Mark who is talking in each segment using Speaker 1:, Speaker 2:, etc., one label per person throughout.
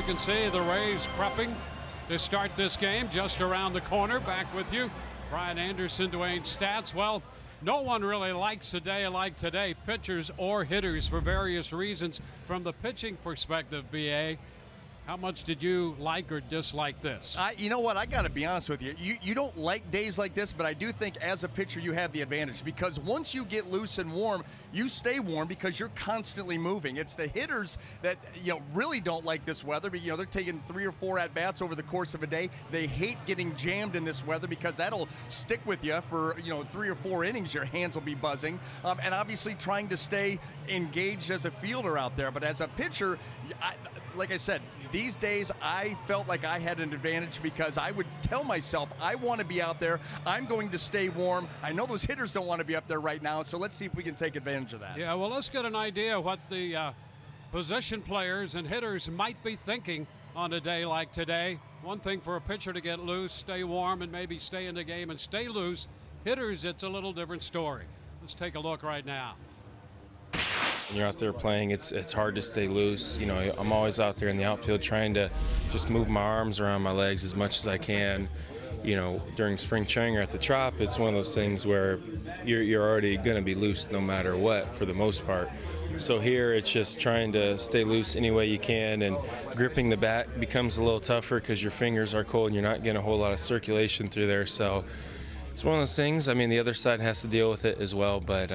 Speaker 1: can see, the Rays prepping to start this game just around the corner. Back with you, Brian Anderson, Dwayne Stats. Well, no one really likes a day like today, pitchers or hitters, for various reasons. From the pitching perspective, BA, how much did you like or dislike this?
Speaker 2: You know what? I got to be honest with you. You don't like days like this, but I do think as a pitcher you have the advantage, because once you get loose and warm, you stay warm because you're constantly moving. It's the hitters that really don't like this weather, but they're taking 3 or 4 at bats over the course of a day. They hate getting jammed in this weather because that'll stick with you for 3 or 4 innings. Your hands will be buzzing, and obviously trying to stay engaged as a fielder out there. But as a pitcher, like I said, these days I felt like I had an advantage because I would tell myself, I want to be out there. I'm going to stay warm. I know those hitters don't want to be up there right now, so let's see if we can take advantage of that.
Speaker 1: Yeah, well, let's get an idea of what the position players and hitters might be thinking on a day like today. One thing for a pitcher to get loose, stay warm, and maybe stay in the game and stay loose. Hitters, it's a little different story. Let's take a look right now.
Speaker 3: When you're out there playing, it's hard to stay loose. I'm always out there in the outfield trying to just move my arms around my legs as much as I can. During spring training or at the Trop, it's one of those things where you're already going to be loose no matter what for the most part. So here it's just trying to stay loose any way you can, and gripping the bat becomes a little tougher because your fingers are cold and you're not getting a whole lot of circulation through there. So it's one of those things. I mean, the other side has to deal with it as well, but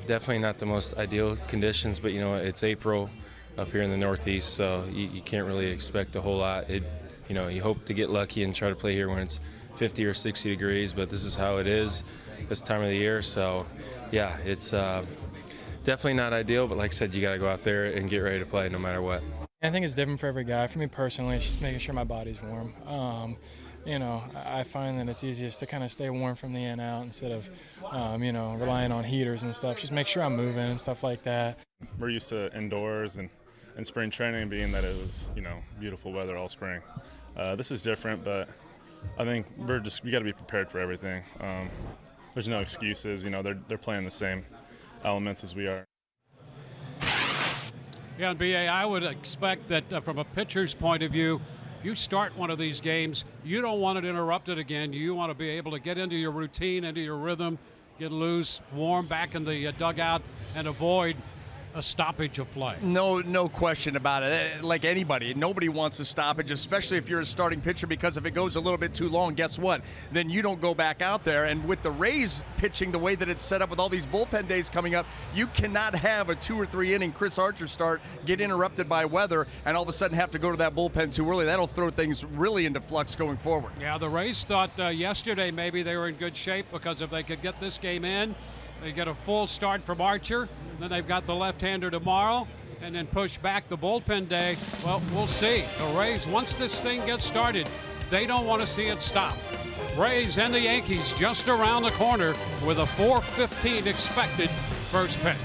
Speaker 3: definitely not the most ideal conditions. But it's April up here in the Northeast, so you can't really expect a whole lot. You hope to get lucky and try to play here when it's 50 or 60 degrees, but this is how it is this time of the year. So yeah, it's definitely not ideal, but like I said, you got to go out there and get ready to play no matter what.
Speaker 4: I think it's different for every guy. For me personally, it's just making sure my body's warm. I find that it's easiest to kind of stay warm from the in and out instead of, relying on heaters and stuff. Just make sure I'm moving and stuff like that.
Speaker 5: We're used to indoors and spring training, being that it was, beautiful weather all spring. This is different, but I think we got to be prepared for everything. There's no excuses. They're playing the same elements as we are.
Speaker 1: Yeah, and BA, I would expect that from a pitcher's point of view, if you start one of these games, you don't want it interrupted again. You want to be able to get into your routine, into your rhythm, get loose, warm, back in the dugout, and avoid a stoppage of play.
Speaker 2: No question about it. Like anybody, nobody wants a stoppage, especially if you're a starting pitcher, because if it goes a little bit too long, guess what? Then you don't go back out there. And with the Rays pitching the way that it's set up with all these bullpen days coming up, you cannot have a 2 or 3 inning Chris Archer start get interrupted by weather and all of a sudden have to go to that bullpen too early. That'll throw things really into flux going forward.
Speaker 1: Yeah, the Rays thought yesterday maybe they were in good shape because if they could get this game in, they get a full start from Archer, then they've got the left-hander tomorrow, and then push back the bullpen day. Well, we'll see. The Rays, once this thing gets started, they don't want to see it stop. Rays and the Yankees just around the corner with a 4:15 expected first pitch.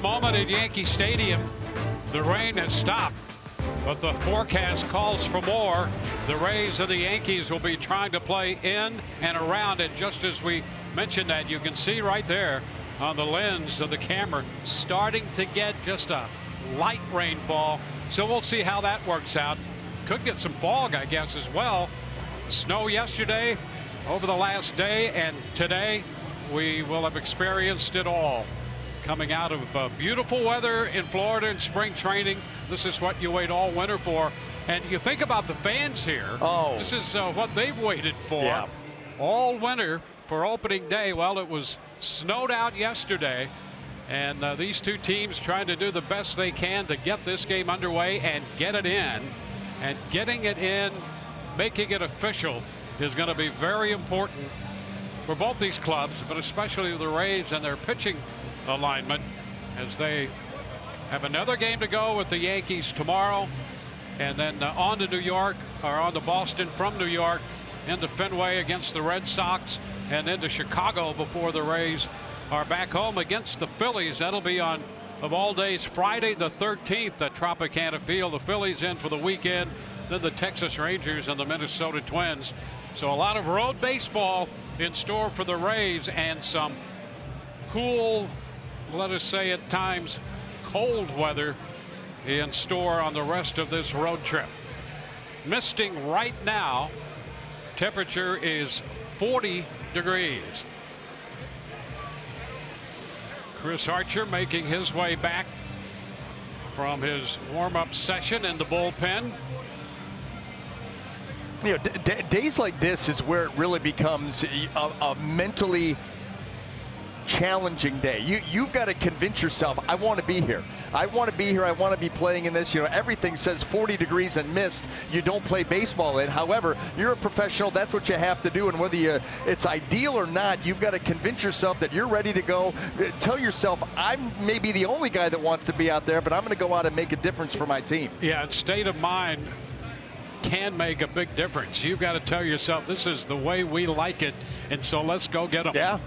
Speaker 1: moment at Yankee Stadium. The rain has stopped, but the forecast calls for more. The Rays and the Yankees will be trying to play in and around it. Just as we mentioned that, you can see right there on the lens of the camera starting to get just a light rainfall. So we'll see how that works out. Could get some fog, I guess, as well. Snow yesterday, over the last day, and today we will have experienced it all. Coming out of beautiful weather in Florida in spring training. This is what you wait all winter for. And you think about the fans here.
Speaker 2: Oh.
Speaker 1: This is what they've waited for
Speaker 2: Yeah.
Speaker 1: all winter for opening day. Well, it was snowed out yesterday. And these two teams trying to do the best they can to get this game underway and get it in. And getting it in, making it official, is going to be very important for both these clubs, but especially the Rays and their pitching alignment, as they have another game to go with the Yankees tomorrow, and then on to New York, or on to Boston from New York, into Fenway against the Red Sox, and into Chicago before the Rays are back home against the Phillies. That'll be on, of all days, Friday the 13th at Tropicana Field. The Phillies in for the weekend, then the Texas Rangers and the Minnesota Twins. So a lot of road baseball in store for the Rays, and some cool, let us say at times cold weather in store on the rest of this road trip. Misting right now. Temperature is 40 degrees. Chris Archer making his way back from his warm-up session in the bullpen.
Speaker 2: You know, days like this is where it really becomes a mentally challenging day. You've got to convince yourself, I want to be here. I want to be here. I want to be playing in this. You know, everything says 40 degrees and mist. You don't play baseball in. However, you're a professional. That's what you have to do. And whether it's ideal or not, you've got to convince yourself that you're ready to go. Tell yourself, I'm maybe the only guy that wants to be out there, but I'm going to go out and make a difference for my team.
Speaker 1: Yeah, state of mind can make a big difference. You've got to tell yourself, this is the way we like it, and so let's go get them.
Speaker 2: Yeah.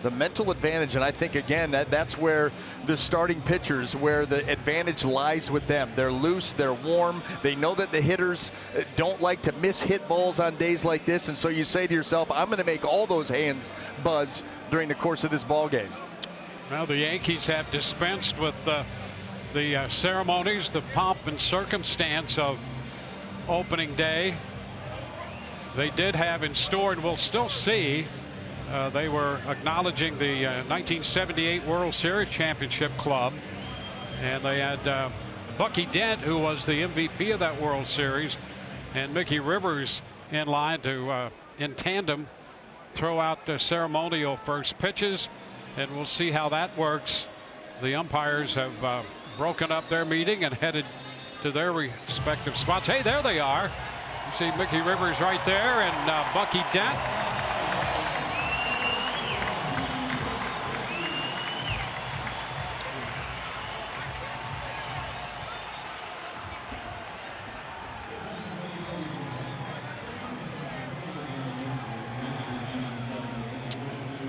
Speaker 2: The mental advantage, and I think, again, that's where the starting pitchers, where the advantage lies with them. They're loose, they're warm, they know that the hitters don't like to miss hit balls on days like this, and so you say to yourself, I'm going to make all those hands buzz during the course of this ball game.
Speaker 1: Well, the Yankees have dispensed with the ceremonies, the pomp and circumstance of opening day. They did have in store, and we'll still see, they were acknowledging the 1978 World Series Championship Club, and they had Bucky Dent, who was the MVP of that World Series, and Mickey Rivers in line to, in tandem, throw out the ceremonial first pitches, and we'll see how that works. The umpires have broken up their meeting and headed to their respective spots. Hey, there they are. You see Mickey Rivers right there, and Bucky Dent.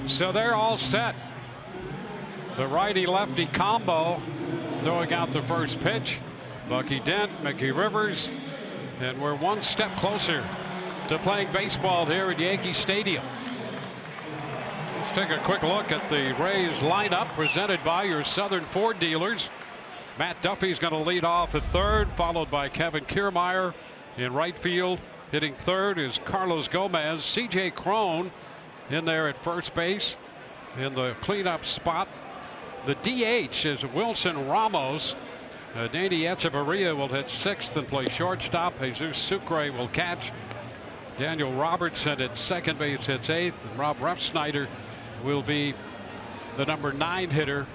Speaker 1: So they're all set. The righty-lefty combo throwing out the first pitch. Bucky Dent, Mickey Rivers, and we're one step closer to playing baseball here at Yankee Stadium. Let's take a quick look at the Rays lineup presented by your Southern Ford dealers. Matt Duffy's going to lead off at third, followed by Kevin Kiermaier in right field. Hitting third is Carlos Gomez. C.J. Cron in there at first base in the cleanup spot. The DH is Wilson Ramos. Danny Echeverria will hit sixth and play shortstop. Jesus Sucre will catch. Daniel Robertson at second base hits eighth. And Rob Refsnyder will be the number 9 hitter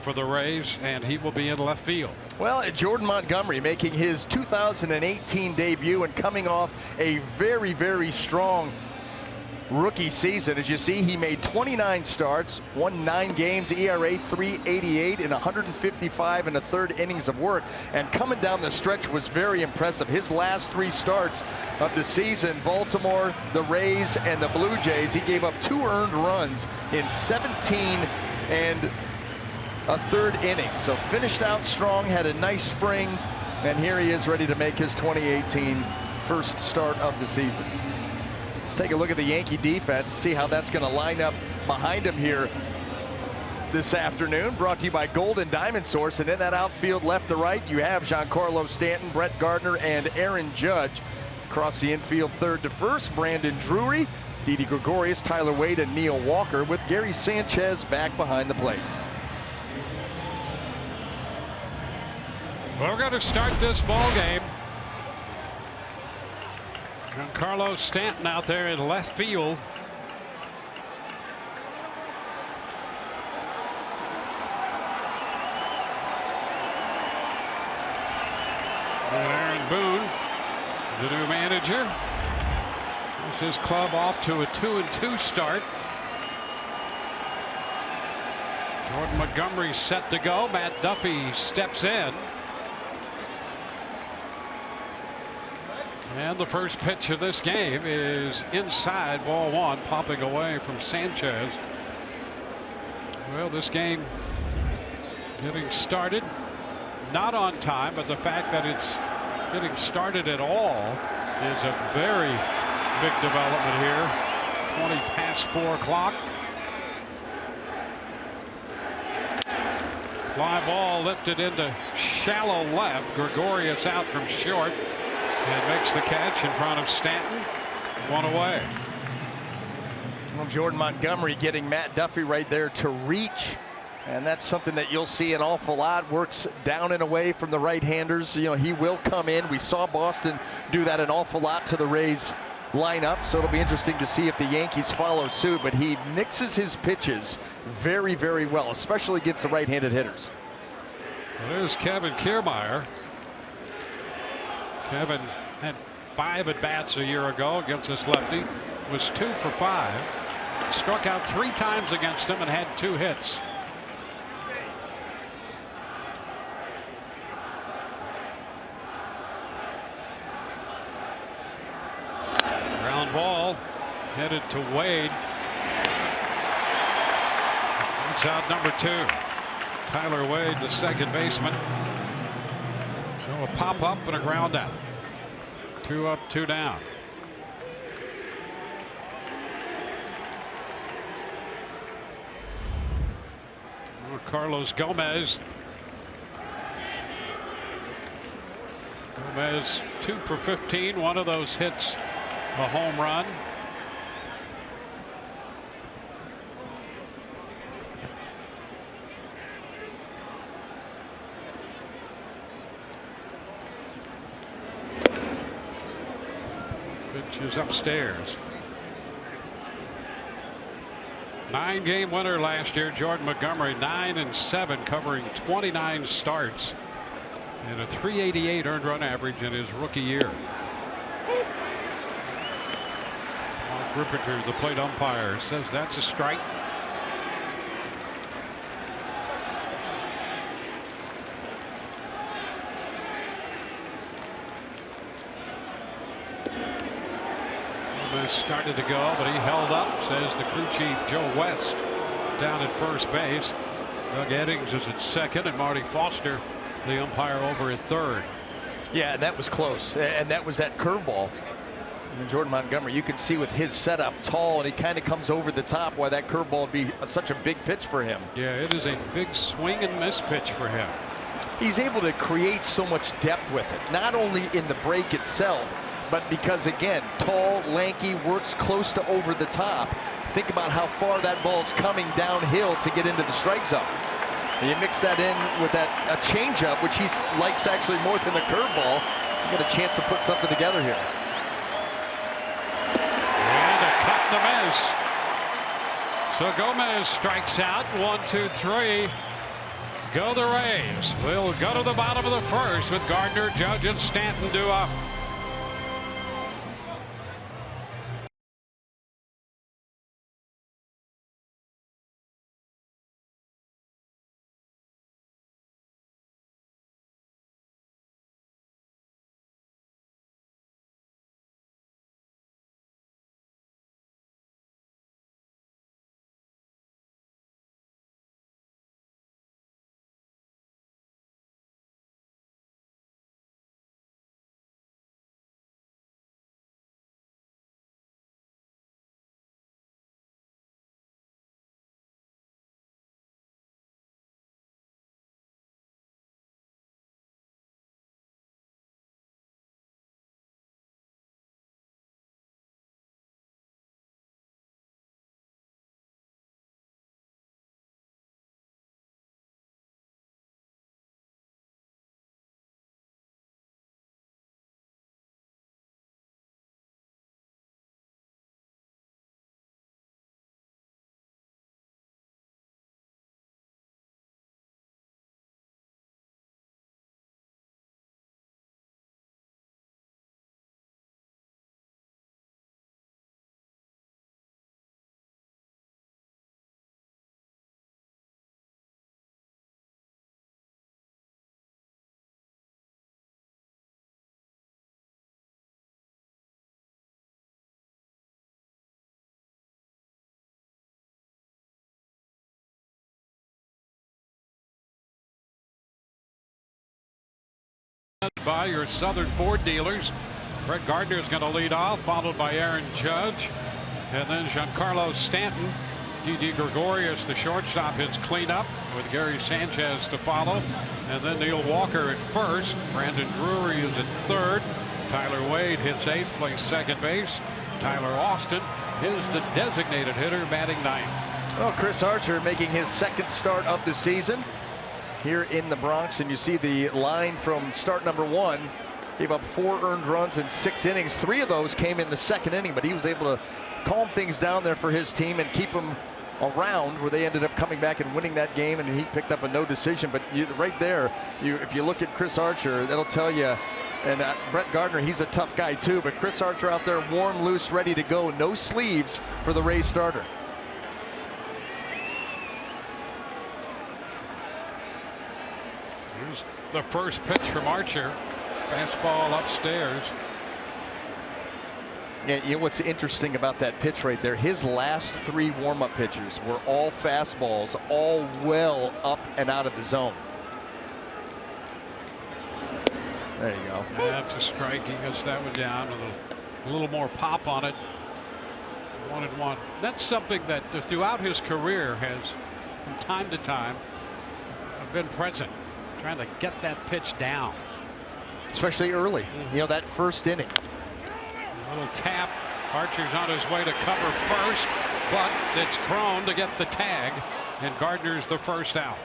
Speaker 1: for the Rays, and he will be in left field.
Speaker 2: Well, Jordan Montgomery making his 2018 debut and coming off a very, very strong rookie season. As you see, he made 29 starts, won 9 games, ERA 3.88 in 155 and a third innings of work, and coming down the stretch was very impressive. His last 3 starts of the season, Baltimore, the Rays, and the Blue Jays, he gave up 2 earned runs in 17 and a third inning. So finished out strong, had a nice spring, and here he is ready to make his 2018 first start of the season. Let's take a look at the Yankee defense, see how that's going to line up behind him here this afternoon. Brought to you by Golden Diamond Source, and in that outfield left to right, you have Giancarlo Stanton, Brett Gardner, and Aaron Judge. Across the infield, third to first, Brandon Drury, Didi Gregorius, Tyler Wade, and Neil Walker, with Gary Sanchez back behind the plate.
Speaker 1: We're going to start this ball game. Giancarlo Stanton out there in left field. And Aaron Boone, the new manager. This is club off to a 2-2 start. Jordan Montgomery set to go. Matt Duffy steps in. And the first pitch of this game is inside, ball one, popping away from Sanchez. Well, this game getting started, not on time, but the fact that it's getting started at all is a very big development here. 20 past 4 o'clock. Fly ball lifted into shallow left. Gregorius out from short. And makes the catch in front of Stanton. One away.
Speaker 2: Well, Jordan Montgomery getting Matt Duffy right there to reach. And that's something that you'll see an awful lot. Works down and away from the right-handers. You know, he will come in. We saw Boston do that an awful lot to the Rays lineup. So it'll be interesting to see if the Yankees follow suit. But he mixes his pitches very, very well, especially against the right-handed hitters.
Speaker 1: There's Kevin Kiermaier. Kevin had 5 at-bats a year ago against this lefty, was 2 for 5, struck out 3 times against him and had 2 hits. Ground ball headed to Wade. That's out number 2. Tyler Wade, the second baseman. So a pop up and a ground out. 2 up, 2 down. Carlos Gomez. Gomez 2 for 15. One of those hits a home run. Pitch is upstairs. 9-game winner last year, Jordan Montgomery, 9-7, covering 29 starts and a .388 earned run average in his rookie year. Mark Ripperter, the plate umpire, says that's a strike. Started to go, but he held up, says the crew chief Joe West down at first base. Doug Eddings is at second, and Marty Foster, the umpire, over at third.
Speaker 2: Yeah, and that was close, and that was that curveball. Jordan Montgomery, you can see with his setup, tall, and he kind of comes over the top, why that curveball would be such a big pitch for him.
Speaker 1: Yeah, it is a big swing and miss pitch for him.
Speaker 2: He's able to create so much depth with it, not only in the break itself, but because, again, tall, lanky, works close to over the top. Think about how far that ball's coming downhill to get into the strike zone. And you mix that in with a changeup, which he likes actually more than the curveball. You got a chance to put something together here.
Speaker 1: And a cut and a miss. So Gomez strikes out. 1, 2, 3. Go the Rays. We'll go to the bottom of the first with Gardner, Judge, and Stanton due up. By your Southern Ford dealers. Brett Gardner is going to lead off, followed by Aaron Judge, and then Giancarlo Stanton. Didi Gregorius, the shortstop, hits cleanup with Gary Sanchez to follow, and then Neil Walker at first. Brandon Drury is at third. Tyler Wade hits eighth, plays second base. Tyler Austin is the designated hitter, batting ninth.
Speaker 2: Well, Chris Archer making his second start of the season here in the Bronx, and you see the line from start number one. Gave up 4 earned runs in 6 innings. 3 of those came in the second inning, but he was able to calm things down there for his team and keep them around, where they ended up coming back and winning that game, and he picked up a no decision. But right there, if you look at Chris Archer, that'll tell you. And Brett Gardner, he's a tough guy too, but Chris Archer out there warm, loose, ready to go. No sleeves for the Rays starter.
Speaker 1: Here's the first pitch from Archer. Fastball upstairs.
Speaker 2: Yeah, you know what's interesting about that pitch right there? His last 3 warm-up pitches were all fastballs, all well up and out of the zone. There you go.
Speaker 1: That's a strike. He gets that one down with a little more pop on it. 1-1. That's something that throughout his career has, from time to time, been present, trying to get that pitch down.
Speaker 2: Especially early, you know, that first inning.
Speaker 1: A little tap. Archer's on his way to cover first, but it's Crone to get the tag, and Gardner's the first out.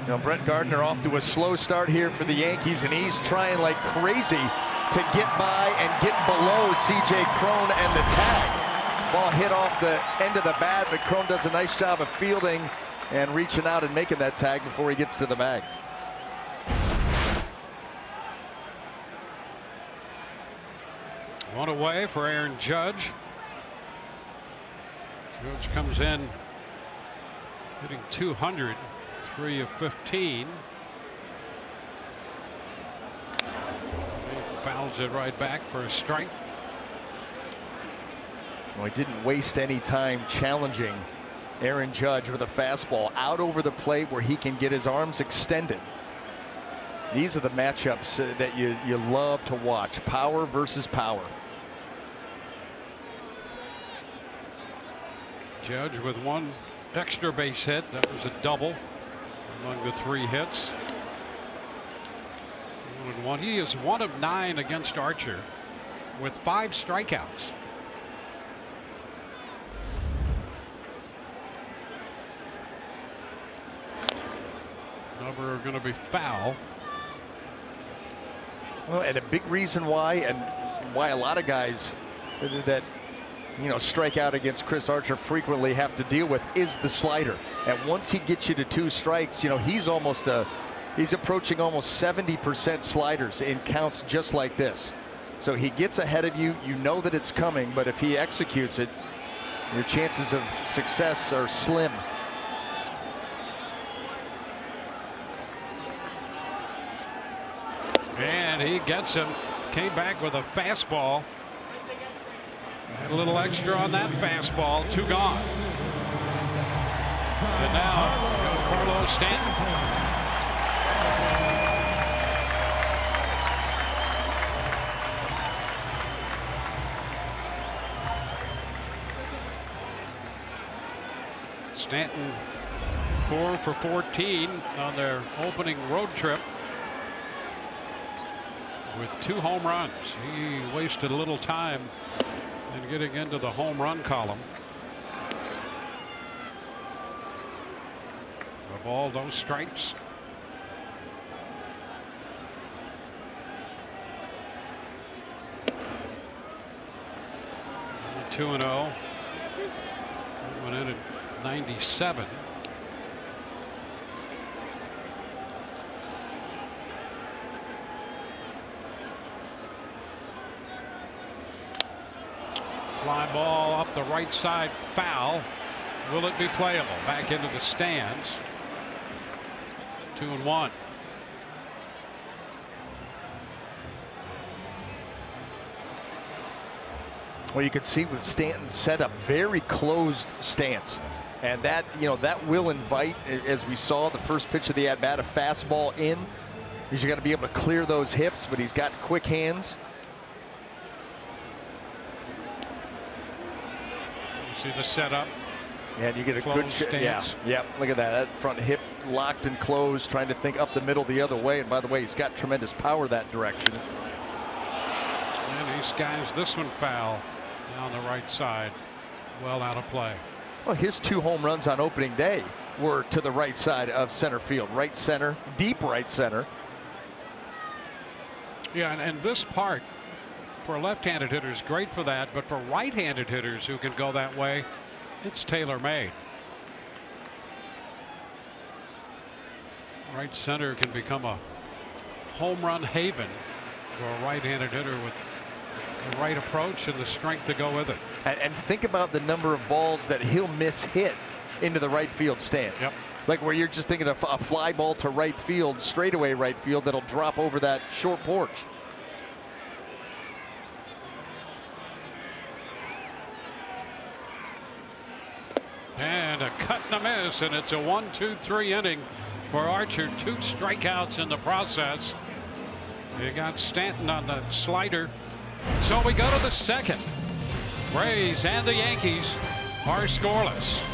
Speaker 2: You know, Brett Gardner off to a slow start here for the Yankees, and he's trying like crazy to get by and get below C.J. Crone and the tag. Ball hit off the end of the bat, but Crone does a nice job of fielding and reaching out and making that tag before he gets to the bag.
Speaker 1: One away for Aaron Judge. Judge comes in hitting 200, 3 of 15. He fouls it right back for a strike.
Speaker 2: Well, he didn't waste any time challenging Aaron Judge with a fastball out over the plate where he can get his arms extended. These are the matchups that you love to watch. Power versus power.
Speaker 1: Judge with 1 extra base hit. That was a double among the 3 hits. 1-1. He is 1 of 9 against Archer with 5 strikeouts. Number are going to be foul.
Speaker 2: Well, and a big reason why, and why a lot of guys that strike out against Chris Archer frequently have to deal with, is the slider. And once he gets you to 2 strikes, he's approaching almost 70% sliders in counts just like this. So he gets ahead of you, you know that it's coming, but if he executes it, your chances of success are slim.
Speaker 1: And he gets him. Came back with a fastball. Had a little extra on that fastball. 2 gone. And now Carlos Stanton. Stanton 4 for 14 on their opening road trip with 2 home runs. He wasted a little time in getting into the home run column. Of all those strikes, and 2-0. Went in at 97. Fly ball up the right side, foul. Will it be playable? Back into the stands. 2-1.
Speaker 2: Well, you can see with Stanton's setup, very closed stance. And that, that will invite, as we saw the first pitch of the at-bat, a fastball in.
Speaker 6: He's going to be able to clear those hips, but he's got quick hands.
Speaker 1: See the setup.
Speaker 6: And you get a good
Speaker 1: stance.
Speaker 6: Yeah, look at that. That front hip locked and closed, trying to think up the middle the other way. And by the way, he's got tremendous power that direction.
Speaker 1: And he skies this one foul down the right side. Well out of play.
Speaker 6: Well, his 2 home runs on opening day were to the right side of center field. Right center, deep right center.
Speaker 1: Yeah, and this part for a left-handed hitter is great for that, but for right-handed hitters who can go that way, it's tailor-made. Right center can become a home run haven for a right-handed hitter with the right approach and the strength to go with it.
Speaker 6: And think about the number of balls that he'll miss hit into the right field stands.
Speaker 1: Yep.
Speaker 6: Like where you're just thinking of a fly ball to right field, straightaway right field, that'll drop over that short porch.
Speaker 1: And a cut and a miss, and it's a 1-2-3 inning for Archer. 2 strikeouts in the process. You got Stanton on the slider. So we go to the second. Rays and the Yankees are scoreless.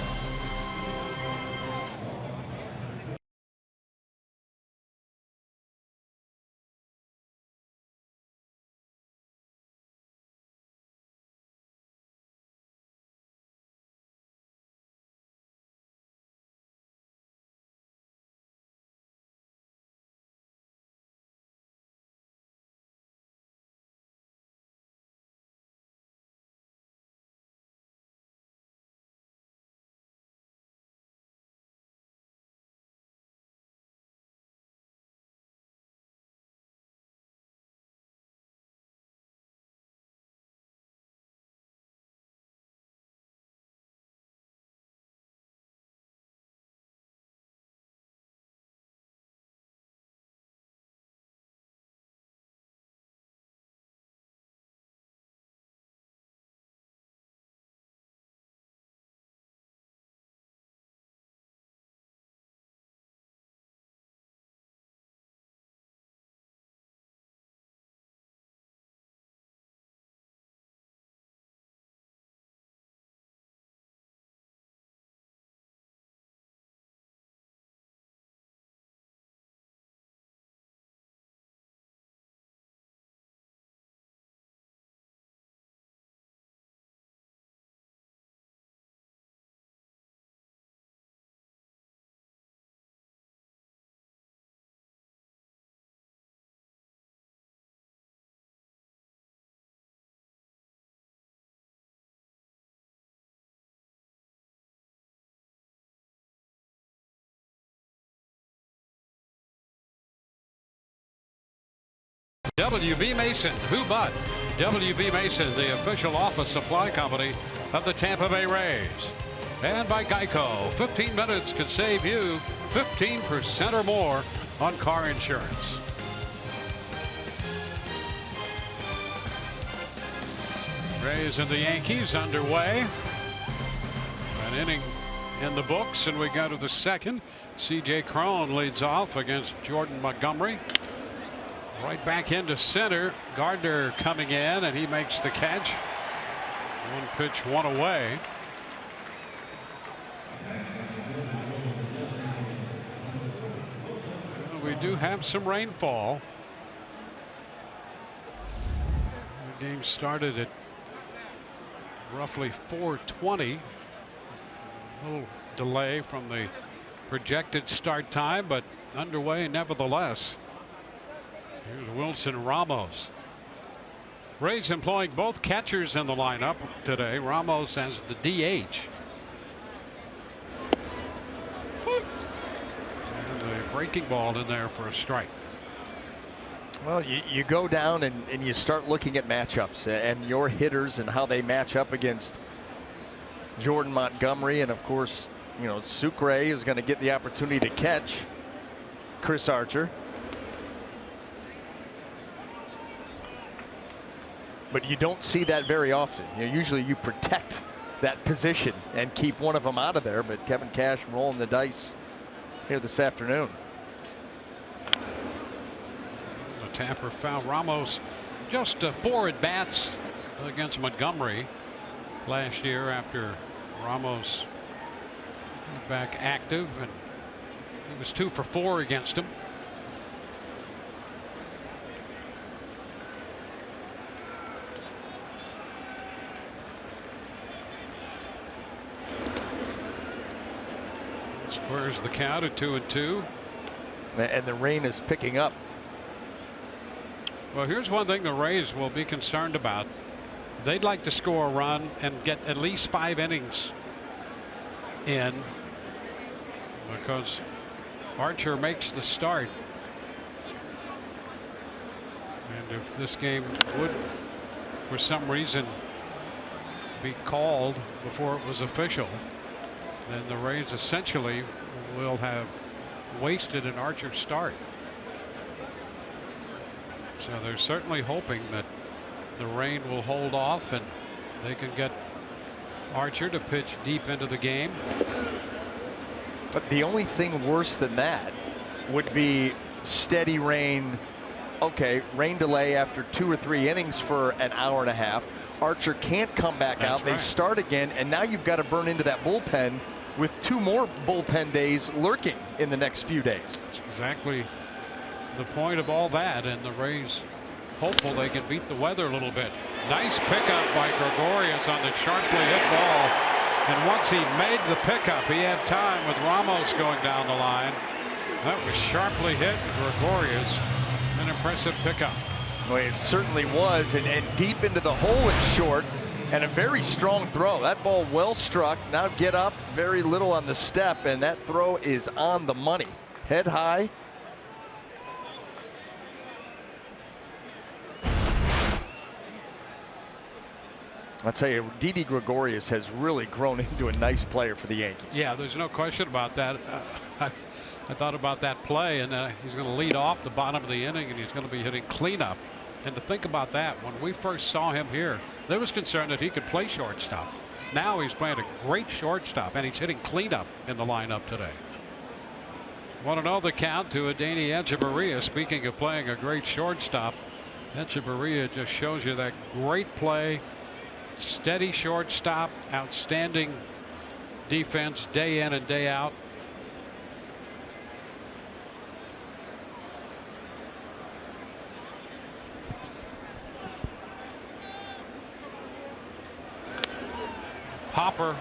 Speaker 1: W.B. Mason, who but W.B. Mason, the official office supply company of the Tampa Bay Rays. And by Geico, 15 minutes could save you 15% or more on car insurance. Rays and the Yankees underway. An inning in the books, and we go to the second. C.J. Cron leads off against Jordan Montgomery. Right back into center. Gardner coming in, and he makes the catch. 1 pitch, 1 away. Well, we do have some rainfall. The game started at roughly 4:20. A little delay from the projected start time, but underway nevertheless. Here's Wilson Ramos. Rays employing both catchers in the lineup today. Ramos as the DH. And a breaking ball in there for a strike.
Speaker 6: Well, you go down and you start looking at matchups and your hitters and how they match up against Jordan Montgomery. And of course, you know, Sucre is going to get the opportunity to catch Chris Archer. But you don't see that very often. You know, usually you protect that position and keep one of them out of there. But Kevin Cash rolling the dice here this afternoon.
Speaker 1: Tapper foul. Ramos just 4 at-bats against Montgomery last year after Ramos got back active, and he was 2 for 4 against him. Squares the count at 2-2.
Speaker 6: And the rain is picking up.
Speaker 1: Well, here's one thing the Rays will be concerned about. They'd like to score a run and get at least 5 innings in, because Archer makes the start. And if this game would, for some reason, be called before it was official, then the Rays essentially will have wasted an Archer start. So they're certainly hoping that the rain will hold off and they can get Archer to pitch deep into the game.
Speaker 6: But the only thing worse than that would be steady rain. Okay, rain delay after 2 or 3 innings for an hour and a half. Archer can't come back out. They start again, and now you've got to burn into that bullpen with 2 more bullpen days lurking in the next few days.
Speaker 1: That's exactly the point of all that, and the Rays hopeful they can beat the weather a little bit. Nice pickup by Gregorius on the sharply hit ball, and once he made the pickup, he had time with Ramos going down the line. That was sharply hit. Gregorius, an impressive pickup.
Speaker 6: Well, it certainly was, and deep into the hole it's short, and a very strong throw. That ball well struck. Now get up, very little on the step, and that throw is on the money. Head high. I'll tell you, Didi Gregorius has really grown into a nice player for the Yankees.
Speaker 1: Yeah, there's no question about that. I thought about that play, and he's going to lead off the bottom of the inning, and he's going to be hitting cleanup. And to think about that, when we first saw him here, there was concern that he could play shortstop. Now he's playing a great shortstop, and he's hitting cleanup in the lineup today. Want to know the count to Adeiny Echeverria. Speaking of playing a great shortstop, Echeverria just shows you that great play, steady shortstop, outstanding defense day in and day out. Hopper,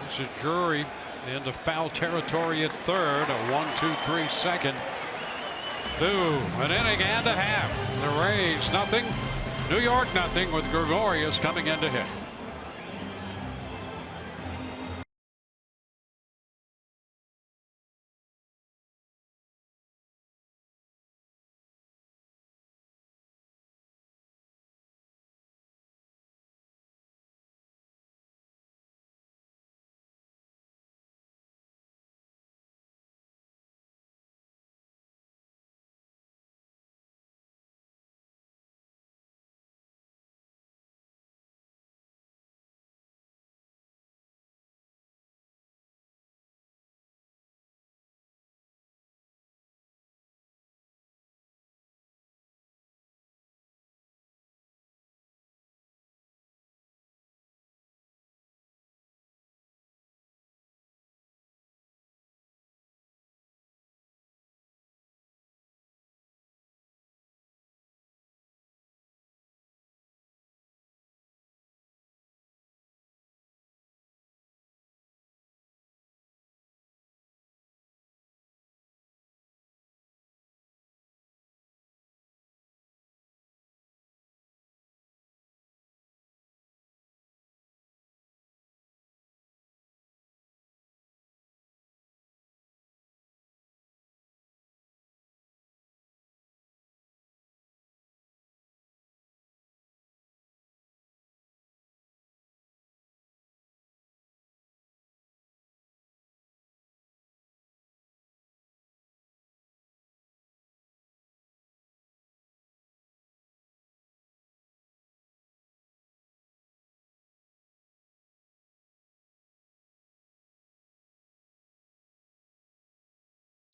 Speaker 1: this is Drury into foul territory at third. A 1-2-3 second. Through an inning and a half. The Rays nothing, New York nothing, with Gregorius coming in to hit.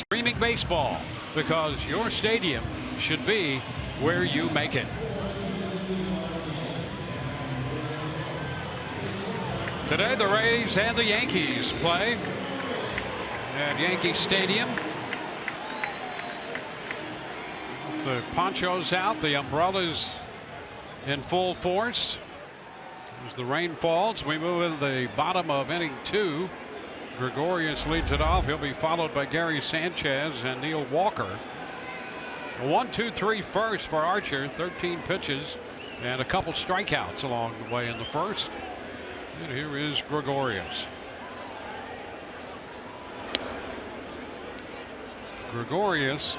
Speaker 1: Streaming baseball, because your stadium should be where you make it. Today the Rays and the Yankees play at Yankee Stadium. The ponchos out, the umbrellas in full force. As the rain falls, we move into the bottom of inning 2. Gregorius leads it off. He'll be followed by Gary Sanchez and Neil Walker. 1-2-3 first for Archer. 13 pitches and a couple strikeouts along the way in the first. And here is Gregorius. Gregorius,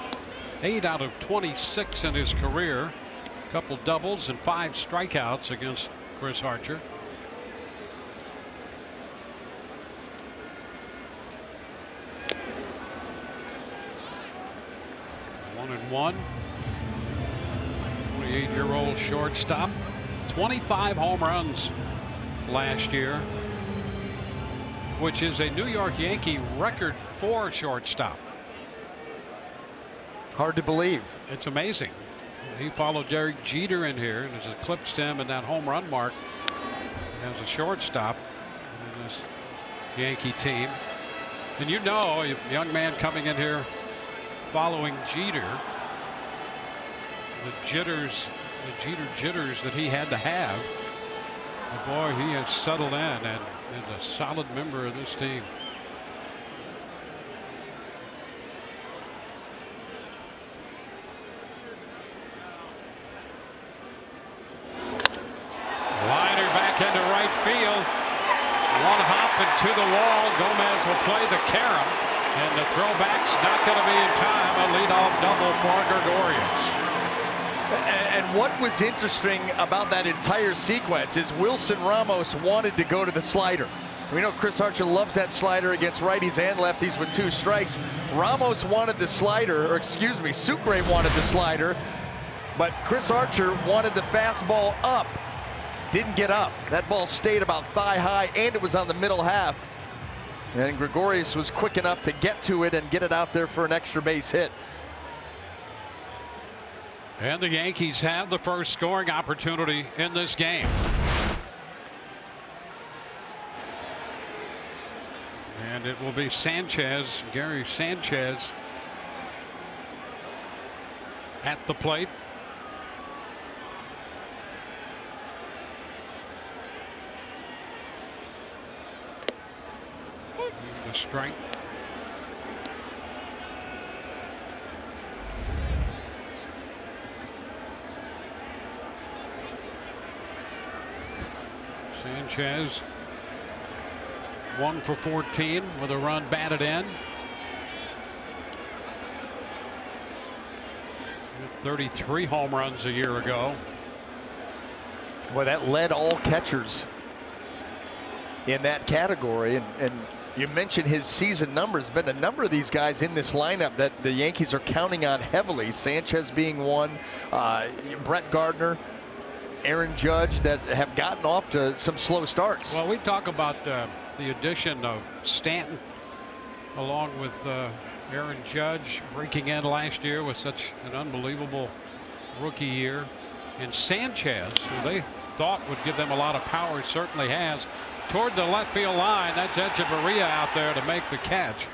Speaker 1: 8 out of 26 in his career. A couple doubles and 5 strikeouts against Chris Archer. One and one. 28-year-old shortstop. 25 home runs last year, which is a New York Yankee record for shortstop.
Speaker 6: Hard to believe.
Speaker 1: It's amazing. He followed Derek Jeter in here and has eclipsed him in that home run mark as a shortstop in this Yankee team. And you know, a young man coming in here following Jeter, the Jeter jitters that he had to have. But boy, he has settled in and is a solid member of this team. Liner back into right field. One hop and to the wall. Gomez will play the carom, and the throwback's not going to be in time. A leadoff double for Gregorius.
Speaker 6: And what was interesting about that entire sequence is Wilson Ramos wanted to go to the slider. We know Chris Archer loves that slider against righties and lefties with 2 strikes. Ramos wanted the slider, or excuse me, Sucre wanted the slider, but Chris Archer wanted the fastball up. Didn't get up. That ball stayed about thigh high, and it was on the middle half. And Gregorius was quick enough to get to it and get it out there for an extra base hit.
Speaker 1: And the Yankees have the first scoring opportunity in this game. And it will be Sanchez, Gary Sanchez, at the plate. The strike. Sanchez 1 for 14 with a run batted in. 33 home runs a year ago.
Speaker 6: Well, that led all catchers in that category, and you mentioned his season numbers. Been a number of these guys in this lineup that the Yankees are counting on heavily. Sanchez being one, Brett Gardner, Aaron Judge, that have gotten off to some slow starts.
Speaker 1: Well, we talk about the addition of Stanton along with Aaron Judge breaking in last year with such an unbelievable rookie year, and Sanchez, who they thought would give them a lot of power, certainly has. Toward the left field line, that's Echeverria out there to make the catch.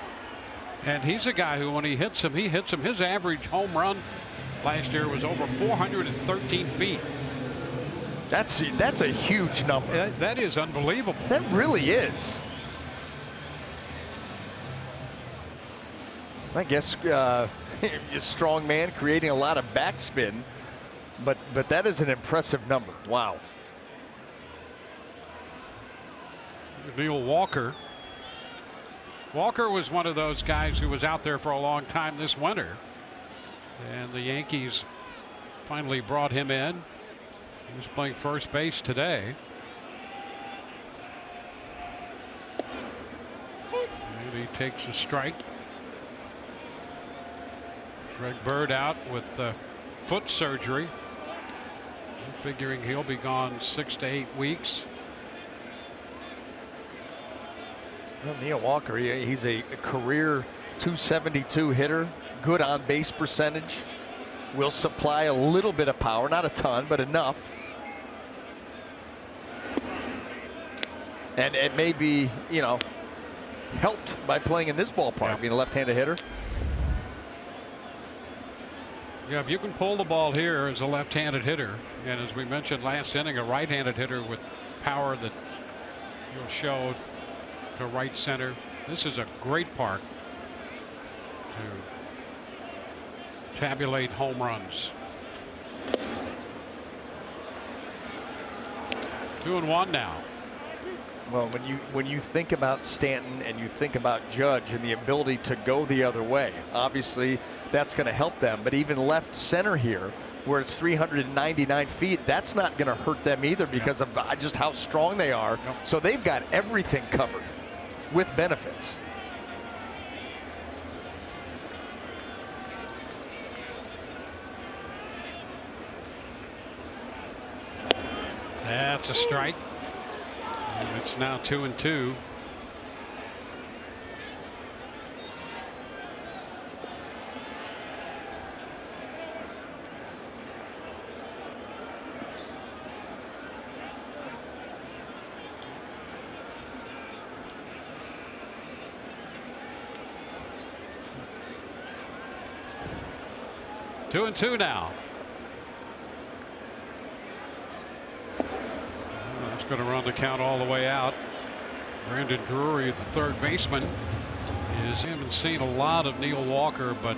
Speaker 1: And he's a guy who, when he hits him, His average home run last year was over 413 feet.
Speaker 6: That's a huge number.
Speaker 1: That is unbelievable.
Speaker 6: That really is. I guess a strong man creating a lot of backspin, but that is an impressive number. Wow.
Speaker 1: Neil Walker. Walker was one of those guys who was out there for a long time this winter, and the Yankees finally brought him in. He was playing first base today. And he takes a strike. Greg Bird out with foot surgery. I'm figuring he'll be gone 6 to 8 weeks.
Speaker 6: Well, Neil Walker, he's a career .272 hitter, good on base percentage. will supply a little bit of power, not a ton, but enough. And it may be, you know, helped by playing in this ballpark, being a left-handed hitter.
Speaker 1: Yeah, if you can pull the ball here as a left-handed hitter, and as we mentioned last inning, a right-handed hitter with power that you'll show to right center. This is a great park to tabulate home runs. 2-1 now.
Speaker 6: Well, when you think about Stanton and you think about Judge and the ability to go the other way, obviously that's going to help them. But even left center here, where it's 399 feet, that's not going to hurt them either because of just how strong they are. So they've got everything covered with benefits.
Speaker 1: That's a strike. And it's now 2-2. Two and two now. That's going to run the count all the way out. Brandon Drury, the third baseman, haven't seen a lot of Neil Walker, but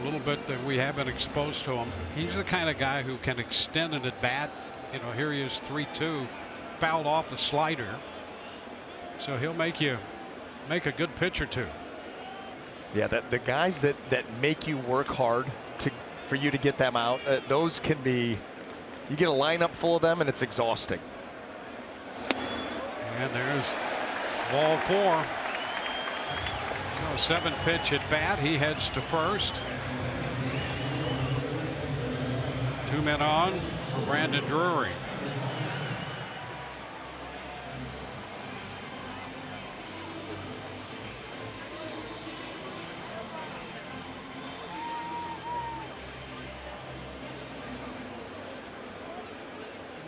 Speaker 1: a little bit that we have been exposed to him. He's the kind of guy who can extend an at bat. You know, here he is 3-2, fouled off the slider. So he'll make a good pitch or two.
Speaker 6: Yeah, the guys that make you work hard for you to get them out, those can be. You get a lineup full of them, and it's exhausting.
Speaker 1: And there's ball four. So 7-pitch at bat. He heads to first. 2 men on for Brandon Drury.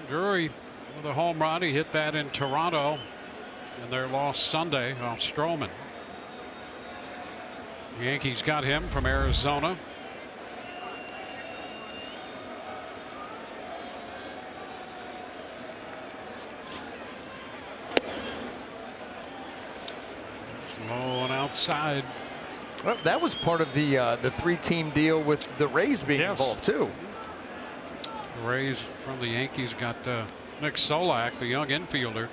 Speaker 1: Drury with a home run. He hit that in Toronto in their loss Sunday off Stroman. The Yankees got him from Arizona. Low and outside.
Speaker 6: Well, that was part of the 3-team deal with the Rays being involved too.
Speaker 1: The Rays from the Yankees got Nick Solak, the young infielder,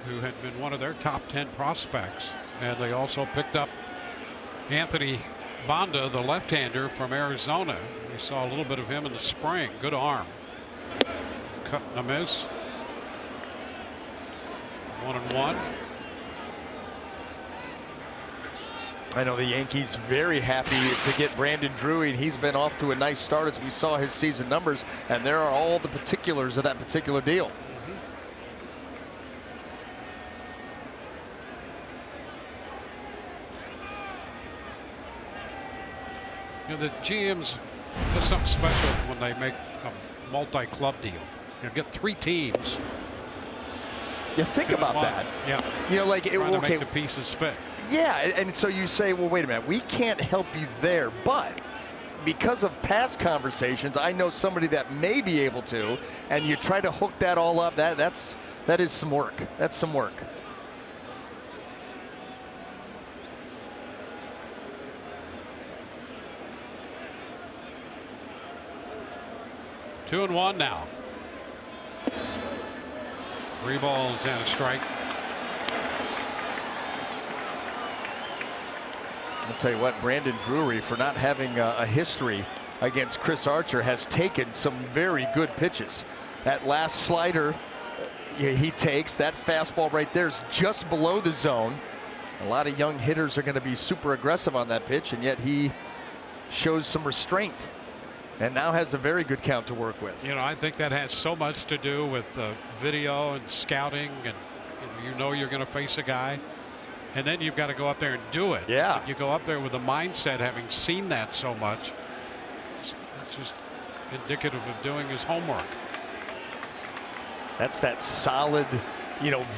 Speaker 1: who had been one of their top 10 prospects. And they also picked up Anthony Banda, the left-hander from Arizona. We saw a little bit of him in the spring. Good arm. Cut and a miss. 1-1.
Speaker 6: I know the Yankees very happy to get Brandon Drury, and he's been off to a nice start as we saw his season numbers, and there are all the particulars of that particular deal.
Speaker 1: You know, the GMs, there's something special when they make a multi-club deal. You get 3 teams.
Speaker 6: You think about that.
Speaker 1: Yeah.
Speaker 6: You know, like
Speaker 1: to make the pieces fit.
Speaker 6: Yeah, and so you say, well, wait a minute, we can't help you there, but because of past conversations, I know somebody that may be able to, and you try to hook that all up. That is some work. That's some work.
Speaker 1: Two and one now. 3 balls and a strike.
Speaker 6: I'll tell you what, Brandon Drury, for not having a history against Chris Archer, has taken some very good pitches. That last slider he takes, that fastball right there is just below the zone. A lot of young hitters are going to be super aggressive on that pitch, and yet he shows some restraint and now has a very good count to work with.
Speaker 1: You know, I think that has so much to do with video and scouting, and you know you're going to face a guy. And then you've got to go up there and do it.
Speaker 6: Yeah.
Speaker 1: You go up there with a mindset, having seen that so much, That's just indicative of doing his homework.
Speaker 6: That's that solid,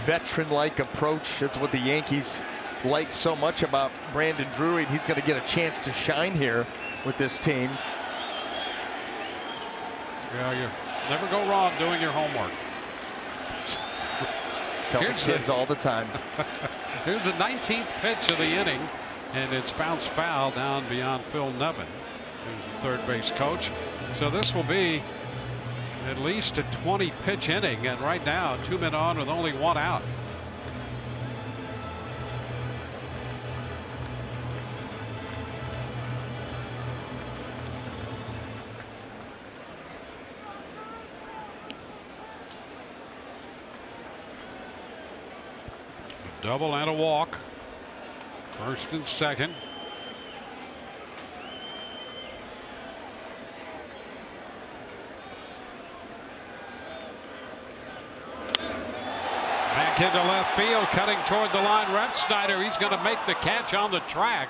Speaker 6: veteran-like approach. That's what the Yankees like so much about Brandon Drury. He's going to get a chance to shine here with this team.
Speaker 1: Yeah, you never go wrong doing your homework.
Speaker 6: Tell the kids all the time.
Speaker 1: Here's the 19th pitch of the inning, and it's bounced foul down beyond Phil Nevin, who's the third base coach. So this will be at least a 20 pitch inning, and right now 2 men on with only 1 out. A double and a walk. First and second. Back into left field, cutting toward the line. Refsnyder, he's going to make the catch on the track.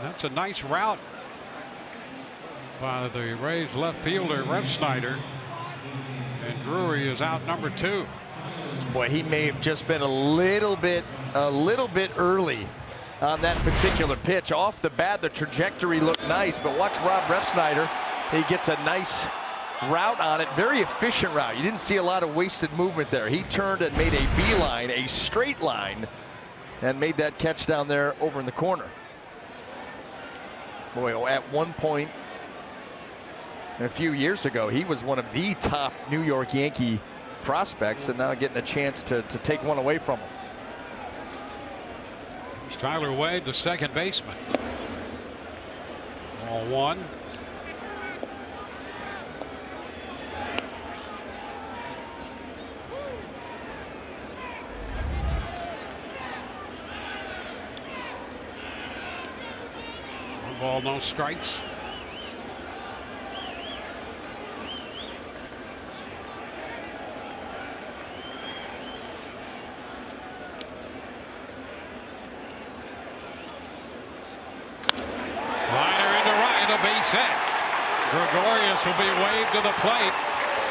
Speaker 1: That's a nice route by the Rays left fielder, Refsnyder. And Drury is out number 2.
Speaker 6: Boy, he may have just been a little bit early on that particular pitch. Off the bat, the trajectory looked nice, but watch Rob Refsnyder. He gets a nice route on it, very efficient route. You didn't see a lot of wasted movement there. He turned and made a beeline, a straight line, and made that catch down there over in the corner. Boy, at one point a few years ago, he was one of the top New York Yankee prospects, and now getting a chance to take one away from him.
Speaker 1: It's Tyler Wade, the second baseman. Ball 1. One ball, no strikes. Base hit. Gregorius will be waved to the plate.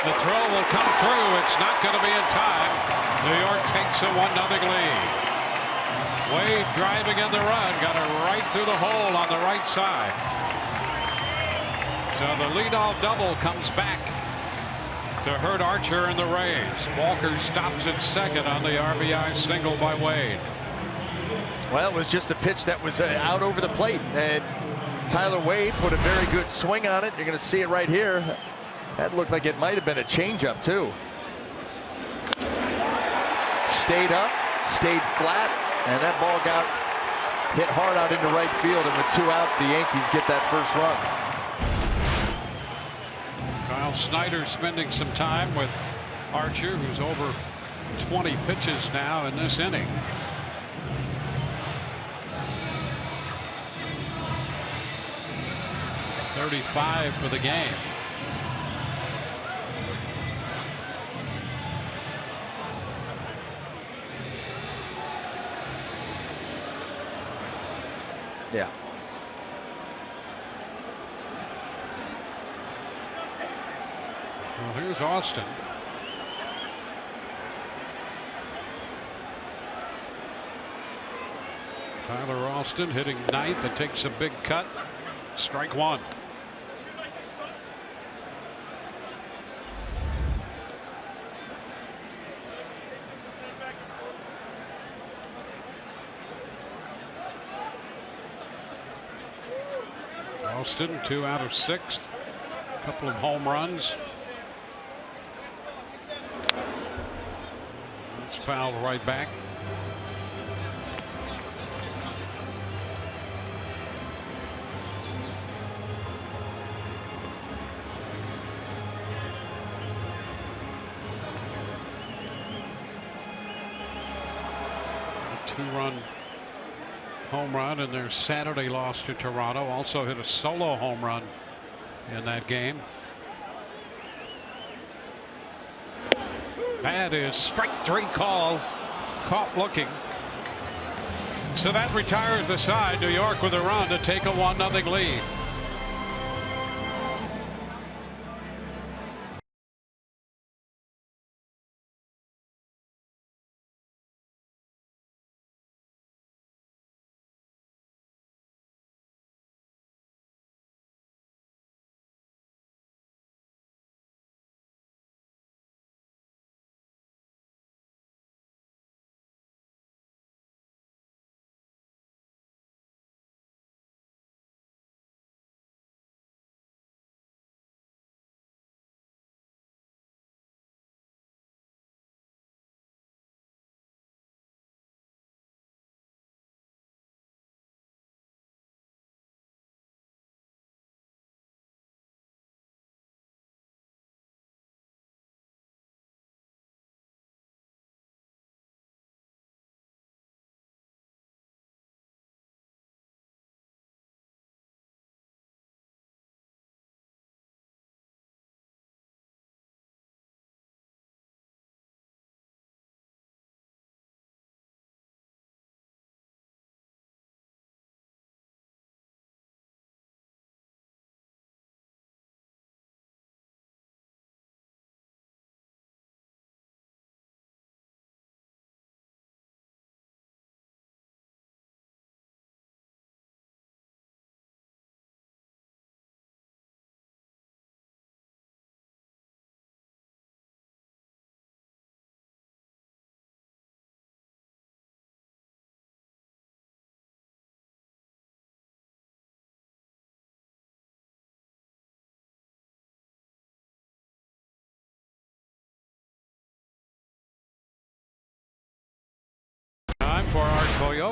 Speaker 1: The throw will come through. It's not going to be in time. New York takes a 1-0 lead. Wade driving in the run, got it right through the hole on the right side. So the leadoff double comes back to hurt Archer and the Rays. Walker stops at second on the RBI single by Wade.
Speaker 6: Well, it was just a pitch that was out over the plate, and Tyler Wade put a very good swing on it. You're going to see it right here. That looked like it might have been a changeup too. Stayed up, stayed flat, and that ball got hit hard out into right field. And with 2 outs, the Yankees get that first run.
Speaker 1: Kyle Snyder spending some time with Archer, who's over 20 pitches now in this inning. .35 for the game.
Speaker 6: Yeah.
Speaker 1: Well, here's Austin. Tyler Austin hitting 9th and takes a big cut. Strike 1. Austin 2 out of 6. A couple of home runs. It's fouled right back. A 2-run home run in their Saturday loss to Toronto. Also hit a solo home run in that game. That is strike 3 call. Caught looking. So that retires the side. New York with a run to take a 1-0 lead.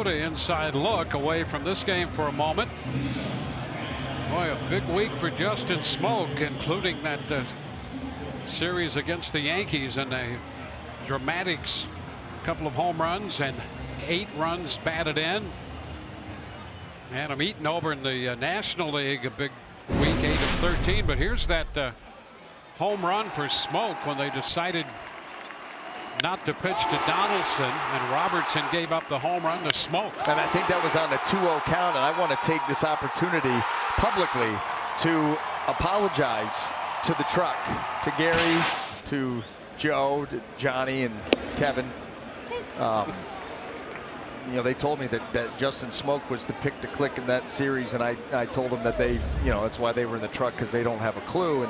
Speaker 1: go to inside look away from this game for a moment. Boy, a big week for Justin Smoak, including that series against the Yankees and a dramatic couple of home runs and 8 runs batted in. Adam Eaton over in the National League, a big week, 8 of 13. But here's that home run for Smoak when they decided not to pitch to Donaldson, and Robertson gave up the home run to Smoak.
Speaker 6: And I think that was on a 2-0 count, and I want to take this opportunity publicly to apologize to the truck, to Gary, to Joe, to Johnny, and Kevin. You know, they told me that Justin Smoak was the pick to click in that series, and I told them that they, you know, that's why they were in the truck, because they don't have a clue,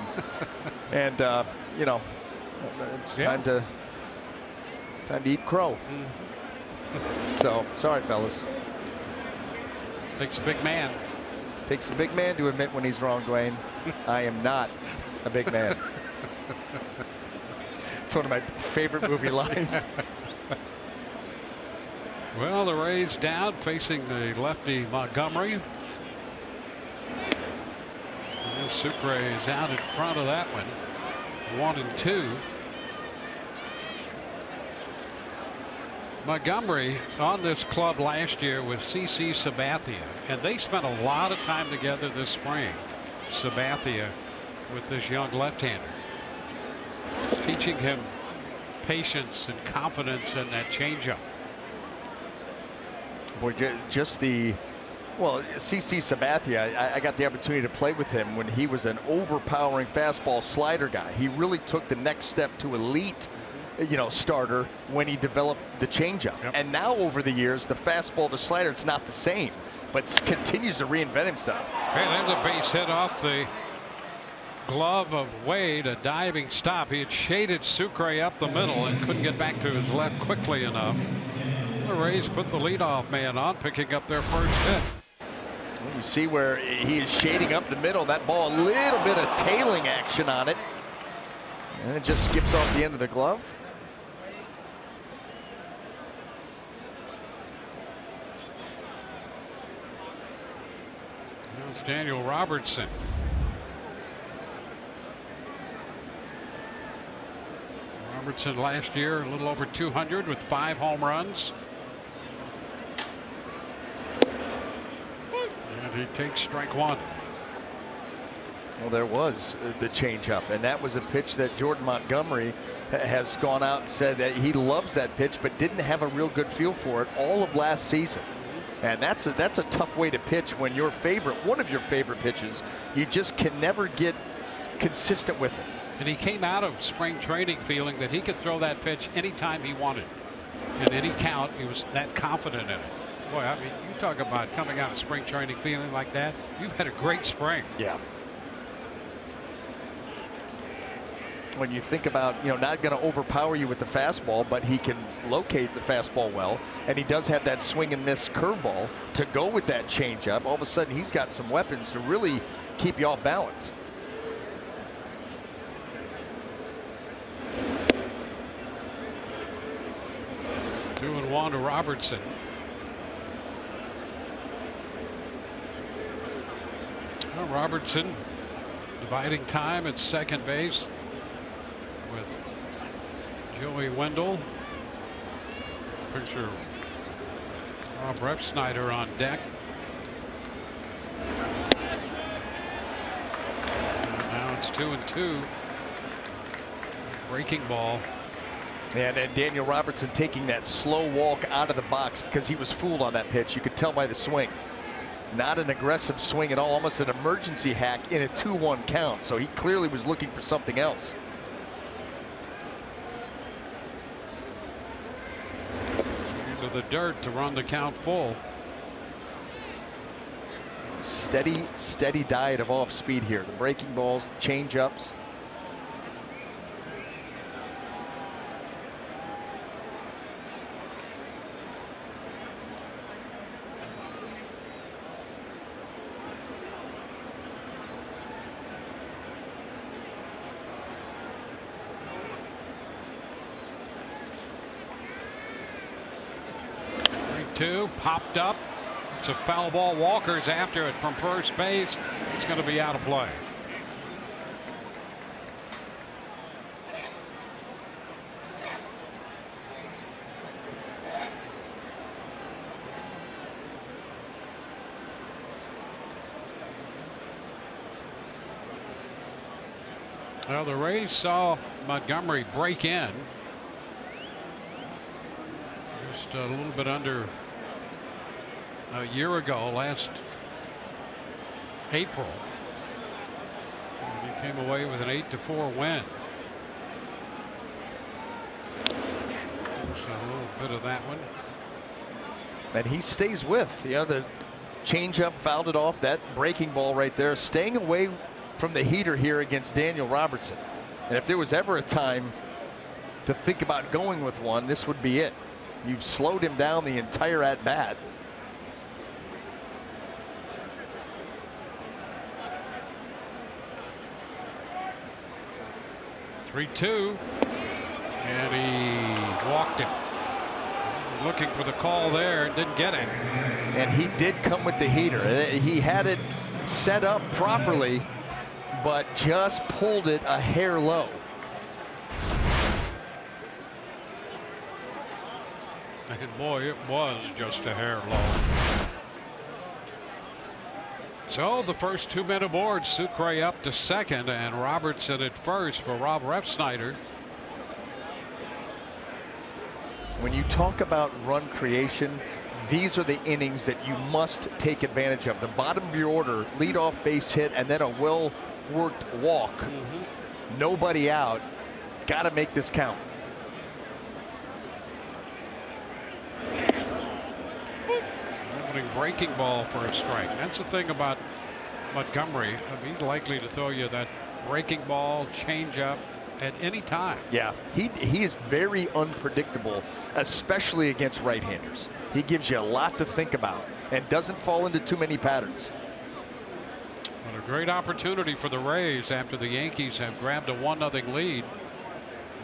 Speaker 6: and you know, it's time to eat crow. So sorry, fellas.
Speaker 1: Takes a big man.
Speaker 6: Takes a big man to admit when he's wrong, Dwayne. I am not a big man. It's one of my favorite movie lines.
Speaker 1: Well, the Rays down, facing the lefty Montgomery. And Sucre is out in front of that one. 1-2. Montgomery on this club last year with CC Sabathia, and they spent a lot of time together this spring. Sabathia with this young left-hander, teaching him patience and confidence in that changeup.
Speaker 6: Boy, just the, well, CC Sabathia, I got the opportunity to play with him when he was an overpowering fastball slider guy. He really took the next step to elite, you know, starter when he developed the changeup. Yep. And now over the years, the fastball, the slider, it's not the same, but continues to reinvent himself.
Speaker 1: Hey, there's a base hit off the glove of Wade, a diving stop. He had shaded Sucre up the middle and couldn't get back to his left quickly enough. The Rays put the leadoff man on, picking up their first hit.
Speaker 6: You see where he is shading up the middle. That ball, a little bit of tailing action on it, and it just skips off the end of the glove.
Speaker 1: That's Daniel Robertson. Robertson last year a little over 200 with 5 home runs. And he takes strike 1.
Speaker 6: Well, there was the changeup, and that was a pitch that Jordan Montgomery has gone out and said that he loves that pitch, but didn't have a real good feel for it all of last season. And that's a tough way to pitch when your favorite, one of your favorite pitches, you just can never get consistent with it.
Speaker 1: And he came out of spring training feeling that he could throw that pitch anytime he wanted. In any count, he was that confident in it. Boy, I mean, you talk about coming out of spring training feeling like that. You've had a great spring.
Speaker 6: Yeah. When you think about, you know, not going to overpower you with the fastball, but he can locate the fastball well, and he does have that swing and miss curveball to go with that changeup. All of a sudden, he's got some weapons to really keep you off balance.
Speaker 1: Two and 1 to Robertson. Well, Robertson dividing time at second base with Joey Wendell. Picture Rob Repsnyder on deck. And now it's 2-2. Breaking ball.
Speaker 6: And Daniel Robertson taking that slow walk out of the box because he was fooled on that pitch. You could tell by the swing. Not an aggressive swing at all, almost an emergency hack in a 2-1 count. So he clearly was looking for something else.
Speaker 1: Into the dirt to run the count full.
Speaker 6: Steady diet of off speed here. The breaking balls, the change ups.
Speaker 1: 3-2, popped up. It's a foul ball. Walker's after it from first base. It's going to be out of play. Well, the Rays saw Montgomery break in just a little bit under a year ago, last April. And he came away with an 8-4 win. So a little bit of that one.
Speaker 6: And he stays with, the changeup fouled it off. That breaking ball right there, staying away from the heater here against Daniel Robertson. And if there was ever a time to think about going with one, this would be it. You've slowed him down the entire at bat.
Speaker 1: (3-2), and he walked it. Looking for the call there, didn't get it.
Speaker 6: And he did come with the heater. He had it set up properly, but just pulled it a hair low.
Speaker 1: And boy, it was just a hair low. So the first 2 men aboard, Sucre up to second and Robertson at first for Rob Refsnyder.
Speaker 6: When you talk about run creation, these are the innings that you must take advantage of. The bottom of your order, leadoff base hit, and then a well-worked walk. Nobody out. Got to make this count.
Speaker 1: Opening breaking ball for a strike. That's the thing about Montgomery. He's likely to throw you that breaking ball, changeup at any time.
Speaker 6: Yeah, he is very unpredictable, especially against right-handers. He gives you a lot to think about and doesn't fall into too many patterns.
Speaker 1: What a great opportunity for the Rays after the Yankees have grabbed a 1-0 lead.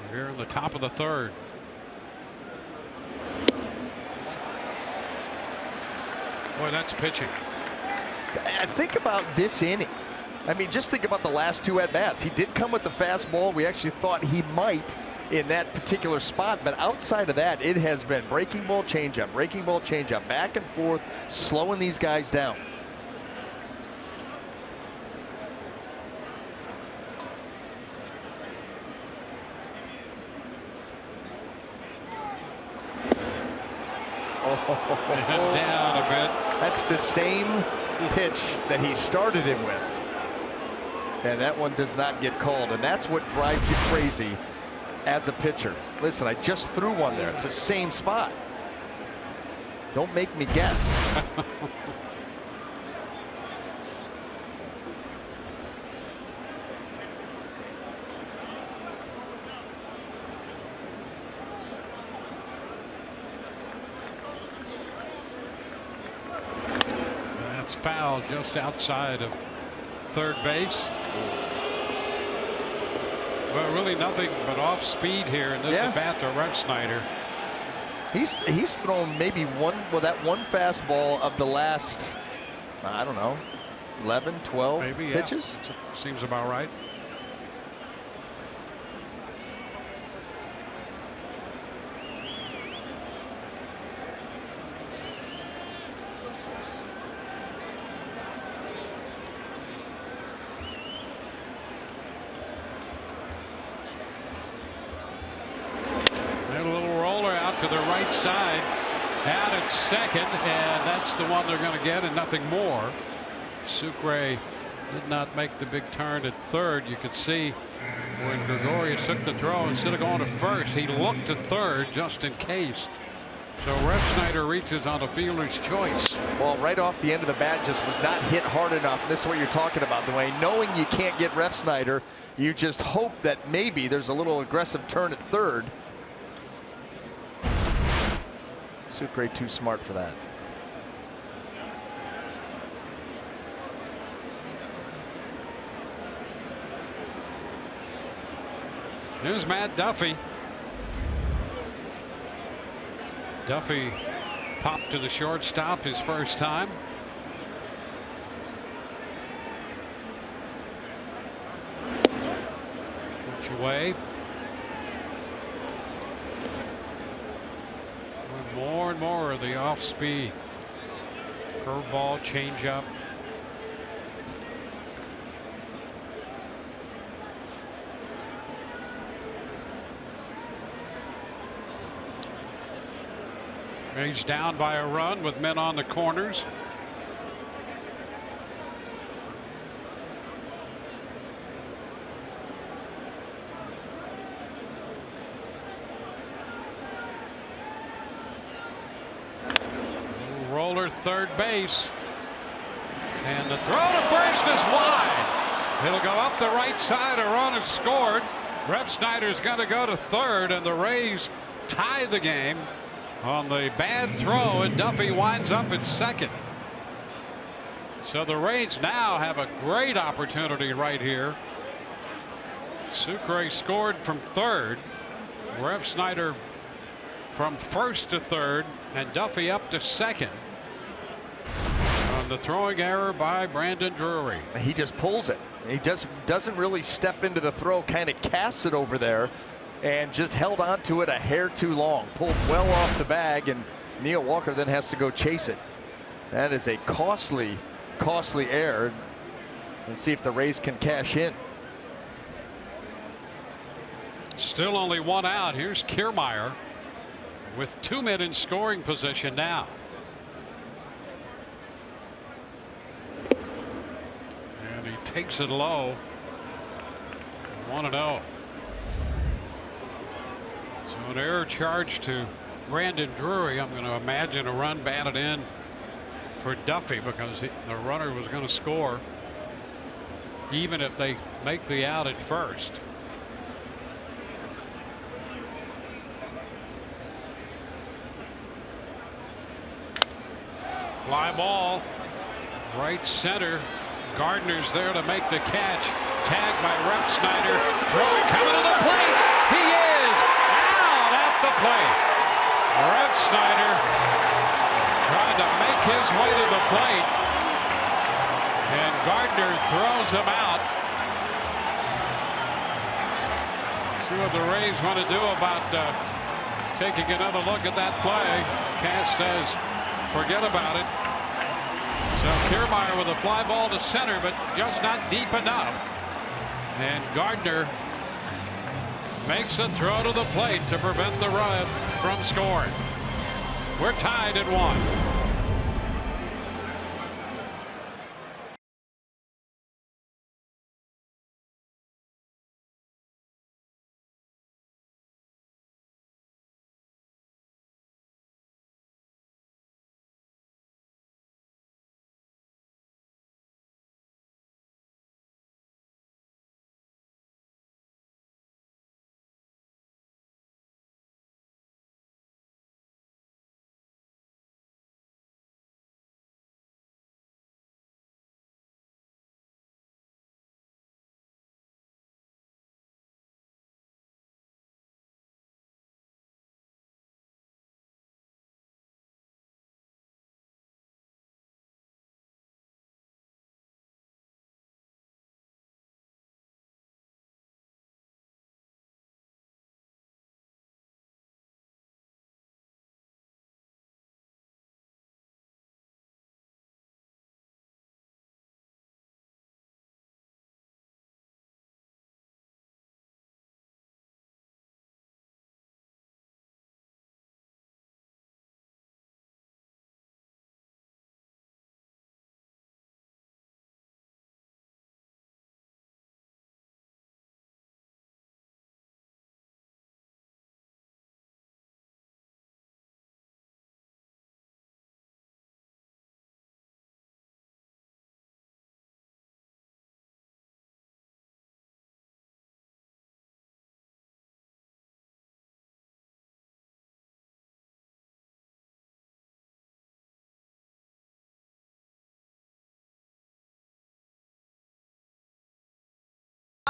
Speaker 1: We're here in the top of the third. Boy, that's pitching.
Speaker 6: Think about this inning. I mean, just think about the last 2 at-bats. He did come with the fastball. We actually thought he might in that particular spot, but outside of that, it has been breaking ball, changeup, back and forth, slowing these guys down.
Speaker 1: Down a bit.
Speaker 6: That's the same pitch that he started him with. And that one does not get called. And that's what drives you crazy as a pitcher. Listen, I just threw one there. It's the same spot. Don't make me guess.
Speaker 1: Foul just outside of third base. Well, really nothing but off speed here in this at bat to Refsnyder.
Speaker 6: He's thrown maybe that one fastball of the last, I don't know, 11, 12
Speaker 1: maybe,
Speaker 6: pitches.
Speaker 1: Yeah. Seems about right. To the right side, out at second, and that's the one they're going to get, and nothing more. Sucre did not make the big turn at third. You could see when Gregorius took the throw, instead of going to first, he looked to third just in case. So Refsnyder reaches on a fielder's choice.
Speaker 6: Well, right off the end of the bat, just was not hit hard enough. This is what you're talking about, Dwayne. Knowing you can't get Refsnyder, you just hope that maybe there's a little aggressive turn at third. Sucre too smart for that.
Speaker 1: Here's Matt Duffy. Duffy Pop to the shortstop his first time. Pitch away. More and more of the off speed. Curveball, changeup. He's down by a run with men on the corners. Roller third base. And the throw to first is wide. It'll go up the right side. A run is scored. Rep Snyder's got to go to third, and the Rays tie the game on the bad throw, and Duffy winds up at second. So the Rays now have a great opportunity right here. Sucre scored from third. Rep Snyder from first to third, and Duffy up to second on the throwing error by Brandon Drury.
Speaker 6: He just pulls it. He doesn't really step into the throw, kind of casts it over there, and just held on to it a hair too long. Pulled well off the bag, and Neil Walker then has to go chase it. That is a costly error. And see if the Rays can cash in.
Speaker 1: Still only one out. Here's Kiermaier with 2 men in scoring position now. And he takes it low. 1-0. So an error charge to Brandon Drury. I'm going to imagine a run batted in for Duffy because the runner was going to score even if they make the out at first. Fly ball, right center. Gardner's there to make the catch. Tagged by Rep Snyder. Throwing coming to the plate. He is out at the plate. Rep Snyder trying to make his way to the plate, and Gardner throws him out. See what the Rays want to do about taking another look at that play. Cass says forget about it. So Kiermaier with a fly ball to center, but just not deep enough. And Gardner makes a throw to the plate to prevent the run from scoring. We're tied at 1.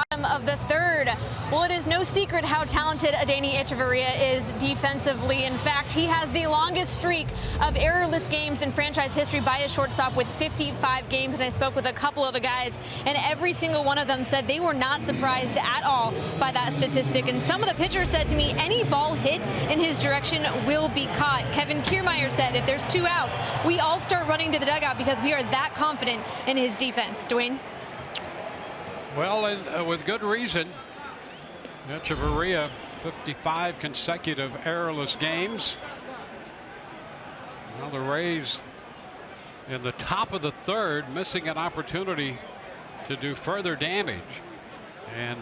Speaker 7: Bottom of the third. Well, it is no secret how talented Adeiny Echeverria is defensively. In fact, he has the longest streak of errorless games in franchise history by a shortstop with 55 games. And I spoke with a couple of the guys, and every single one of them said they were not surprised at all by that statistic. And some of the pitchers said to me, any ball hit in his direction will be caught. Kevin Kiermaier said, if there's 2 outs, we all start running to the dugout because we are that confident in his defense. Dwayne?
Speaker 1: Well, and with good reason. Echeverria, 55 consecutive errorless games. Now the Rays in the top of the third, missing an opportunity to do further damage. And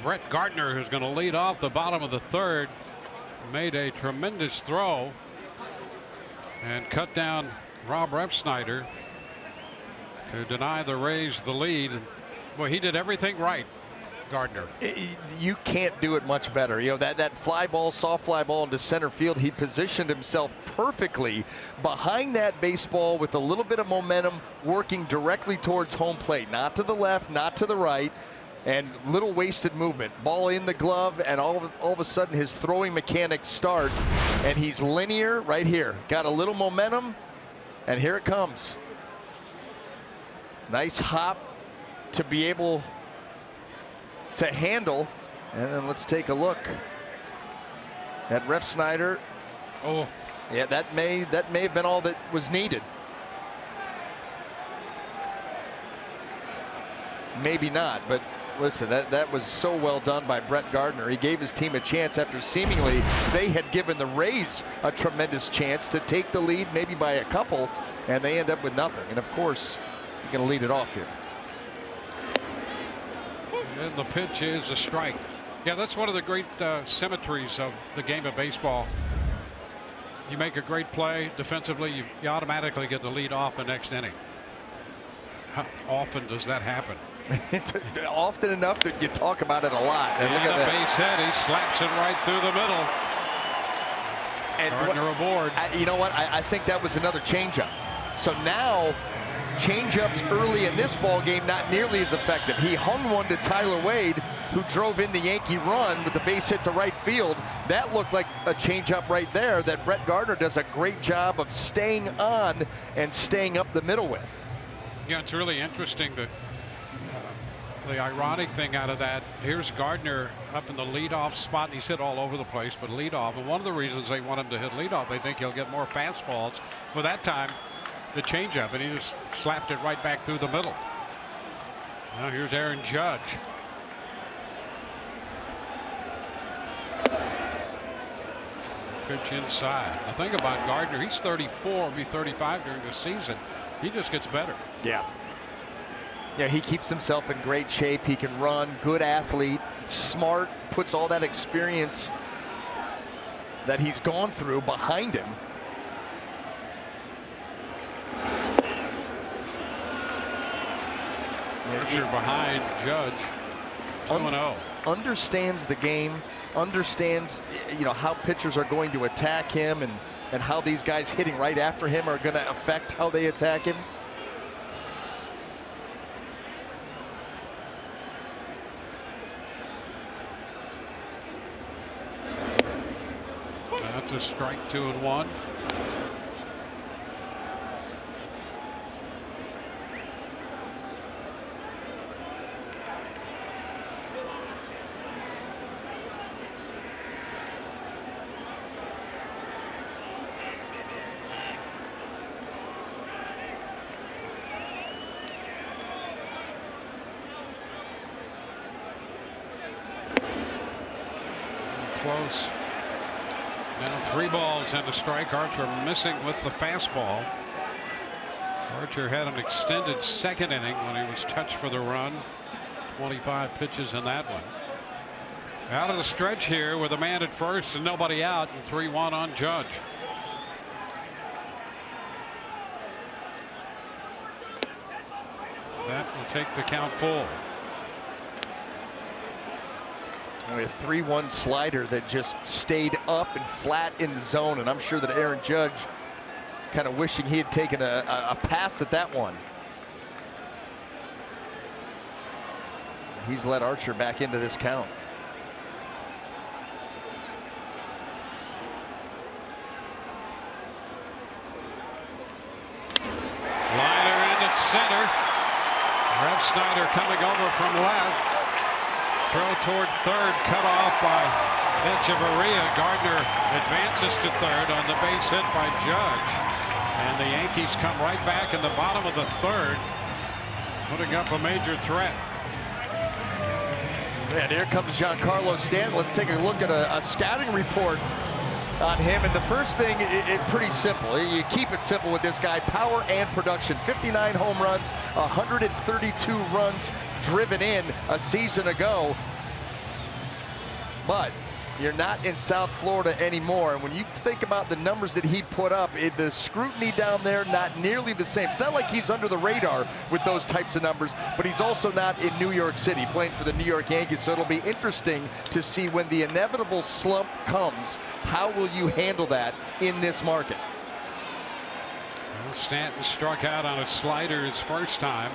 Speaker 1: Brett Gardner, who's going to lead off the bottom of the third, made a tremendous throw and cut down Rob Refsnyder to deny the Rays the lead. Well, he did everything right, Gardner.
Speaker 6: You can't do it much better. You know, that fly ball, soft fly ball into center field, he positioned himself perfectly behind that baseball with a little bit of momentum, working directly towards home plate, not to the left, not to the right, and little wasted movement. Ball in the glove, and all of a sudden his throwing mechanics start, and he's linear right here. Got a little momentum, and here it comes. Nice hop to be able to handle. And then let's take a look at Refsnyder.
Speaker 1: Oh,
Speaker 6: yeah, that may have been all that was needed. Maybe not, but listen, that was so well done by Brett Gardner. He gave his team a chance after seemingly they had given the Rays a tremendous chance to take the lead, maybe by a couple, and they end up with nothing. And of course, you're going to lead it off here.
Speaker 1: And the pitch is a strike. Yeah, that's one of the great symmetries of the game of baseball. You make a great play defensively, you automatically get the lead off the next inning. How often does that happen?
Speaker 6: It's often enough that you talk about it a lot. And look at
Speaker 1: a
Speaker 6: that.
Speaker 1: base hit, he slaps it right through the middle.
Speaker 6: And
Speaker 1: Gardner aboard.
Speaker 6: You know what? I think that was another changeup. So now, changeups early in this ball game not nearly as effective. He hung one to Tyler Wade, who drove in the Yankee run with the base hit to right field. That looked like a changeup right there that Brett Gardner does a great job of staying on and staying up the middle with.
Speaker 1: Yeah, it's really interesting that the ironic thing out of that, here's Gardner up in the leadoff spot, and he's hit all over the place, but leadoff. And one of the reasons they want him to hit leadoff, they think he'll get more fastballs. For that time, the changeup, and he just slapped it right back through the middle. Now here's Aaron Judge. Pitch inside. The thing about Gardner, he's 34, will be 35 during the season. He just gets better.
Speaker 6: Yeah. Yeah, he keeps himself in great shape. He can run, good athlete, smart, puts all that experience that he's gone through behind him.
Speaker 1: Archer behind Judge. 2-0.
Speaker 6: Understands the game, understands, you know, how pitchers are going to attack him, and how these guys hitting right after him are going to affect how they attack him.
Speaker 1: That's a strike, 2-1. Close. Now 3 balls and a strike. Archer missing with the fastball. Archer had an extended second inning when he was touched for the run. 25 pitches in that one. Out of the stretch here with a man at first and nobody out, and 3-1 on Judge. That will take the count full.
Speaker 6: A 3-1 slider that just stayed up and flat in the zone, and I'm sure that Aaron Judge kind of wishing he had taken a pass at that one. He's led Archer back into this count.
Speaker 1: Liner into center. Rev Snyder coming over from left. Throw toward third, cut off by Echeverria. Gardner advances to third on the base hit by Judge. And the Yankees come right back in the bottom of the third, putting up a major threat.
Speaker 6: And here comes Giancarlo Stanton. Let's take a look at a scouting report on him. And the first thing, it's pretty simple. You keep it simple with this guy. Power and production. 59 home runs, 132 runs driven in a season ago. But you're not in South Florida anymore. And when you think about the numbers that he put up, the scrutiny down there, not nearly the same. It's not like he's under the radar with those types of numbers, but he's also not in New York City playing for the New York Yankees. So it'll be interesting to see when the inevitable slump comes, how will you handle that in this market?
Speaker 1: Well, Stanton struck out on a slider his first time.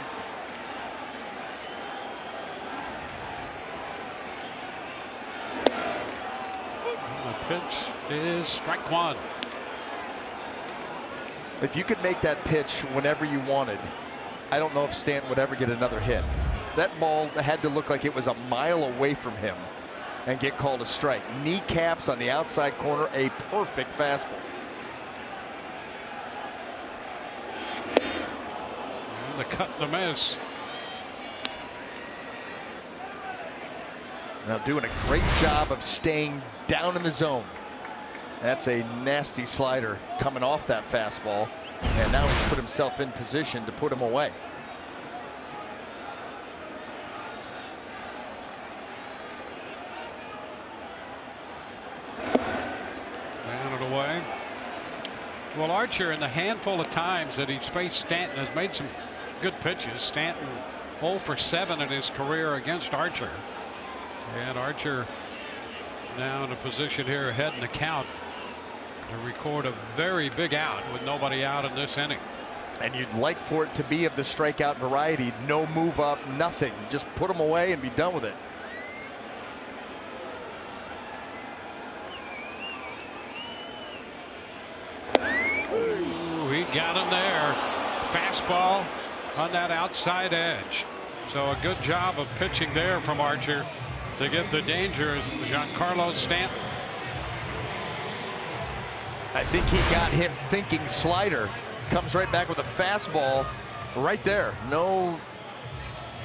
Speaker 1: Pitch is strike one.
Speaker 6: If you could make that pitch whenever you wanted, I don't know if Stanton would ever get another hit. That ball had to look like it was a mile away from him and get called a strike. Kneecaps on the outside corner, a perfect fastball.
Speaker 1: And the cut and the miss.
Speaker 6: Now doing a great job of staying down in the zone. That's a nasty slider coming off that fastball, and now he's put himself in position to put him away.
Speaker 1: Down and away. Well, Archer, in the handful of times that he's faced Stanton, has made some good pitches. Stanton 0 for 7 in his career against Archer. And Archer now in a position here ahead in the count to record a very big out with nobody out in this inning.
Speaker 6: And you'd like for it to be of the strikeout variety. No move up, nothing. Just put him away and be done with it.
Speaker 1: Ooh, he got him there. Fastball on that outside edge. So a good job of pitching there from Archer to get the danger as Giancarlo Stanton.
Speaker 6: I think he got him thinking slider. Comes right back with a fastball right there.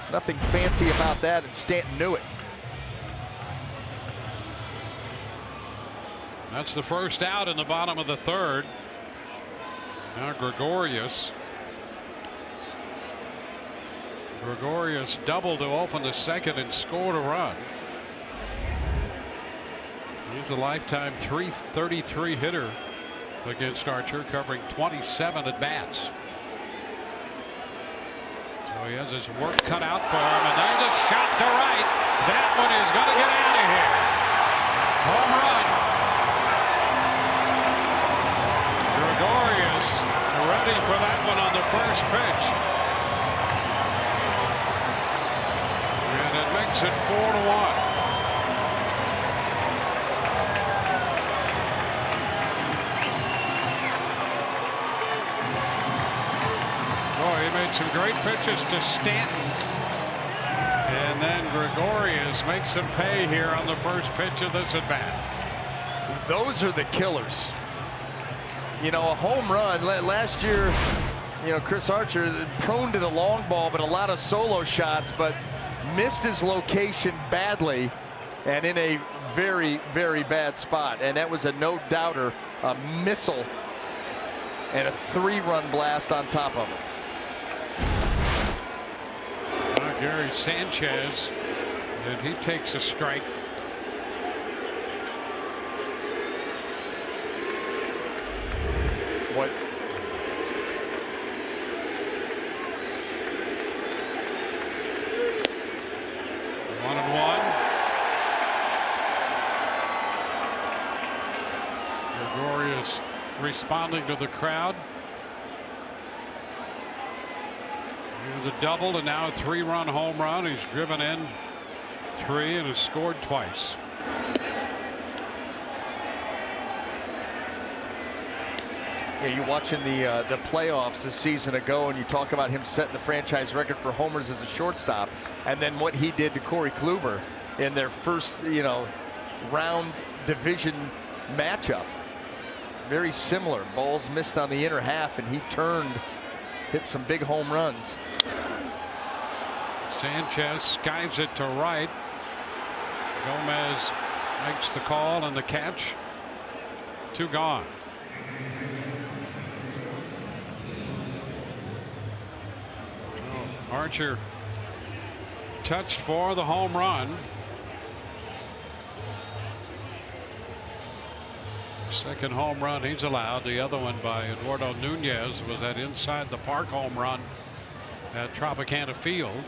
Speaker 6: Nothing fancy about that, and Stanton knew it.
Speaker 1: That's the first out in the bottom of the third. Now Gregorius doubled to open the second and scored a run. He's a lifetime .333 hitter against Archer, covering 27 at bats. So he has his work cut out for him, and there's a shot to right. That one is going to get out of here. Home run. Gregorius ready for that one on the first pitch. And it makes it 4-1. He made some great pitches to Stanton. And then Gregorius makes him pay here on the first pitch of this at bat.
Speaker 6: Those are the killers. You know, a home run last year, you know, Chris Archer prone to the long ball, but a lot of solo shots, but missed his location badly and in a very, very bad spot. And that was a no-doubter, a missile and a 3-run blast on top of it.
Speaker 1: Gary Sanchez, and he takes a strike.
Speaker 6: What?
Speaker 1: One and one. Gregorius responding to the crowd. It was a double and now a 3-run home run. He's driven in 3 and has scored twice.
Speaker 6: Yeah, you watching the playoffs a season ago, and you talk about him setting the franchise record for homers as a shortstop, and then what he did to Corey Kluber in their first, round division matchup. Very similar. Balls missed on the inner half, and he turned, hit some big home runs.
Speaker 1: Sanchez skies it to right. Gomez makes the call and the catch. 2 gone. Archer touched for the home run. Second home run he's allowed. The other one by Eduardo Nunez was that inside the park home run at Tropicana Field.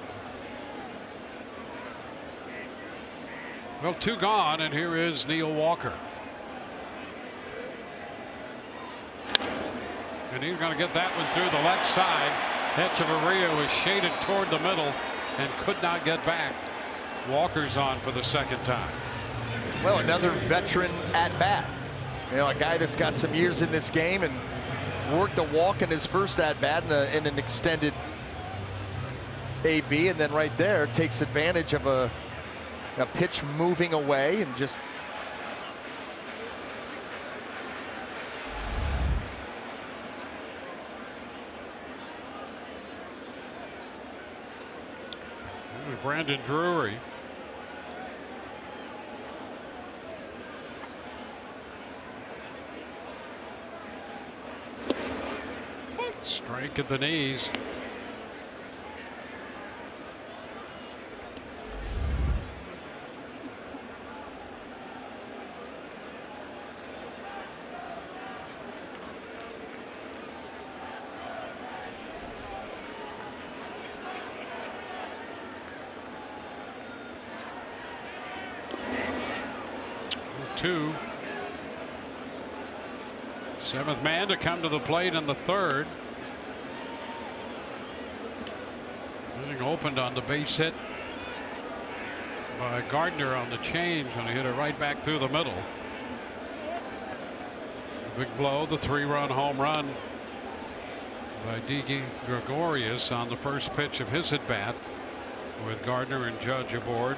Speaker 1: Well, 2 gone, and here is Neil Walker. And he's going to get that one through the left side. Echeverria was shaded toward the middle and could not get back. Walker's on for the second time.
Speaker 6: Well, another veteran at bat. A guy that's got some years in this game and worked a walk in his first at bat in an extended AB, and then right there takes advantage of a pitch moving away and just
Speaker 1: Brandon Drury. Strike at the knees. Two. 7th man to come to the plate in the 3rd. Inning opened on the base hit by Gardner on the change, and he hit it right back through the middle. The big blow, the 3-run home run by Didi Gregorius on the first pitch of his at bat, with Gardner and Judge aboard.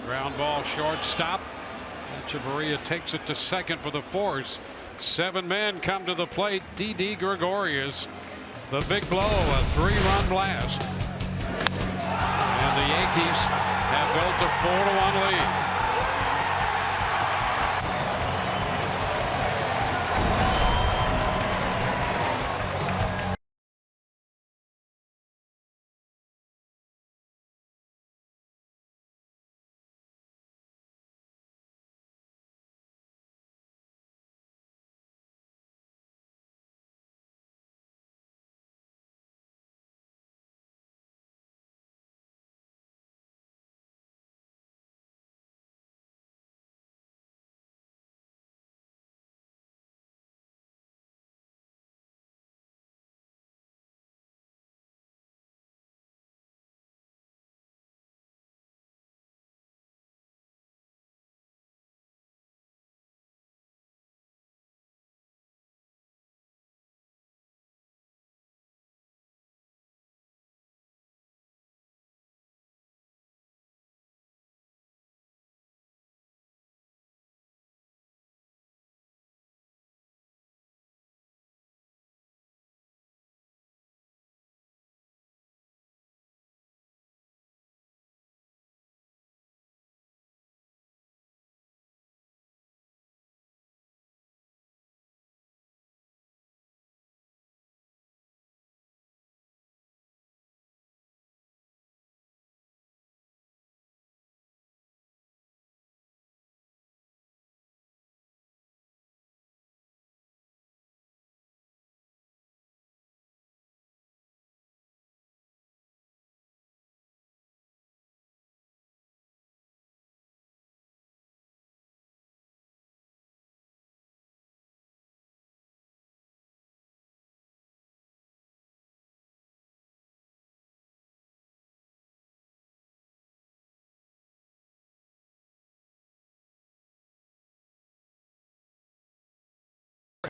Speaker 1: Ground ball shortstop. Echeverria takes it to second for the force. 7 men come to the plate. Didi Gregorius, the big blow, a 3-run blast. And the Yankees have built a 4-1 lead.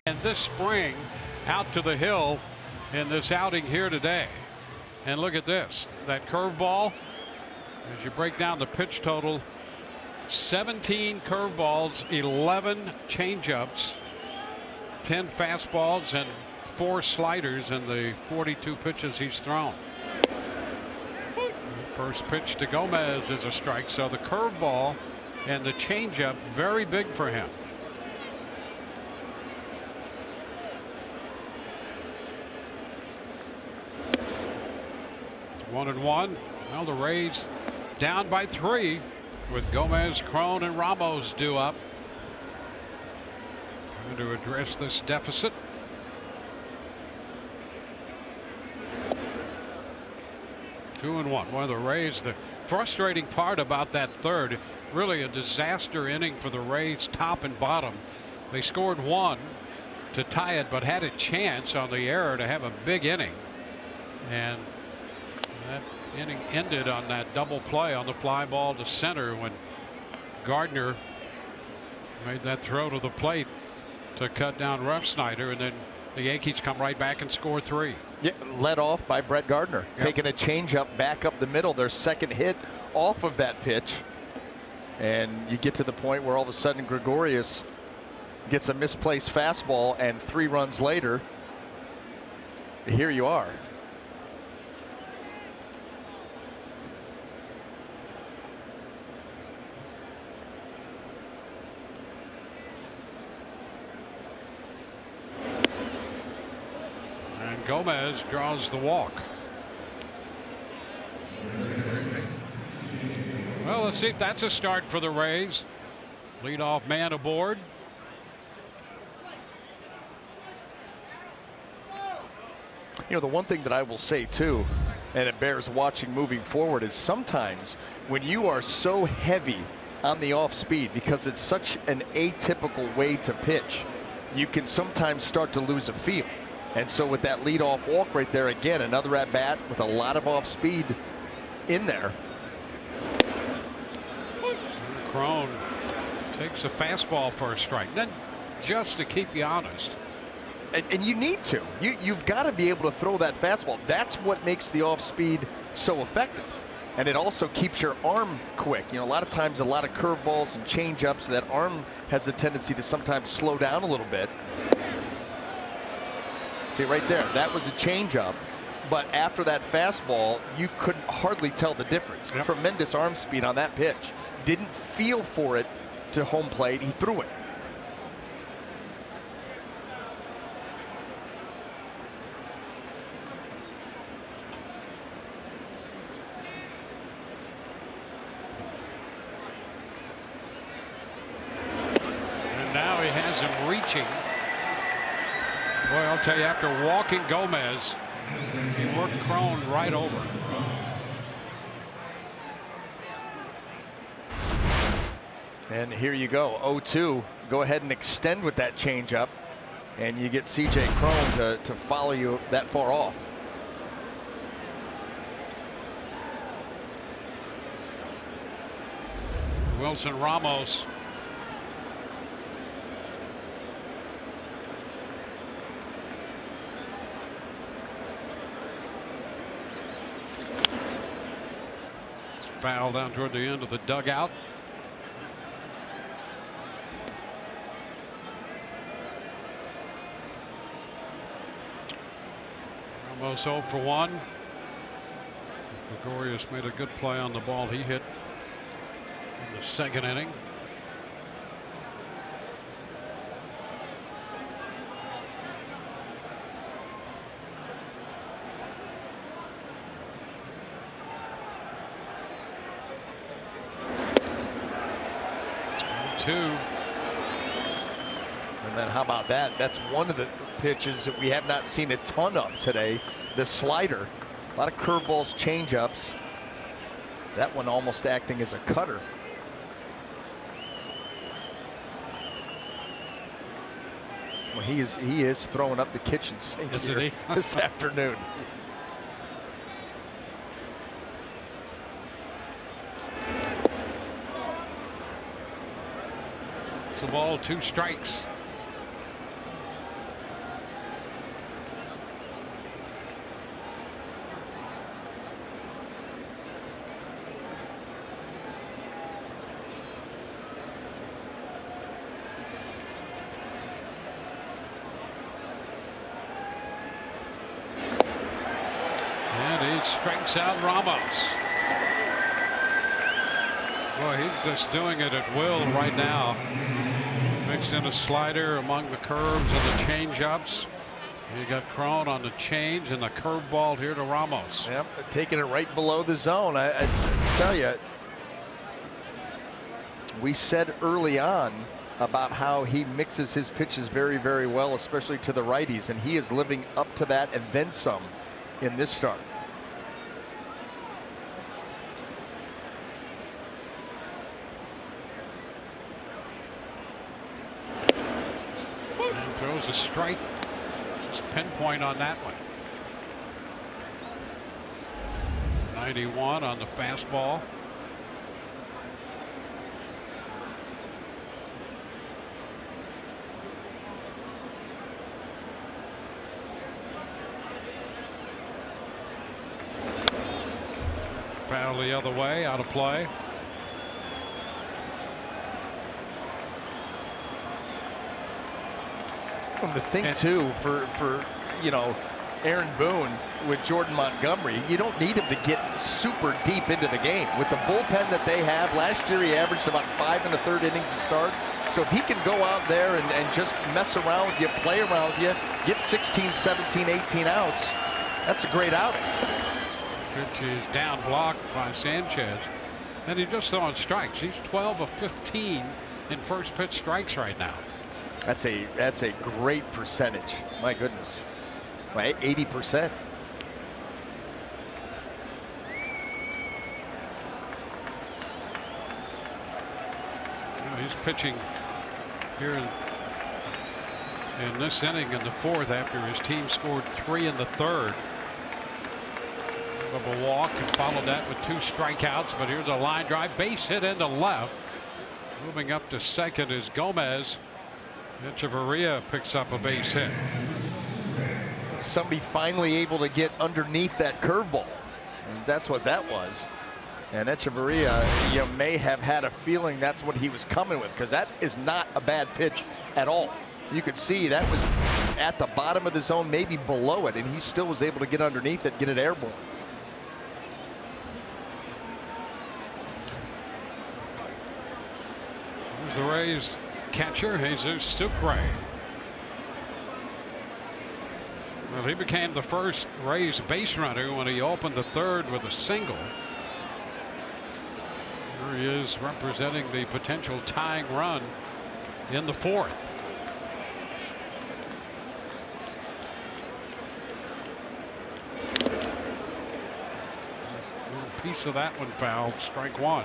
Speaker 1: And this spring out to the hill in this outing here today. And look at this, that curveball. As you break down the pitch total, 17 curveballs, 11 changeups, 10 fastballs, and 4 sliders in the 42 pitches he's thrown. First pitch to Gomez is a strike, so the curveball and the changeup very big for him. One and one. Well, the Rays down by 3 with Gomez, Crone, and Ramos due up. Trying to address this deficit. Two and one. One of the Rays, the frustrating part about that third, really a disaster inning for the Rays top and bottom. They scored 1 to tie it, but had a chance on the error to have a big inning. And that inning ended on that double play on the fly ball to center when Gardner made that throw to the plate to cut down Refsnyder, and then the Yankees come right back and score 3.
Speaker 6: Yeah, led off by Brett Gardner, taking a changeup back up the middle, their second hit off of that pitch. And you get to the point where all of a sudden Gregorius gets a misplaced fastball, and 3 runs later, here you are.
Speaker 1: Gomez draws the walk. Well, let's see if that's a start for the Rays. Leadoff man aboard.
Speaker 6: You know, the one thing that I will say too, and it bears watching moving forward, is sometimes when you are so heavy on the off speed, because it's such an atypical way to pitch, you can sometimes start to lose a feel. And so with that leadoff walk right there, again, another at bat with a lot of off speed in there.
Speaker 1: Crone takes a fastball for a strike. Then just to keep you honest.
Speaker 6: And you need to. You've got to be able to throw that fastball. That's what makes the off speed so effective. And it also keeps your arm quick. You know, a lot of times, a lot of curveballs and changeups, that arm has a tendency to sometimes slow down a little bit. See right there, that was a changeup, but after that fastball, you could hardly tell the difference.
Speaker 1: Yep.
Speaker 6: Tremendous arm speed on that pitch. Didn't feel for it to home plate, he threw it.
Speaker 1: And now he has him reaching. Boy, I'll tell you, after walking Gomez, he worked Crone right over.
Speaker 6: And here you go, 0-2. Go ahead and extend with that changeup, and you get C.J. Crone to follow you that far off.
Speaker 1: Wilson Ramos. Foul down toward the end of the dugout. Ramos 0 for 1. Gregorius made a good play on the ball he hit in the second inning. And
Speaker 6: then how about that? That's one of the pitches that we have not seen a ton of today. The slider. A lot of curveballs, changeups. That one almost acting as a cutter. Well, he is throwing up the kitchen sink here this afternoon.
Speaker 1: It's a ball, 2 strikes. strikes out Ramos. Boy, he's just doing it at will right now. Mixed in a slider among the curves and the change-ups. You got Crone on the change and the curveball here to Ramos.
Speaker 6: Yep, taking it right below the zone. I tell you, we said early on about how he mixes his pitches very, very well, especially to the righties, and he is living up to that and then some in this start.
Speaker 1: And throws a strike. Just pinpoint on that one. 91 on the fastball. Foul the other way, out of play.
Speaker 6: And the thing too for you know, Aaron Boone with Jordan Montgomery, you don't need him to get super deep into the game. With the bullpen that they have, last year he averaged about 5 1/3 innings to start. So if he can go out there and just mess around with you, play around with you, get 16, 17, 18 outs, that's a great outing.
Speaker 1: Pitch is down blocked by Sanchez. And he's just throwing strikes. He's 12 of 15 in first pitch strikes right now.
Speaker 6: That's a great percentage. My goodness, 80%.
Speaker 1: He's pitching here in this inning in the fourth after his team scored 3 in the third. Of a walk and followed that with 2 strikeouts, but here's a line drive, base hit into left. Moving up to second is Gomez. Echeverria picks up a base hit.
Speaker 6: Somebody finally able to get underneath that curveball, and that's what that was. And Echeverria, you may have had a feeling that's what he was coming with, because that is not a bad pitch at all. You could see that was at the bottom of the zone, maybe below it, and he still was able to get underneath it, get it airborne.
Speaker 1: Here's the Rays catcher, Jesus Sucre. Well, he became the first Rays base runner when he opened the third with a single. Here he is representing the potential tying run in the fourth. A little piece of that one fouled, strike one.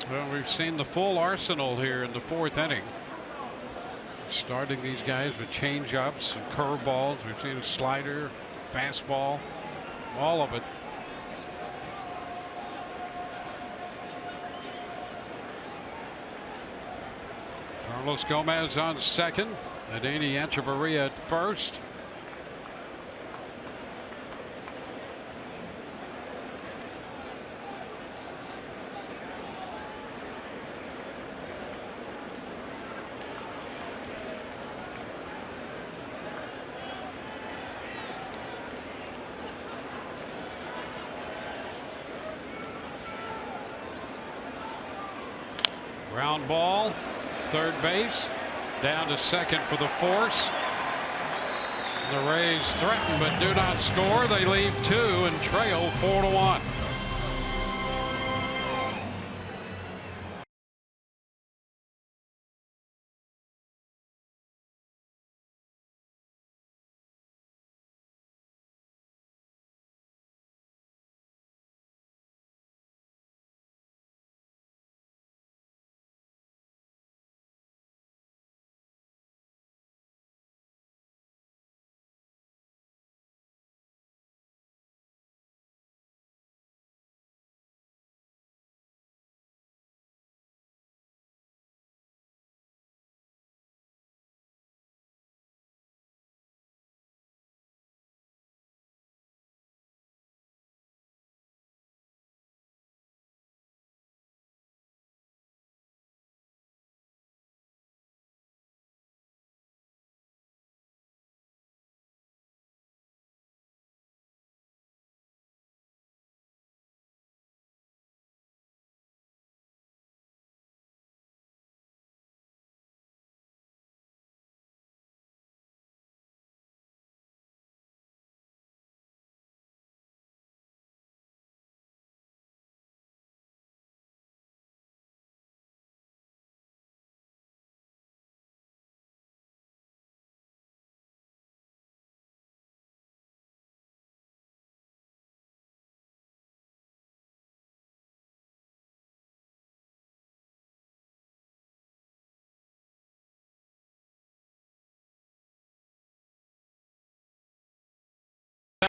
Speaker 1: Well, we've seen the full arsenal here in the fourth inning. Starting these guys with change-ups and curveballs. We've seen a slider, fastball, all of it. Carlos Gomez on second. Adeiny Echeverria at first. Ground ball, third base, down to second for the force. The Rays threaten but do not score. They leave 2 and trail 4-1.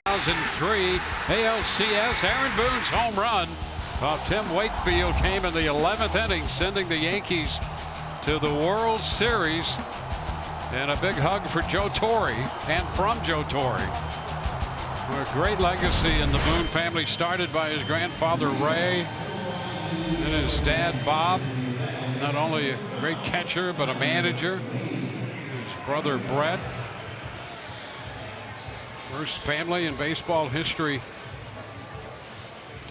Speaker 1: 2003 ALCS. Aaron Boone's home run off Tim Wakefield came in the 11th inning, sending the Yankees to the World Series. And a big hug for Joe Torre and from Joe Torre. A great legacy in the Boone family, started by his grandfather Ray and his dad Bob. Not only a great catcher, but a manager. His brother Brett. First family in baseball history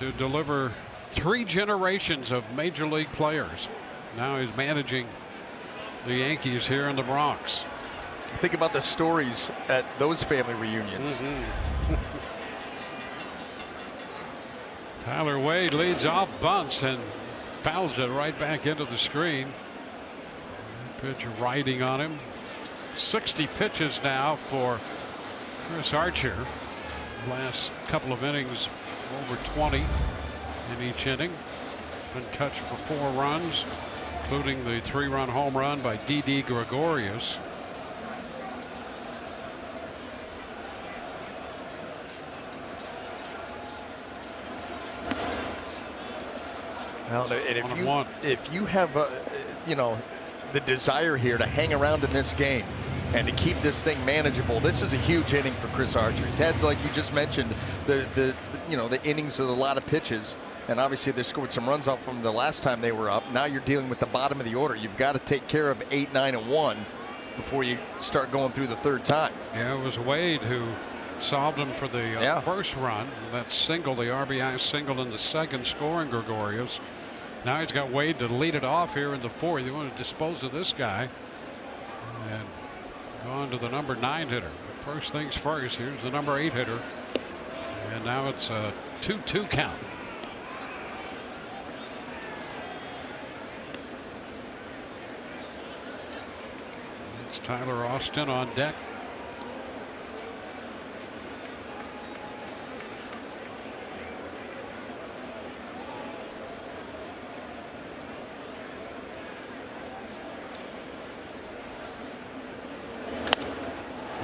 Speaker 1: to deliver 3 generations of major league players. Now he's managing the Yankees here in the Bronx.
Speaker 6: Think about the stories at those family reunions.
Speaker 1: Tyler Wade leads off, bunts, and fouls it right back into the screen. Pitch riding on him. 60 pitches now for Chris Archer. Last couple of innings, over 20 in each inning. Been touched for 4 runs, including the 3-run home run by Didi Gregorius.
Speaker 6: Well, and if you have, you know, the desire here to hang around in this game and to keep this thing manageable, this is a huge inning for Chris Archer. He's had, like you just mentioned, the innings with a lot of pitches, and obviously they scored some runs out from the last time they were up. Now you're dealing with the bottom of the order. You've got to take care of 8, 9, and 1 before you start going through the third time.
Speaker 1: Yeah, it was Wade who solved him for the first run. That single, the RBI single in the second, scoring Gregorius. Now he's got Wade to lead it off here in the 4th. You want to dispose of this guy and go on to the number 9 hitter. But first things first, here's the number 8 hitter. And now it's a 2-2 count. It's Tyler Austin on deck.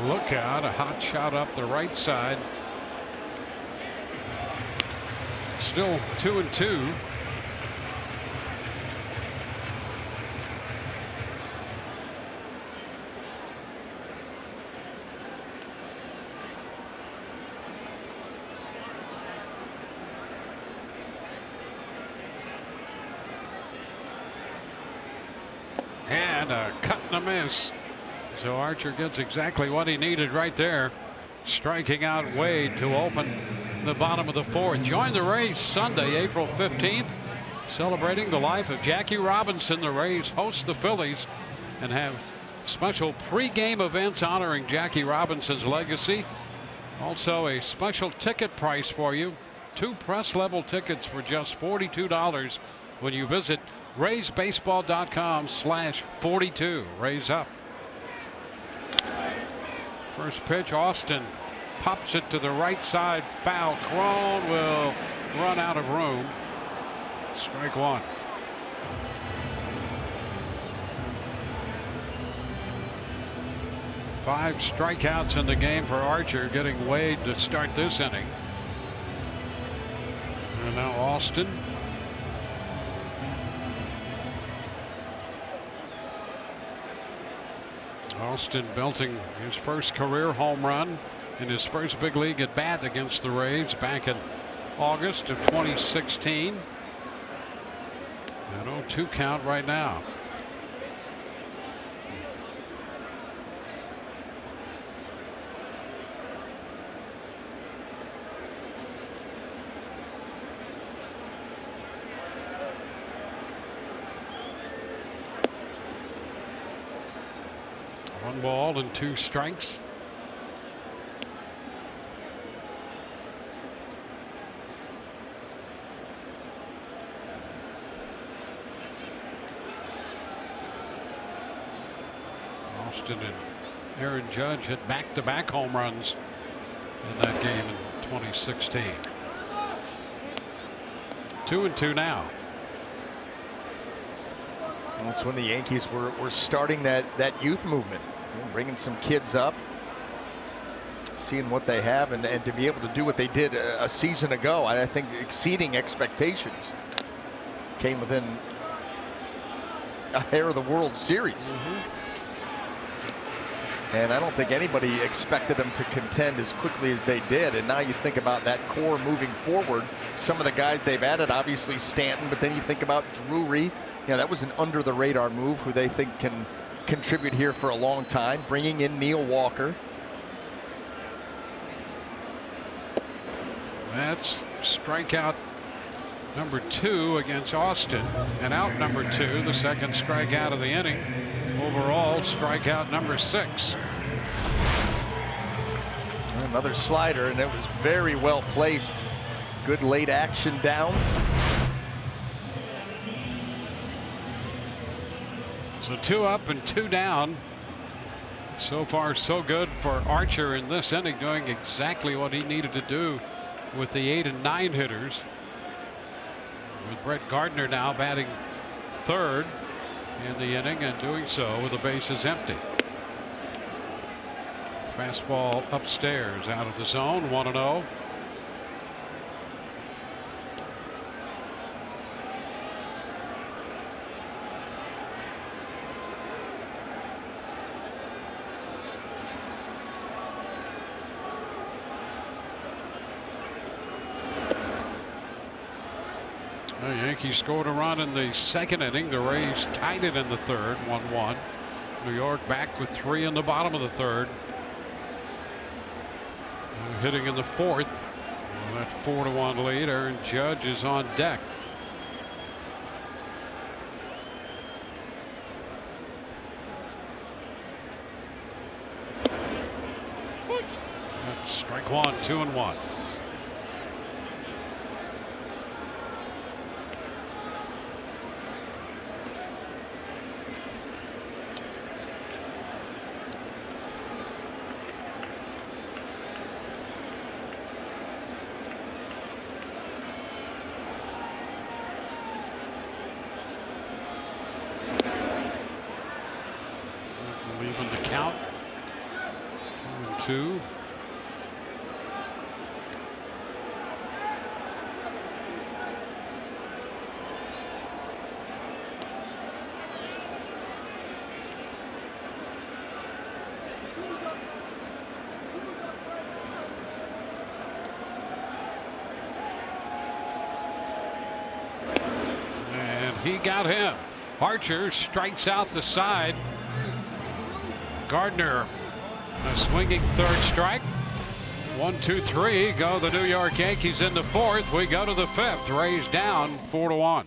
Speaker 1: Look out, a hot shot up the right side. Still 2-2. And a cut and a miss. So Archer gets exactly what he needed right there, striking out Wade to open the bottom of the 4th. Join the Rays Sunday, April 15th, celebrating the life of Jackie Robinson. The Rays host the Phillies and have special pre-game events honoring Jackie Robinson's legacy. Also a special ticket price for you. 2 press level tickets for just $42 when you visit RaysBaseball.com/42. Rays up. First pitch, Austin pops it to the right side, foul. Crone will run out of room. Strike 1. Five strikeouts in the game for Archer, getting Wade to start this inning. And now Austin. Austin belting his first career home run in his first big league at bat against the Rays back in August of 2016. An 0-2 count right now. One ball and 2 strikes. Austin and Aaron Judge hit back-to-back home runs in that game in 2016. 2-2 now.
Speaker 6: That's when the Yankees were starting that youth movement, bringing some kids up. seeing what they have and to be able to do what they did a season ago, I think exceeding expectations. Came within a hair of the World Series. And I don't think anybody expected them to contend as quickly as they did. And now you think about that core moving forward. Some of the guys they've added, obviously Stanton, but then you think about Drury. That was an under the radar move who they think can contribute here for a long time. Bringing in Neil Walker.
Speaker 1: That's strikeout number 2 against Austin, and out number 2, the second strikeout of the inning. Overall, strikeout number 6.
Speaker 6: Another slider, and it was very well placed. Good late action down.
Speaker 1: So 2 up and 2 down. So far, so good for Archer in this inning, doing exactly what he needed to do with the 8 and 9 hitters. With Brett Gardner now batting 3rd in the inning and doing so with the bases empty. Fastball upstairs out of the zone, 1-0. The Yankees scored a run in the 2nd inning. The Rays tied it in the 3rd, 1-1. New York back with 3 in the bottom of the 3rd. Hitting in the 4th. That 4-1 lead. Aaron Judge is on deck. That's strike 1, 2-1. Leaving the count. 2-2. And he got him. Archer strikes out the side. Gardner, a swinging 3rd strike. 1, 2, 3 go the New York Yankees in the 4th. We go to the 5th. Rays down 4-1.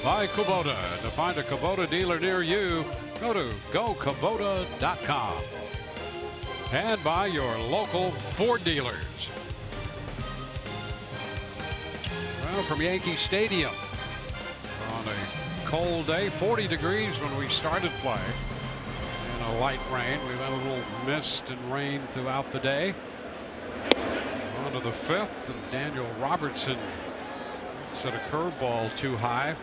Speaker 1: by Kubota. To find a Kubota dealer near you, go to gokubota.com. And by your local Ford dealers. Well, from Yankee Stadium on a cold day, 40 degrees when we started playing. And a light rain. We've had a little mist and rain throughout the day. On to the 5th, and Daniel Robertson set a curveball too high.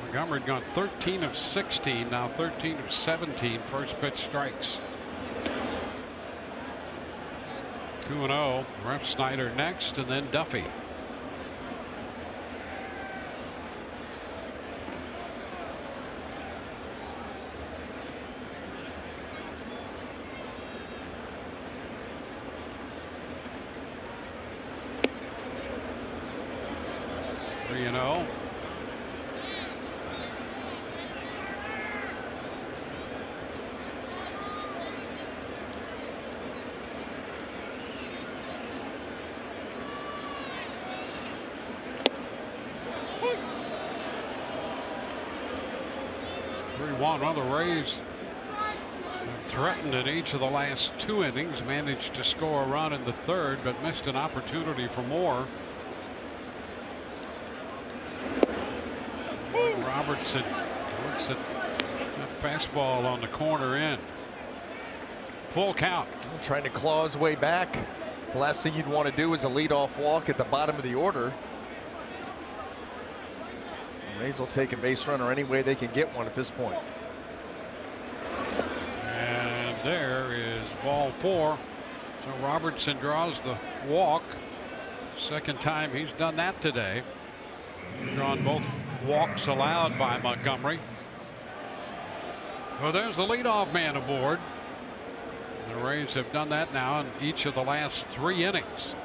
Speaker 1: Montgomery had gone 13 of 16, now 13 of 17 first pitch strikes. 2-0. Ref Snyder next, and then Duffy. One of the Rays threatened in each of the last 2 innings, managed to score a run in the 3rd, but missed an opportunity for more. Robertson looks at that fastball on the corner end. Full count.
Speaker 6: Trying to claw his way back. The last thing you'd want to do is a leadoff walk at the bottom of the order. The Rays will take a base runner any way they can get one at this point.
Speaker 1: And there is ball 4. So Robertson draws the walk. Second time he's done that today. He's drawn both walks allowed by Montgomery. Well, there's the leadoff man aboard. The Rays have done that now in each of the last 3 innings.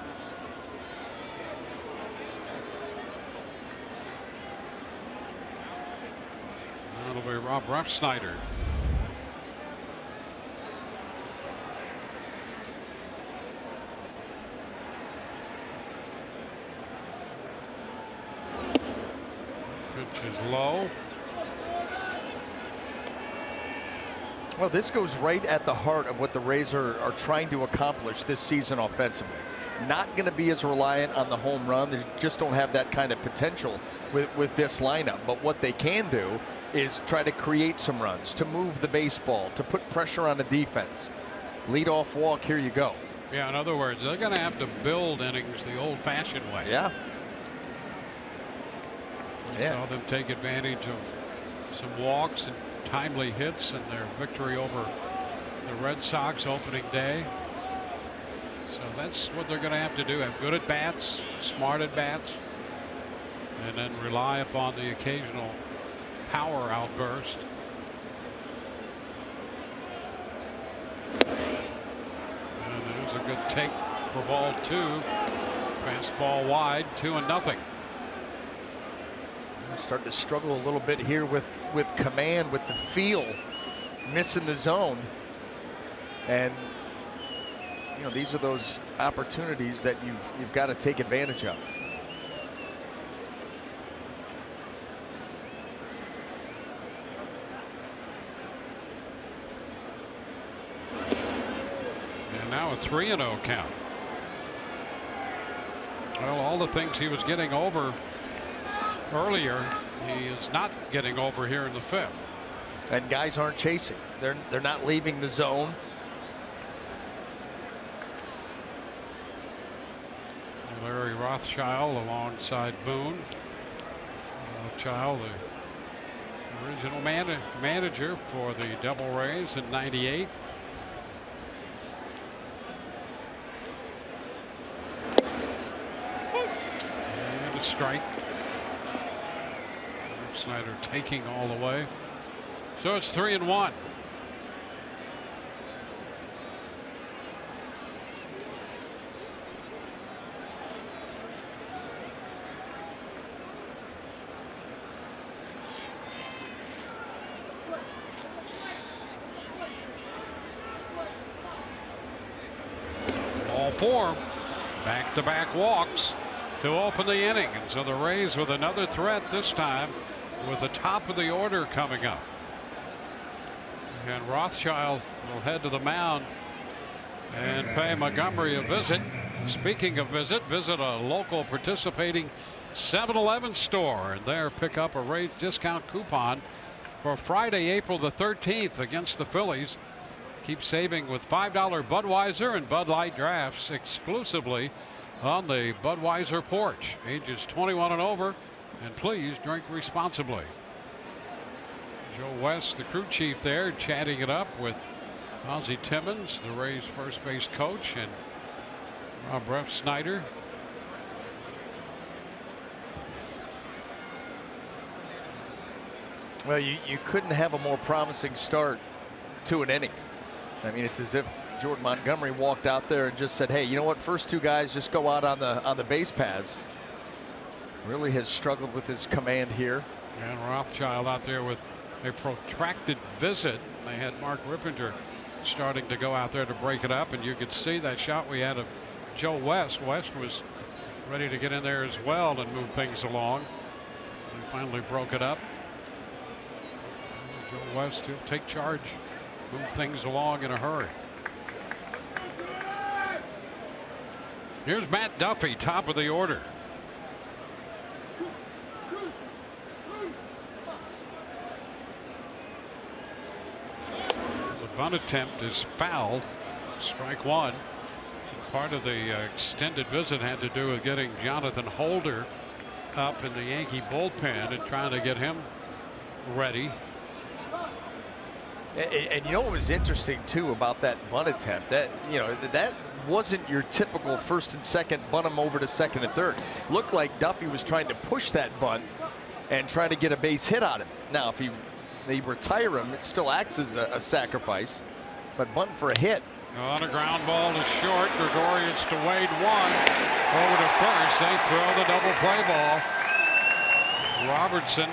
Speaker 1: That'll be Rob Refsnyder. Pitch is low.
Speaker 6: Well, this goes right at the heart of what the Rays are trying to accomplish this season offensively. Not going to be as reliant on the home run. They just don't have that kind of potential with this lineup. But what they can do is try to create some runs, to move the baseball, to put pressure on the defense. Lead-off walk, here you go.
Speaker 1: Yeah, in other words, they're going to have to build innings the old-fashioned way.
Speaker 6: Yeah.
Speaker 1: We saw them take advantage of some walks and timely hits in their victory over the Red Sox opening day. So that's what they're going to have to do. Have good at bats, smart at bats, and then rely upon the occasional power outburst. And there's a good take for ball 2. Fastball wide, 2-0.
Speaker 6: Starting to struggle a little bit here with command, with the feel, missing the zone. And you know, these are those opportunities that you've got to take advantage of.
Speaker 1: And now a 3-0 count. Well, all the things he was getting over earlier, he is not getting over here in the 5th.
Speaker 6: And guys aren't chasing. They're not leaving the zone.
Speaker 1: So Larry Rothschild alongside Boone. Rothschild, the original manager for the Devil Rays in '98. And a strike. Snyder taking all the way. So it's 3-1. Ball 4. Back-to-back walks. to open the inning. And so the Rays with another threat, this time with the top of the order coming up. And Rothschild will head to the mound and pay Montgomery a visit. Speaking of visit a local participating 7-Eleven store and there pick up a Rays discount coupon for Friday, April the 13th against the Phillies. Keep saving with $5 Budweiser and Bud Light drafts exclusively on the Budweiser porch. Ages 21 and over, and please drink responsibly. Joe West, the crew chief there, chatting it up with Ozzie Timmons, the Rays first base coach, and Rob Snyder.
Speaker 6: Well, you couldn't have a more promising start to an inning. I mean, it's as if Jordan Montgomery walked out there and just said, hey, you know what, first two guys just go out on the base paths. Really has struggled with his command here.
Speaker 1: And Rothschild out there with a protracted visit. They had Mark Rippinger starting to go out there to break it up, and you could see that shot we had of Joe West. West was ready to get in there as well and move things along. He finally broke it up. Joe West to take charge, move things along in a hurry. Here's Matt Duffy, top of the order. The bunt attempt is fouled. Strike one. Part of the extended visit had to do with getting Jonathan Holder up in the Yankee bullpen and trying to get him ready.
Speaker 6: And you know what was interesting too about that bunt attempt? That that wasn't your typical first and second bunt him over to second and third. Looked like Duffy was trying to push that bunt and try to get a base hit out of it. Now, if they retire him, it still acts as a sacrifice. But bunt for a hit.
Speaker 1: On a ground ball to short. Gregorius to Wade one. Over to first. They throw the double play ball. Robertson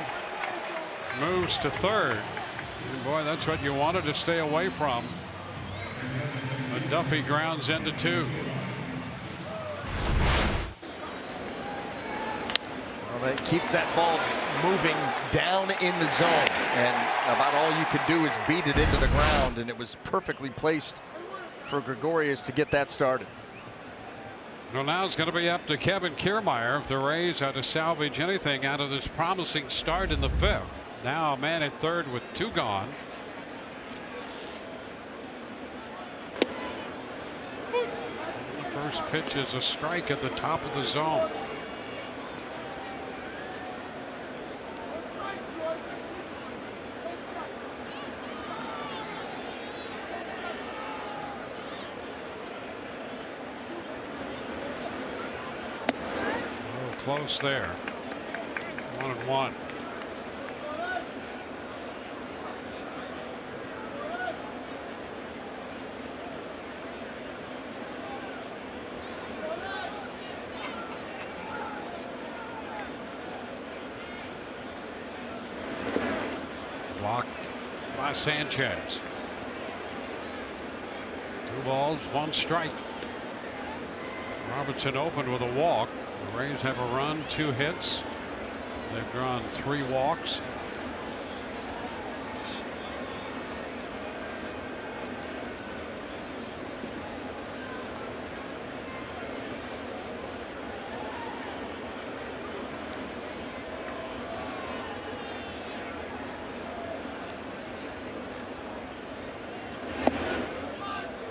Speaker 1: moves to third. And boy, that's what you wanted to stay away from. But Duffy grounds into two.
Speaker 6: Well, that keeps that ball moving down in the zone. And about all you could do is beat it into the ground. And it was perfectly placed for Gregorius to get that started.
Speaker 1: Well, now it's going to be up to Kevin Kiermaier if the Rays are to salvage anything out of this promising start in the fifth. Now a man at third with two gone. The first pitch is a strike at the top of the zone. A little close there. 1-1. Blocked by Sanchez. 2 balls, 1 strike. Robertson opened with a walk. The Rays have a run, 2 hits. They've drawn 3 walks.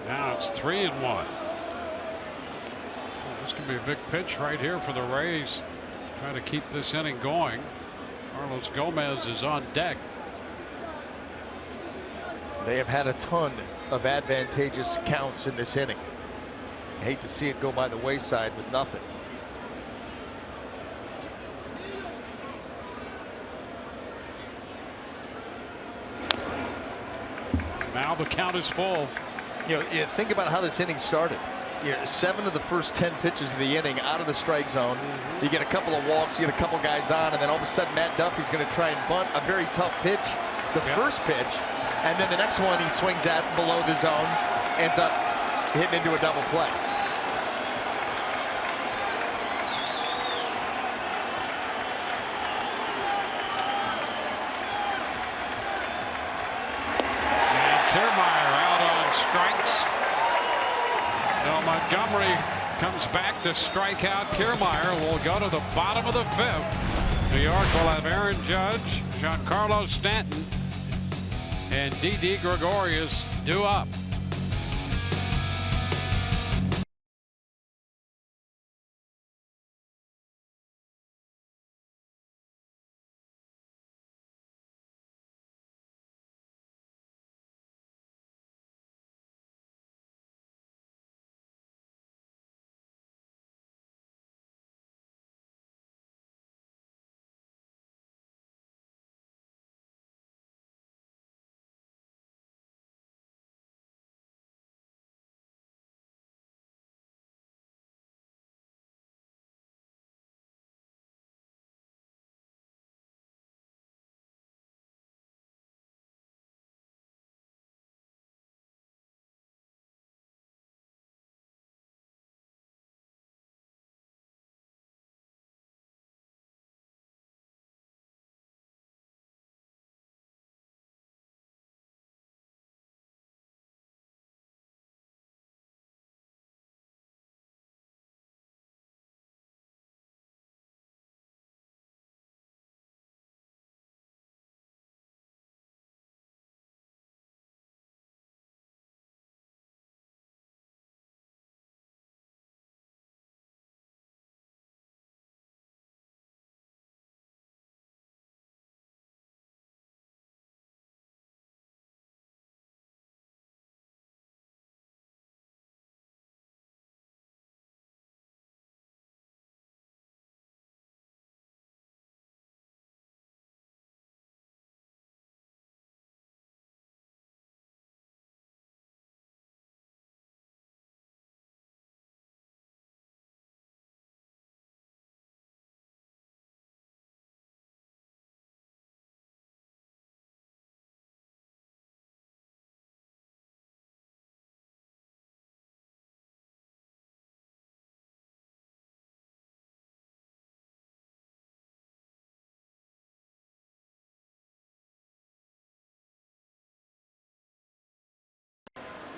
Speaker 1: Now it's 3-1. Well, this could be a big pitch right here for the Rays. Try to keep this inning going. Carlos Gomez is on deck.
Speaker 6: They have had a ton of advantageous counts in this inning. I hate to see it go by the wayside with nothing.
Speaker 1: Now the count is full.
Speaker 6: You think about how this inning started. 7 of the first 10 pitches of the inning out of the strike zone. You get a couple of walks, you get a couple guys on, and then all of a sudden Matt Duffy's going to try and bunt a very tough pitch, the first pitch, and then the next one he swings at below the zone, ends up hitting into a double play.
Speaker 1: Montgomery comes back to strike out Kiermaier. We'll go to the bottom of the 5th. New York will have Aaron Judge, Giancarlo Stanton, and Didi Gregorius due up.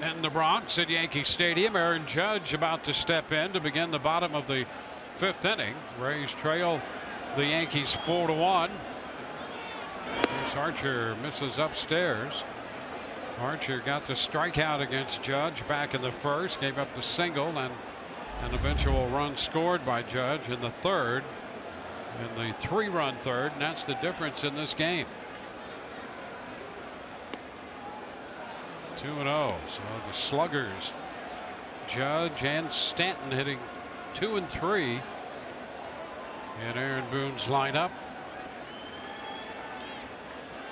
Speaker 1: In the Bronx at Yankee Stadium, Aaron Judge about to step in to begin the bottom of the 5th inning. Rays trail the Yankees 4-1. Chris Archer misses upstairs. Archer got the strikeout against Judge back in the 1st, gave up the single and an eventual run scored by Judge in the 3rd, in the 3-run 3rd, and that's the difference in this game. 2-0. So the sluggers, Judge and Stanton, hitting 2 and 3 in Aaron Boone's lineup.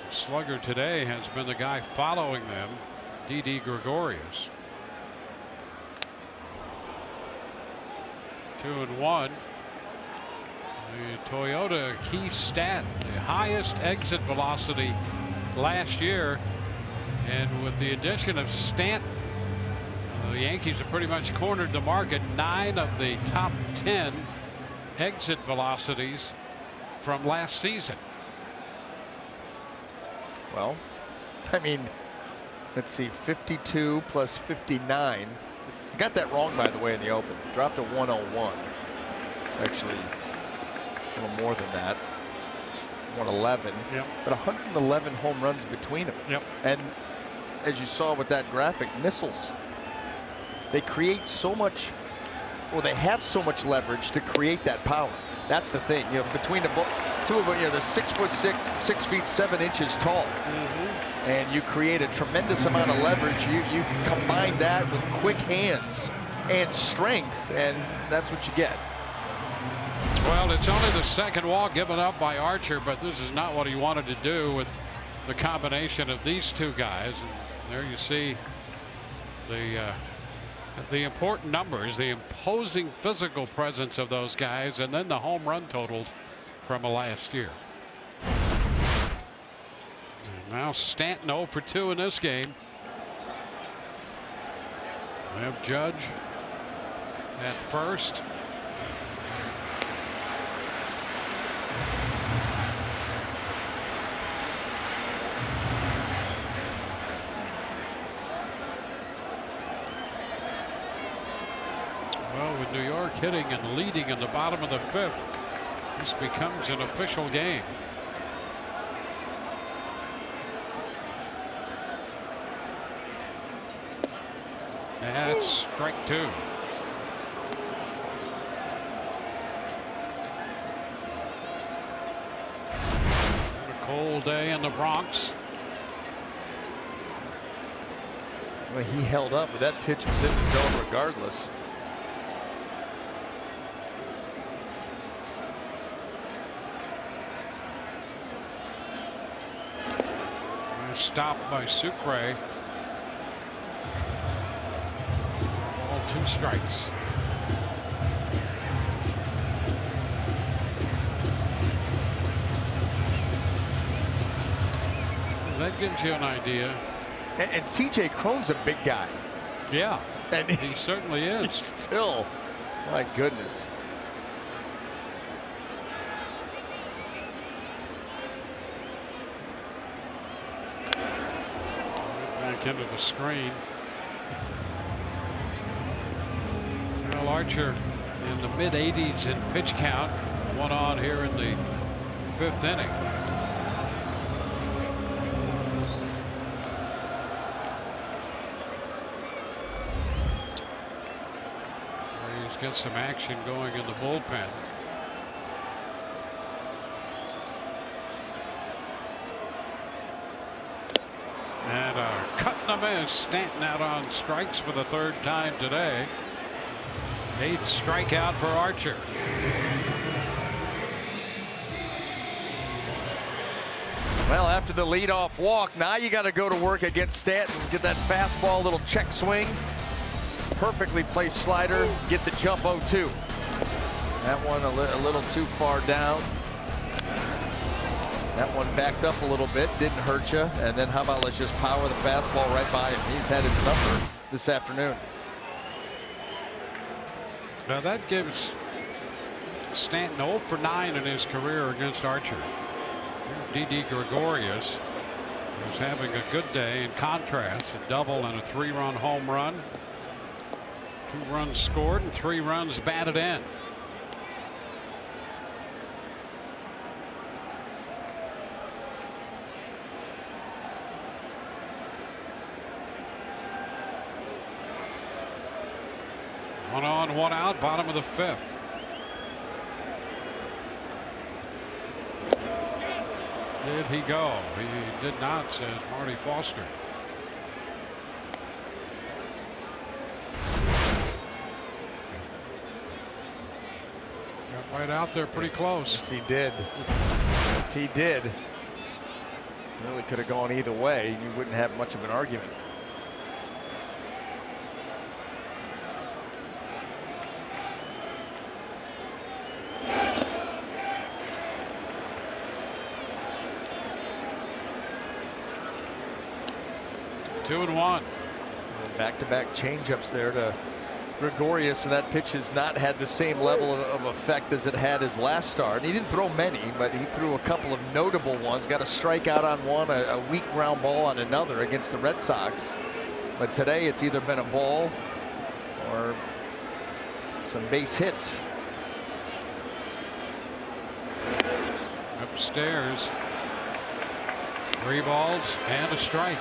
Speaker 1: The slugger today has been the guy following them, Didi Gregorius. 2-1. The Toyota key stat, the highest exit velocity last year. And with the addition of Stanton, the Yankees have pretty much cornered the market. 9 of the top 10 exit velocities from last season.
Speaker 6: Well, I mean, let's see, 52 plus 59. I got that wrong, by the way, in the open. Dropped to 101. Actually, a little more than that. 111.
Speaker 1: Yep.
Speaker 6: But 111 home runs between them.
Speaker 1: Yep.
Speaker 6: And as you saw with that graphic, missiles. They create so much, well, they have so much leverage to create that power. That's the thing, you know, between the two of them, you know, they're 6'6", 6 feet 7 inches tall. And you create a tremendous amount of leverage. You combine that with quick hands and strength, and that's what you get.
Speaker 1: Well, it's only the 2nd walk given up by Archer, but this is not what he wanted to do with the combination of these two guys. And there you see the important numbers, the imposing physical presence of those guys, and then the home run totals from last year. And now Stanton 0 for 2 in this game. We have Judge at first. Well, with New York hitting and leading in the bottom of the 5th, this becomes an official game. That's strike 2. A cold day in the Bronx.
Speaker 6: Well, he held up, but that pitch was in the zone regardless.
Speaker 1: Stopped by Sucre. All 2 strikes. That gives you an idea.
Speaker 6: And C.J. Cron's a big guy.
Speaker 1: Yeah,
Speaker 6: And
Speaker 1: he certainly is.
Speaker 6: still, my goodness.
Speaker 1: Back into the screen. Well, Archer in the mid-80s in pitch count. 1 on here in the 5th inning. Get some action going in the bullpen. And a cut and a miss. Stanton out on strikes for the 3rd time today. 8th strikeout for Archer.
Speaker 6: Well, after the leadoff walk, now you got to go to work against Stanton. Get that fastball, little check swing. Perfectly placed slider, get the jump 0-2. That one a little too far down. That one backed up a little bit, didn't hurt you. And then how about let's just power the fastball right by him. He's had his number this afternoon.
Speaker 1: Now that gives Stanton 0 for 9 in his career against Archer. Didi Gregorius was having a good day. In contrast, a double and a 3-run home run. 2 runs scored and 3 runs batted in. One on, 1 out, bottom of the 5th. Did he go? He did not, said Marty Foster. Right out there pretty close.
Speaker 6: Yes, he did. Yes, he did. Really could have gone either way. You wouldn't have much of an argument.
Speaker 1: Two and one.
Speaker 6: Back-to-back changeups there to Gregorius, and that pitch has not had the same level of effect as it had his last start. And he didn't throw many, but he threw a couple of notable ones. Got a strikeout on one, a weak ground ball on another against the Red Sox. But today it's either been a ball or some base hits.
Speaker 1: Upstairs. 3 balls and a strike.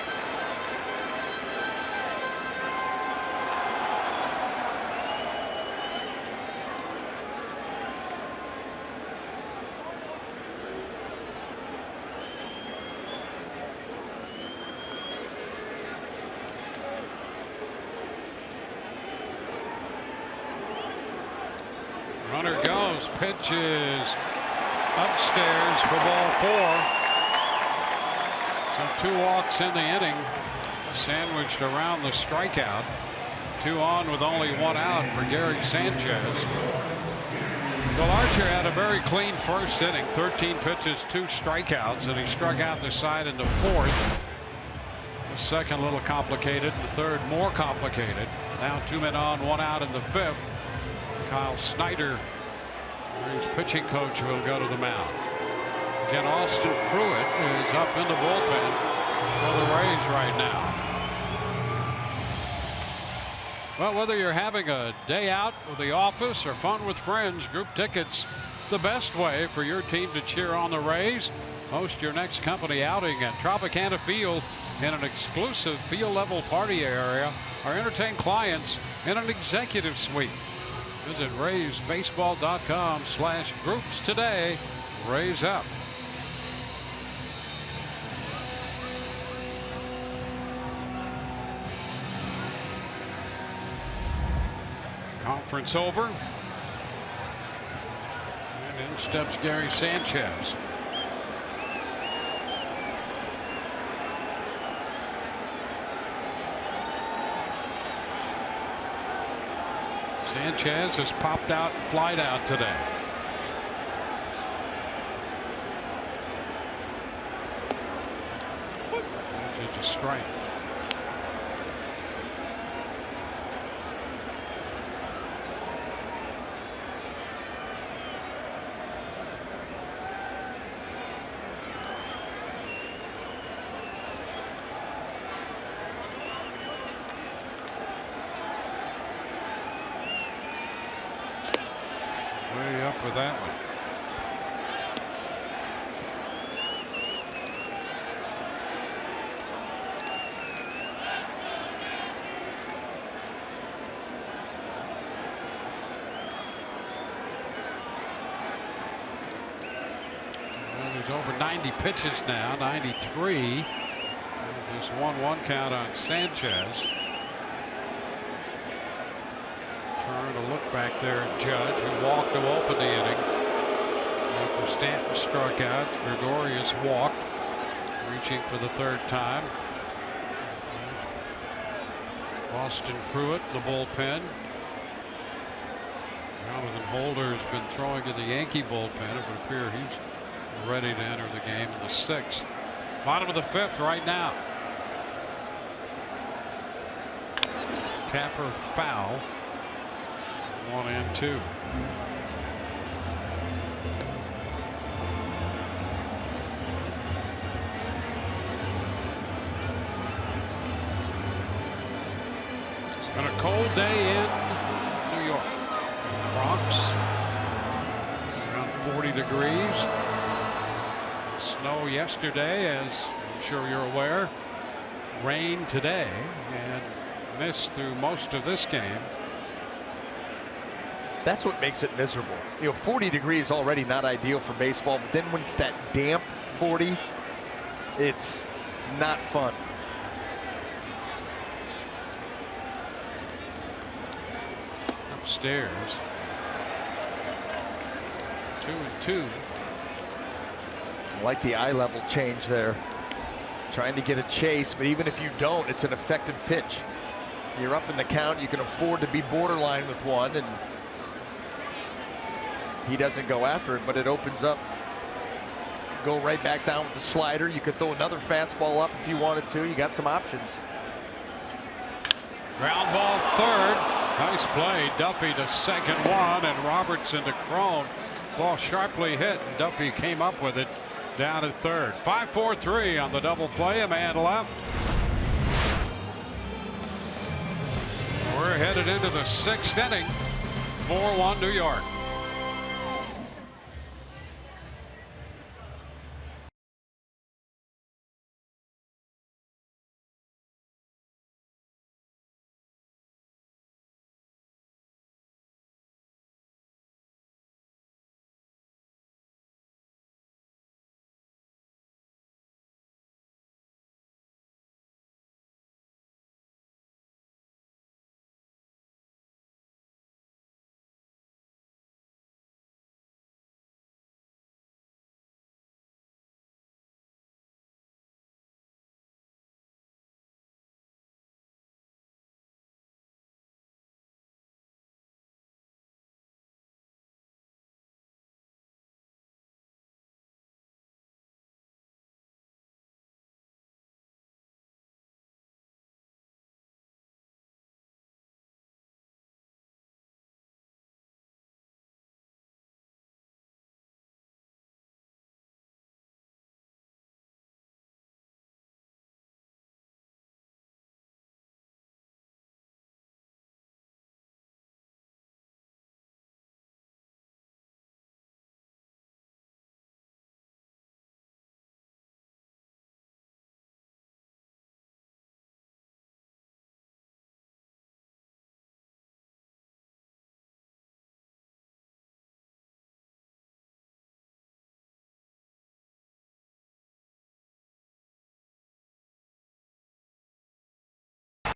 Speaker 1: Runner goes, pitches upstairs for ball 4. So 2 walks in the inning, sandwiched around the strikeout. 2 on with only 1 out for Gary Sanchez. Well, Archer had a very clean first inning, 13 pitches, 2 strikeouts, and he struck out the side in the 4th. The second a little complicated, the third more complicated. Now 2 men on, 1 out in the 5th. Kyle Snyder, his pitching coach, will go to the mound. Again, Austin Pruitt is up in the bullpen for the Rays right now. Well, whether you're having a day out with the office or fun with friends, group tickets the best way for your team to cheer on the Rays. Host your next company outing at Tropicana Field in an exclusive field level party area, or entertain clients in an executive suite. Visit RaysBaseball.com/groups today. Rays up. Conference over. And in steps Gary Sanchez. Sanchez has popped out and flied out today. It's a strike. Way up with that one. Well, he's over 90 pitches now, 93. Just 1-1 count on Sanchez. Turn a look back there at Judge, who walked to open the inning. After Stanton struck out, Gregorius walked, reaching for the third time. Austin Pruitt, the bullpen. Jonathan Holder has been throwing in the Yankee bullpen. It would appear he's ready to enter the game in the 6th. Bottom of the 5th right now. Tapper foul. 1-2. It's been a cold day in New York. Bronx, around 40 degrees. Snow yesterday, as I'm sure you're aware. Rain today, and mist through most of this game.
Speaker 6: That's what makes it miserable. 40 degrees already not ideal for baseball, but then when it's that damp 40, it's not fun.
Speaker 1: Upstairs. 2-2.
Speaker 6: I like the eye level change there. Trying to get a chase, but even if you don't, it's an effective pitch. You're up in the count, you can afford to be borderline with one, and he doesn't go after it, but it opens up. Go right back down with the slider. You could throw another fastball up if you wanted to. You got some options.
Speaker 1: Ground ball third. Nice play. Duffy to second one, and Robertson to Crone. Ball sharply hit, and Duffy came up with it down at third. 5-4-3 on the double play. A man left. We're headed into the 6th inning. 4-1 New York.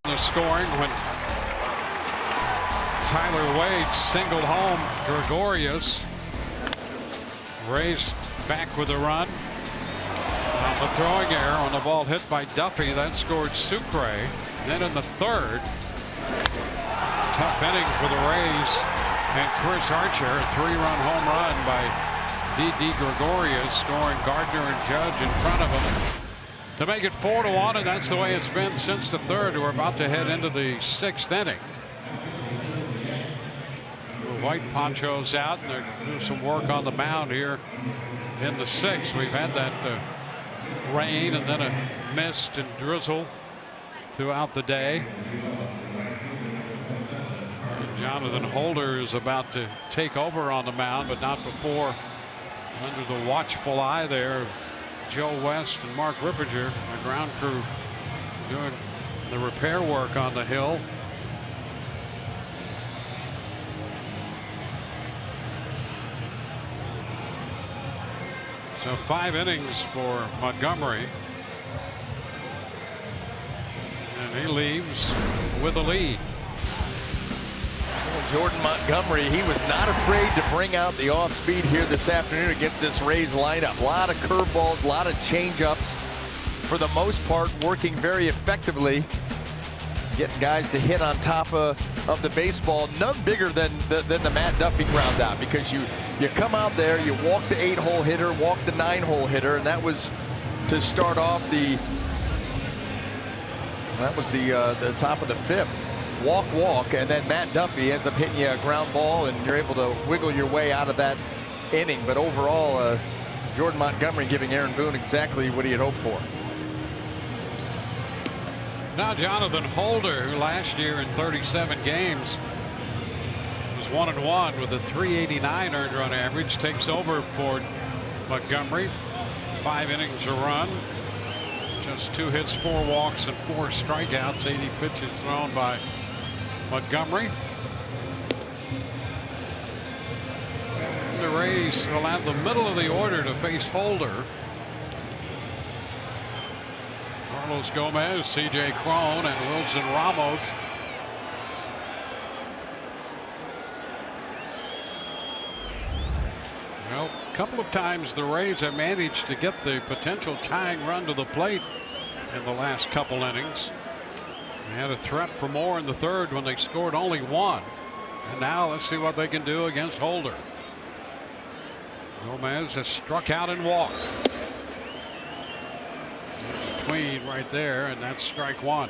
Speaker 1: the scoring when Tyler Wade singled home Gregorius. Rays back with a run. On the throwing error on the ball hit by Duffy, that scored Sucre. And then in the third, tough inning for the Rays. And Chris Archer, a 3-run home run by D.D. Gregorius, scoring Gardner and Judge in front of him to make it 4-1, and that's the way it's been since the third. We're about to head into the 6th inning. The white ponchos out, and they're doing some work on the mound here in the 6th. We've had that rain and then a mist and drizzle throughout the day. And Jonathan Holder is about to take over on the mound, but not before, under the watchful eye there of Joe West and Mark Rippinger, the ground crew doing the repair work on the hill. So 5 innings for Montgomery, and he leaves with a lead.
Speaker 6: Jordan Montgomery, he was not afraid to bring out the off speed here this afternoon against this Rays lineup. A lot of curveballs, a lot of changeups. For the most part, working very effectively, getting guys to hit on top of the baseball. None bigger than the Matt Duffy ground out, because you come out there, you walk the 8-hole hitter, walk the 9-hole hitter, and that was to start off the top of the 5th. Walk, and then Matt Duffy ends up hitting you a ground ball, and you're able to wiggle your way out of that inning. But overall, Jordan Montgomery giving Aaron Boone exactly what he had hoped for.
Speaker 1: Now Jonathan Holder, who last year in 37 games was 1-1 with a 389 earned run average, takes over for Montgomery. 5 innings a run, just 2 hits, 4 walks, and 4 strikeouts. 80 pitches thrown by Montgomery. The Rays will have the middle of the order to face Holder. Carlos Gomez, C.J. Cron, and Wilson Ramos. Well, a couple of times the Rays have managed to get the potential tying run to the plate in the last couple innings. They had a threat for more in the third when they scored only 1. And now let's see what they can do against Holder. Gomez has struck out and walked. In between right there, and that's strike 1.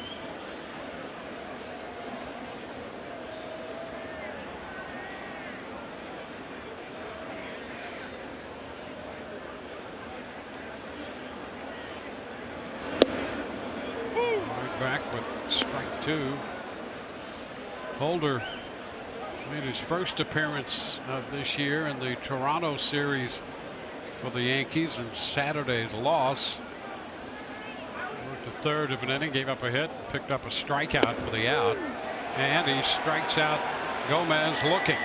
Speaker 1: Back with strike 2. Holder made his first appearance of this year in the Toronto series for the Yankees in Saturday's loss. Worked the third of an inning, gave up a hit, picked up a strikeout for the out, and he strikes out Gomez looking.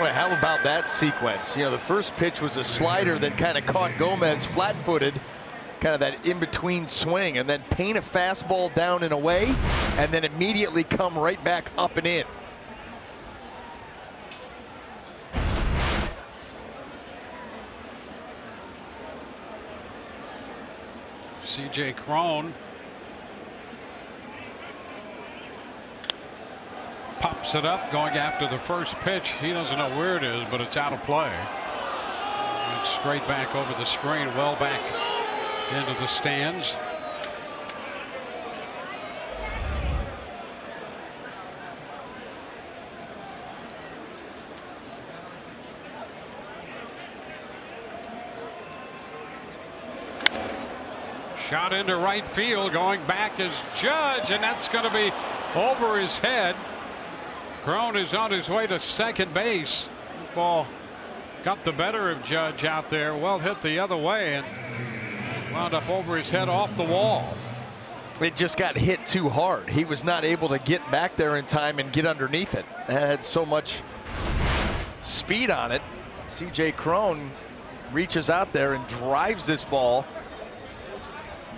Speaker 6: Well, how about that sequence? You know, the first pitch was a slider that kind of caught Gomez flat-footed, kind of that in-between swing, and then paint a fastball down and away, and then immediately come right back up and in.
Speaker 1: C.J. Cron pops it up, going after the first pitch. He doesn't know where it is, but it's out of play. And straight back over the screen, well back into the stands. Shot into right field, going back is Judge, and that's going to be over his head. Cron is on his way to second base. Ball got the better of Judge out there, well hit the other way, and wound up over his head off the wall.
Speaker 6: It just got hit too hard. He was not able to get back there in time and get underneath it. It had so much speed on it. C.J. Cron reaches out there and drives this ball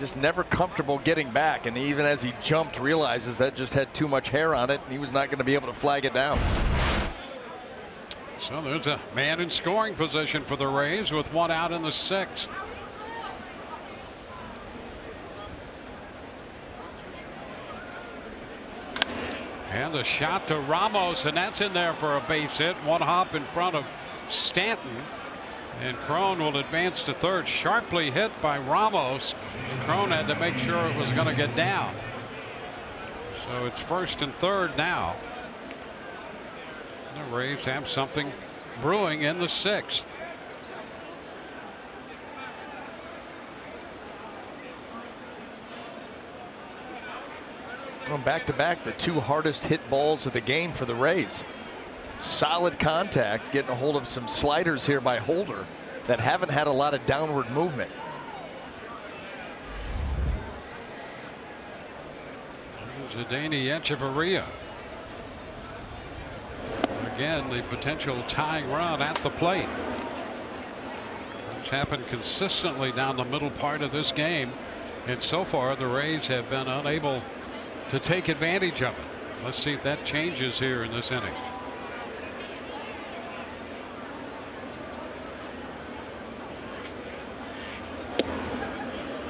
Speaker 6: just never comfortable getting back. And even as he jumped, realizes that just had too much hair on it, and he was not going to be able to flag it down.
Speaker 1: So there's a man in scoring position for the Rays with one out in the 6th. And a shot to Ramos, and that's in there for a base hit. One hop in front of Stanton. And Crone will advance to third. Sharply hit by Ramos. Crone had to make sure it was going to get down. So it's first and third now. The Rays have something brewing in the 6th.
Speaker 6: Well, back-to-back, the 2 hardest hit balls of the game for the Rays. Solid contact, getting a hold of some sliders here by Holder that haven't had a lot of downward movement.
Speaker 1: Adeiny Echeverria. Again, the potential tying run at the plate. It's happened consistently down the middle part of this game, and so far the Rays have been unable to take advantage of it. Let's see if that changes here in this inning.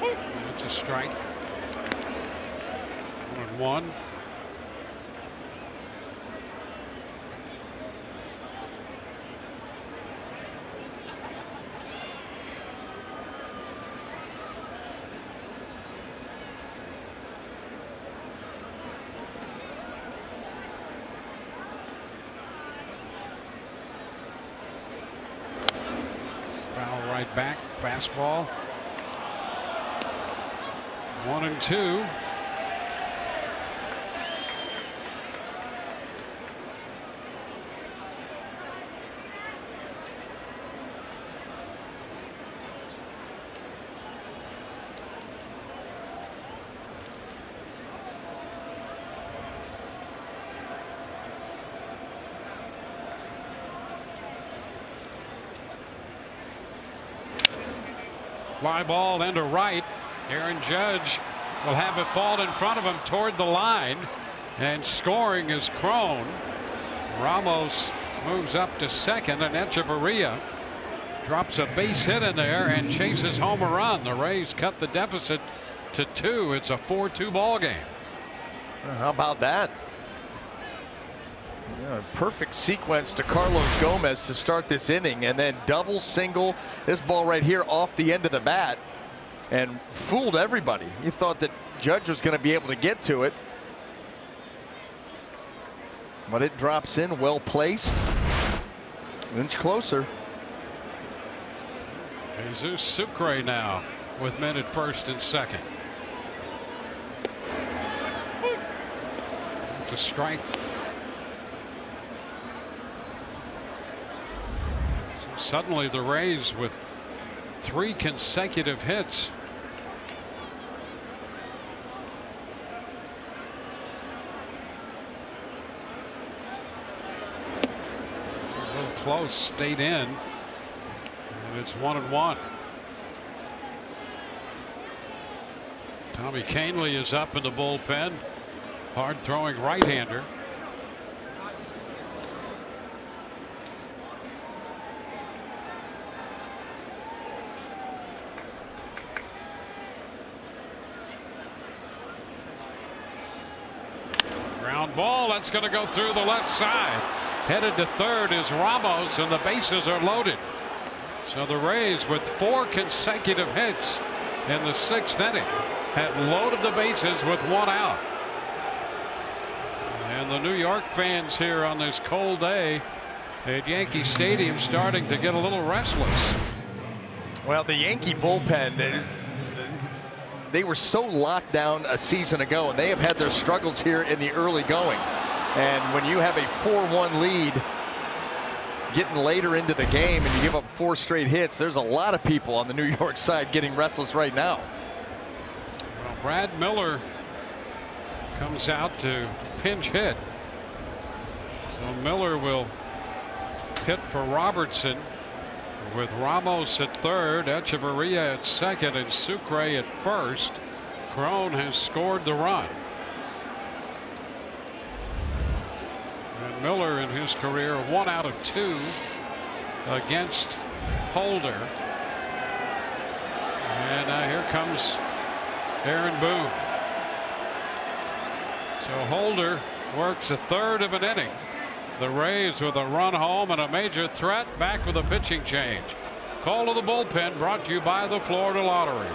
Speaker 1: It's a strike. 1-1. Foul right back, fastball. 1-2. Fly ball into right. Aaron Judge will have it fall in front of him toward the line, and scoring is Crone. Ramos moves up to second, and Echeverria drops a base hit in there and chases home a run. The Rays cut the deficit to 2. It's a 4-2 ball game.
Speaker 6: How about that? Yeah, perfect sequence to Carlos Gomez to start this inning, and then double, single, this ball right here off the end of the bat, and fooled everybody. You thought that Judge was going to be able to get to it, but it drops in, well placed, inch closer.
Speaker 1: Jesus Sucre now with men at first and second. It's a strike. Suddenly the Rays with 3 consecutive hits. A little close, stayed in, and it's 1-1. Tommy Kahnle is up in the bullpen. Hard throwing right-hander. Ball, that's going to go through the left side. Headed to third is Ramos, and the bases are loaded. So the Rays, with 4 consecutive hits in the 6th inning, have loaded the bases with 1 out. And the New York fans here on this cold day at Yankee Stadium starting to get a little restless.
Speaker 6: Well, the Yankee bullpen, they were so locked down a season ago, and they have had their struggles here in the early going. And when you have a 4-1 lead getting later into the game and you give up 4 straight hits, there's a lot of people on the New York side getting restless right now.
Speaker 1: Well, Brad Miller comes out to pinch hit. So Miller will hit for Robertson, with Ramos at third, Echeverria at second, and Sucre at first. Crone has scored the run. And Miller in his career 1 out of 2 against Holder. And here comes Aaron Boone. So Holder works a third of an inning. The Rays with a run home and a major threat, back with a pitching change. Call to the bullpen brought to you by the Florida Lottery.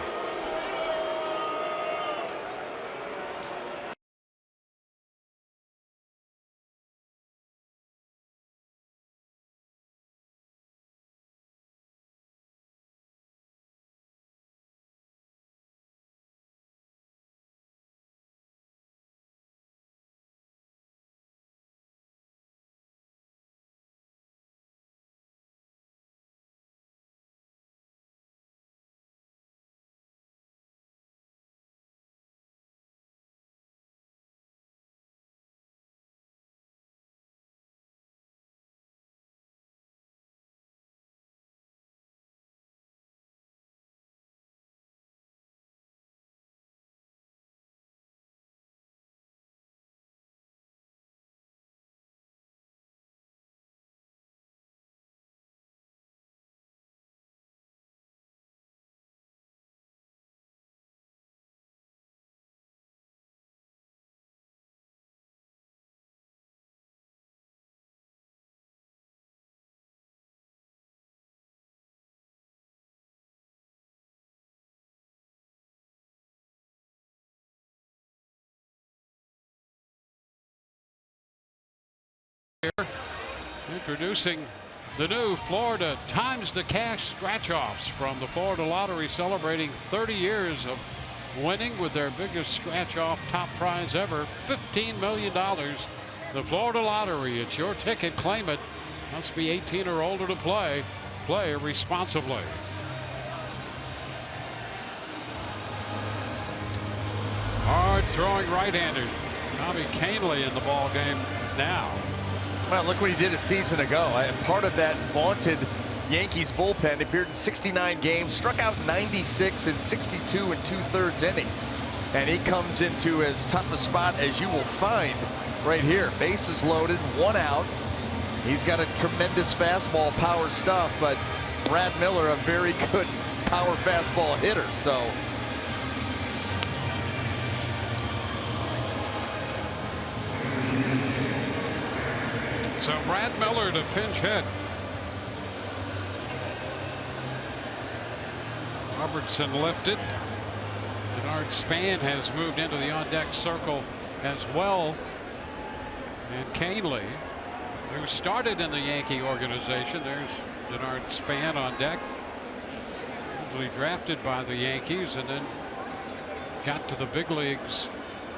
Speaker 1: Introducing the new Florida Times the Cash scratch-offs from the Florida Lottery, celebrating 30 years of winning with their biggest scratch-off top prize ever, $15 million. The Florida Lottery, it's your ticket, claim it. Must be 18 or older to play. Play responsibly. Hard throwing right-hander Tommy Kahnle in the ball game now.
Speaker 6: Well, look what he did a season ago. And part of that vaunted Yankees bullpen, appeared in 69 games, struck out 96 in 62 2/3 innings. And he comes into as tough a spot as you will find right here. Bases loaded, 1 out. He's got a tremendous fastball, power stuff, but Brad Miller, a very good power fastball hitter.
Speaker 1: So Brad Miller to pinch hit. Robertson lifted. Denard Span has moved into the on-deck circle as well. And Kahnle, who started in the Yankee organization, there's Denard Span on deck. Usually drafted by the Yankees and then got to the big leagues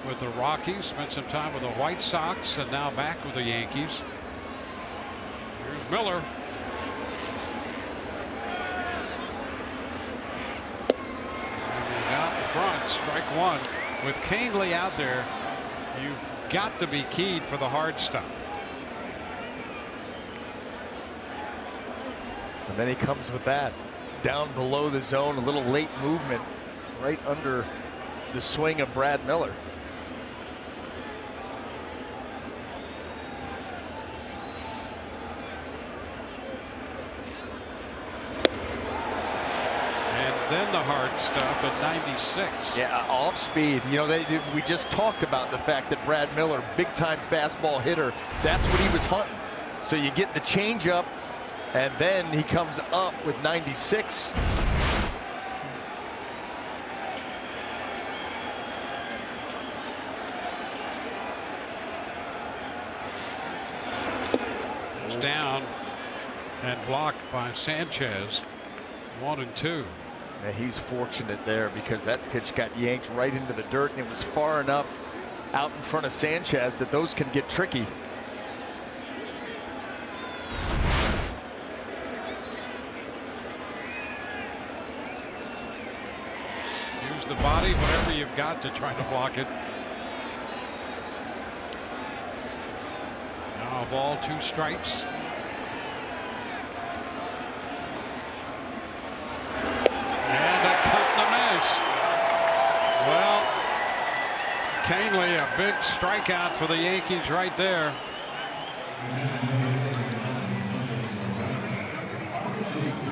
Speaker 1: with the Rockies, spent some time with the White Sox, and now back with the Yankees. Here's Miller. And he's out in front, strike one. With Kahnle out there, you've got to be keyed for the hard stuff.
Speaker 6: And then he comes with that. Down below the zone, a little late movement right under the swing of Brad Miller.
Speaker 1: Then the hard stuff at 96.
Speaker 6: Yeah, off speed. You know, we just talked about the fact that Brad Miller, big time fastball hitter, that's what he was hunting. So you get the changeup, and then he comes up with 96.
Speaker 1: It's down and blocked by Sanchez. 1-2.
Speaker 6: Yeah, he's fortunate there because that pitch got yanked right into the dirt, and it was far enough out in front of Sanchez that those can get tricky.
Speaker 1: Use the body, whatever you've got to try to block it. Now a ball, 2 strikes. And a cut and a miss. Well, Canely, a big strikeout for the Yankees right there.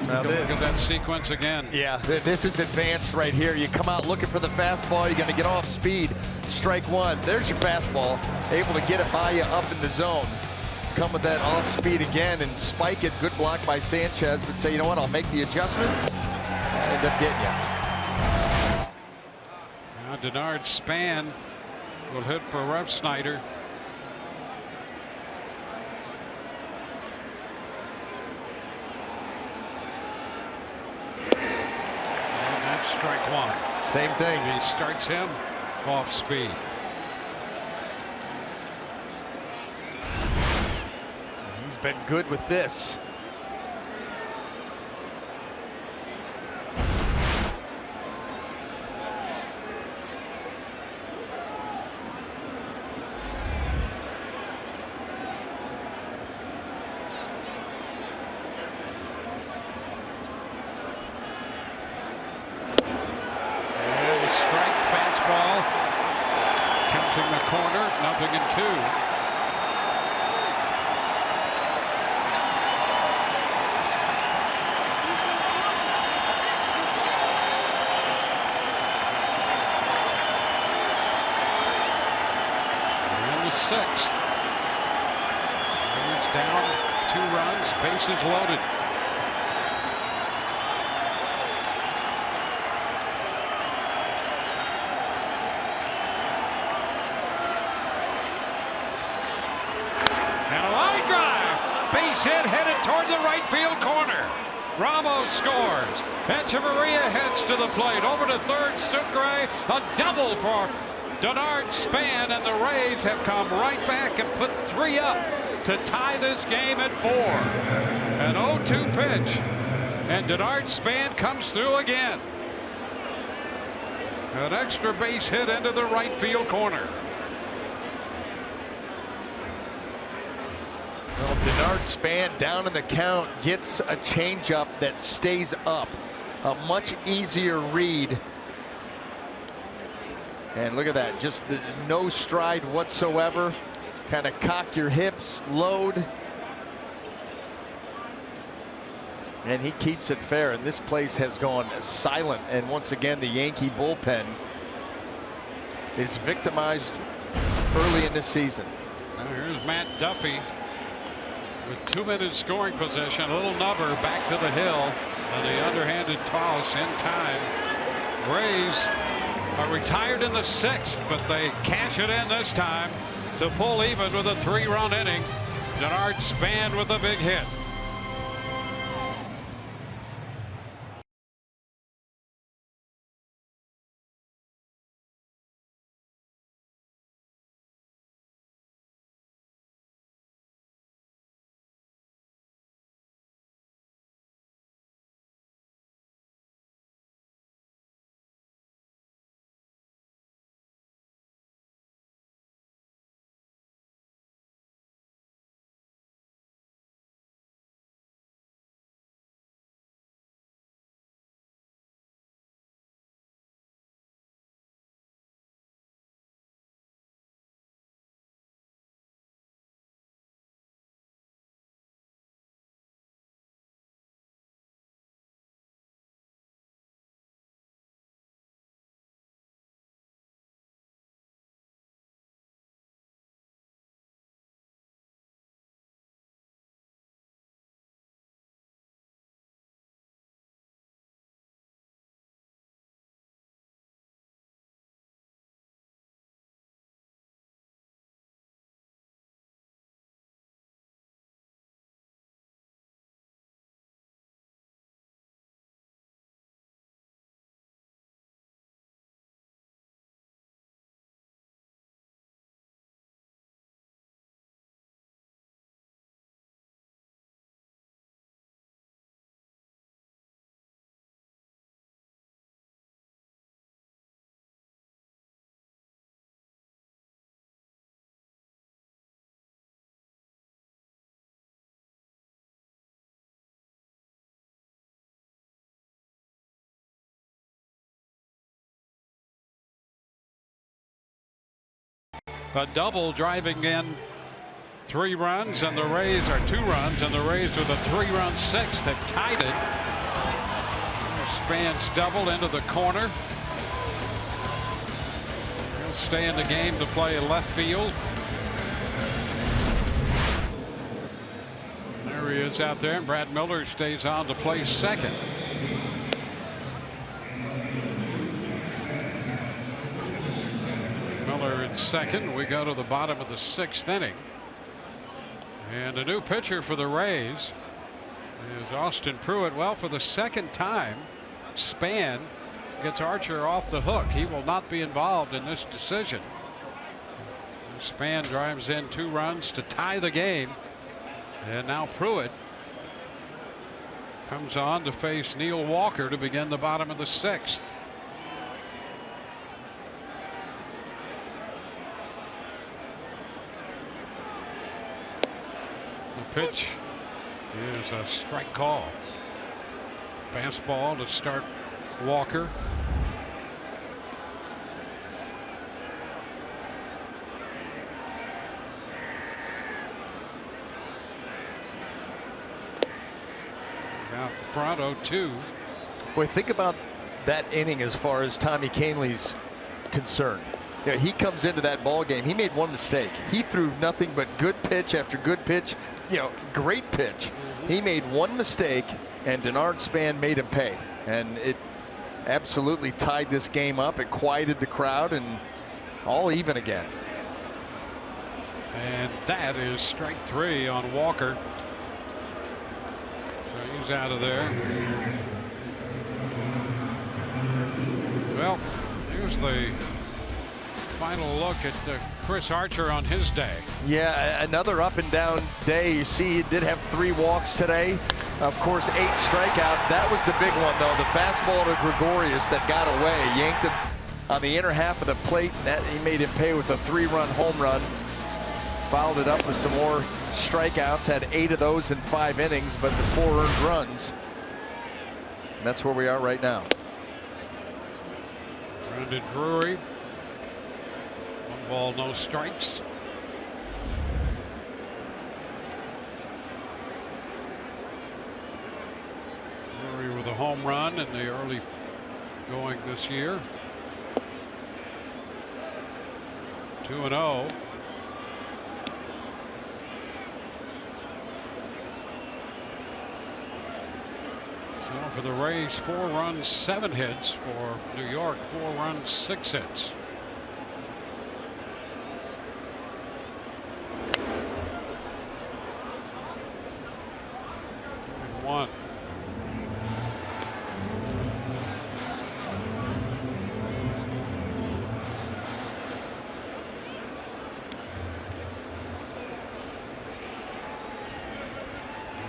Speaker 6: Now
Speaker 1: Look at that sequence again.
Speaker 6: Yeah, this is advanced right here. You come out looking for the fastball. You're going to get off speed. Strike one. There's your fastball. Able to get it by you up in the zone. Come with that off speed again and spike it. Good block by Sanchez, but say, you know what, I'll make the adjustment. End up getting you.
Speaker 1: Now Denard Span will hit for Rev Snyder. And that's strike one.
Speaker 6: Same thing.
Speaker 1: He starts him off speed.
Speaker 6: He's been good with this.
Speaker 1: The corner, 0-2. And the sixth. It's down 2 runs, bases loaded. Base hit headed toward the right field corner. Ramos scores. Echeverria heads to the plate. Over to third, Sucre. A double for Denard Span, and the Rays have come right back and put 3 up to tie this game at 4. An 0-2 pitch, and Denard Span comes through again. An extra base hit into the right field corner.
Speaker 6: Well, Denard Span down in the count gets a changeup that stays up. A much easier read. And look at that, just no stride whatsoever. Kind of cock your hips, load. And he keeps it fair, and this place has gone silent. And once again, the Yankee bullpen is victimized early in this season.
Speaker 1: Now here's Matt Duffy with 2 minutes scoring possession. A little nubber back to the hill, and the underhanded toss in time. Rays are retired in the 6th, but they cash it in this time to pull even with a 3-run inning. Denard Span with a big hit. A double driving in 3 runs, and the Rays are 2 runs, and the Rays with a 3-run 6th have tied it. Spans double into the corner. He'll stay in the game to play left field. There he is out there, and Brad Miller stays on to play second. Miller in second. We go to the bottom of the 6th inning. And a new pitcher for the Rays is Austin Pruitt. Well, for the 2nd time, Span gets Archer off the hook. He will not be involved in this decision. Span drives in 2 runs to tie the game. And now Pruitt comes on to face Neil Walker to begin the bottom of the 6th. The pitch is a strike call. Fastball to start Walker. Out front 0-2.
Speaker 6: Boy, think about that inning as far as Tommy Kahnle's concerned. You know, he comes into that ball game. He made one mistake. He threw nothing but good pitch after good pitch. You know, great pitch. He made one mistake, and Denard Span made him pay. And it absolutely tied this game up. It quieted the crowd, and all even again.
Speaker 1: And that is strike 3 on Walker. So he's out of there. Well, here's the final look at Chris Archer on his day.
Speaker 6: Yeah, another up and down day. You see, he did have 3 walks today. Of course, 8 strikeouts. That was the big one, though. The fastball to Gregorius that got away. Yanked him on the inner half of the plate. He made him pay with a 3-run home run. Followed it up with some more strikeouts. Had 8 of those in 5 innings, but the 4 earned runs. And that's where we are right now.
Speaker 1: Brandon Drury. 1 ball, no strikes. Drury with a home run in the early going this year. 2-0. So for the Rays, 4 runs, 7 hits. For New York, 4 runs, 6 hits. One.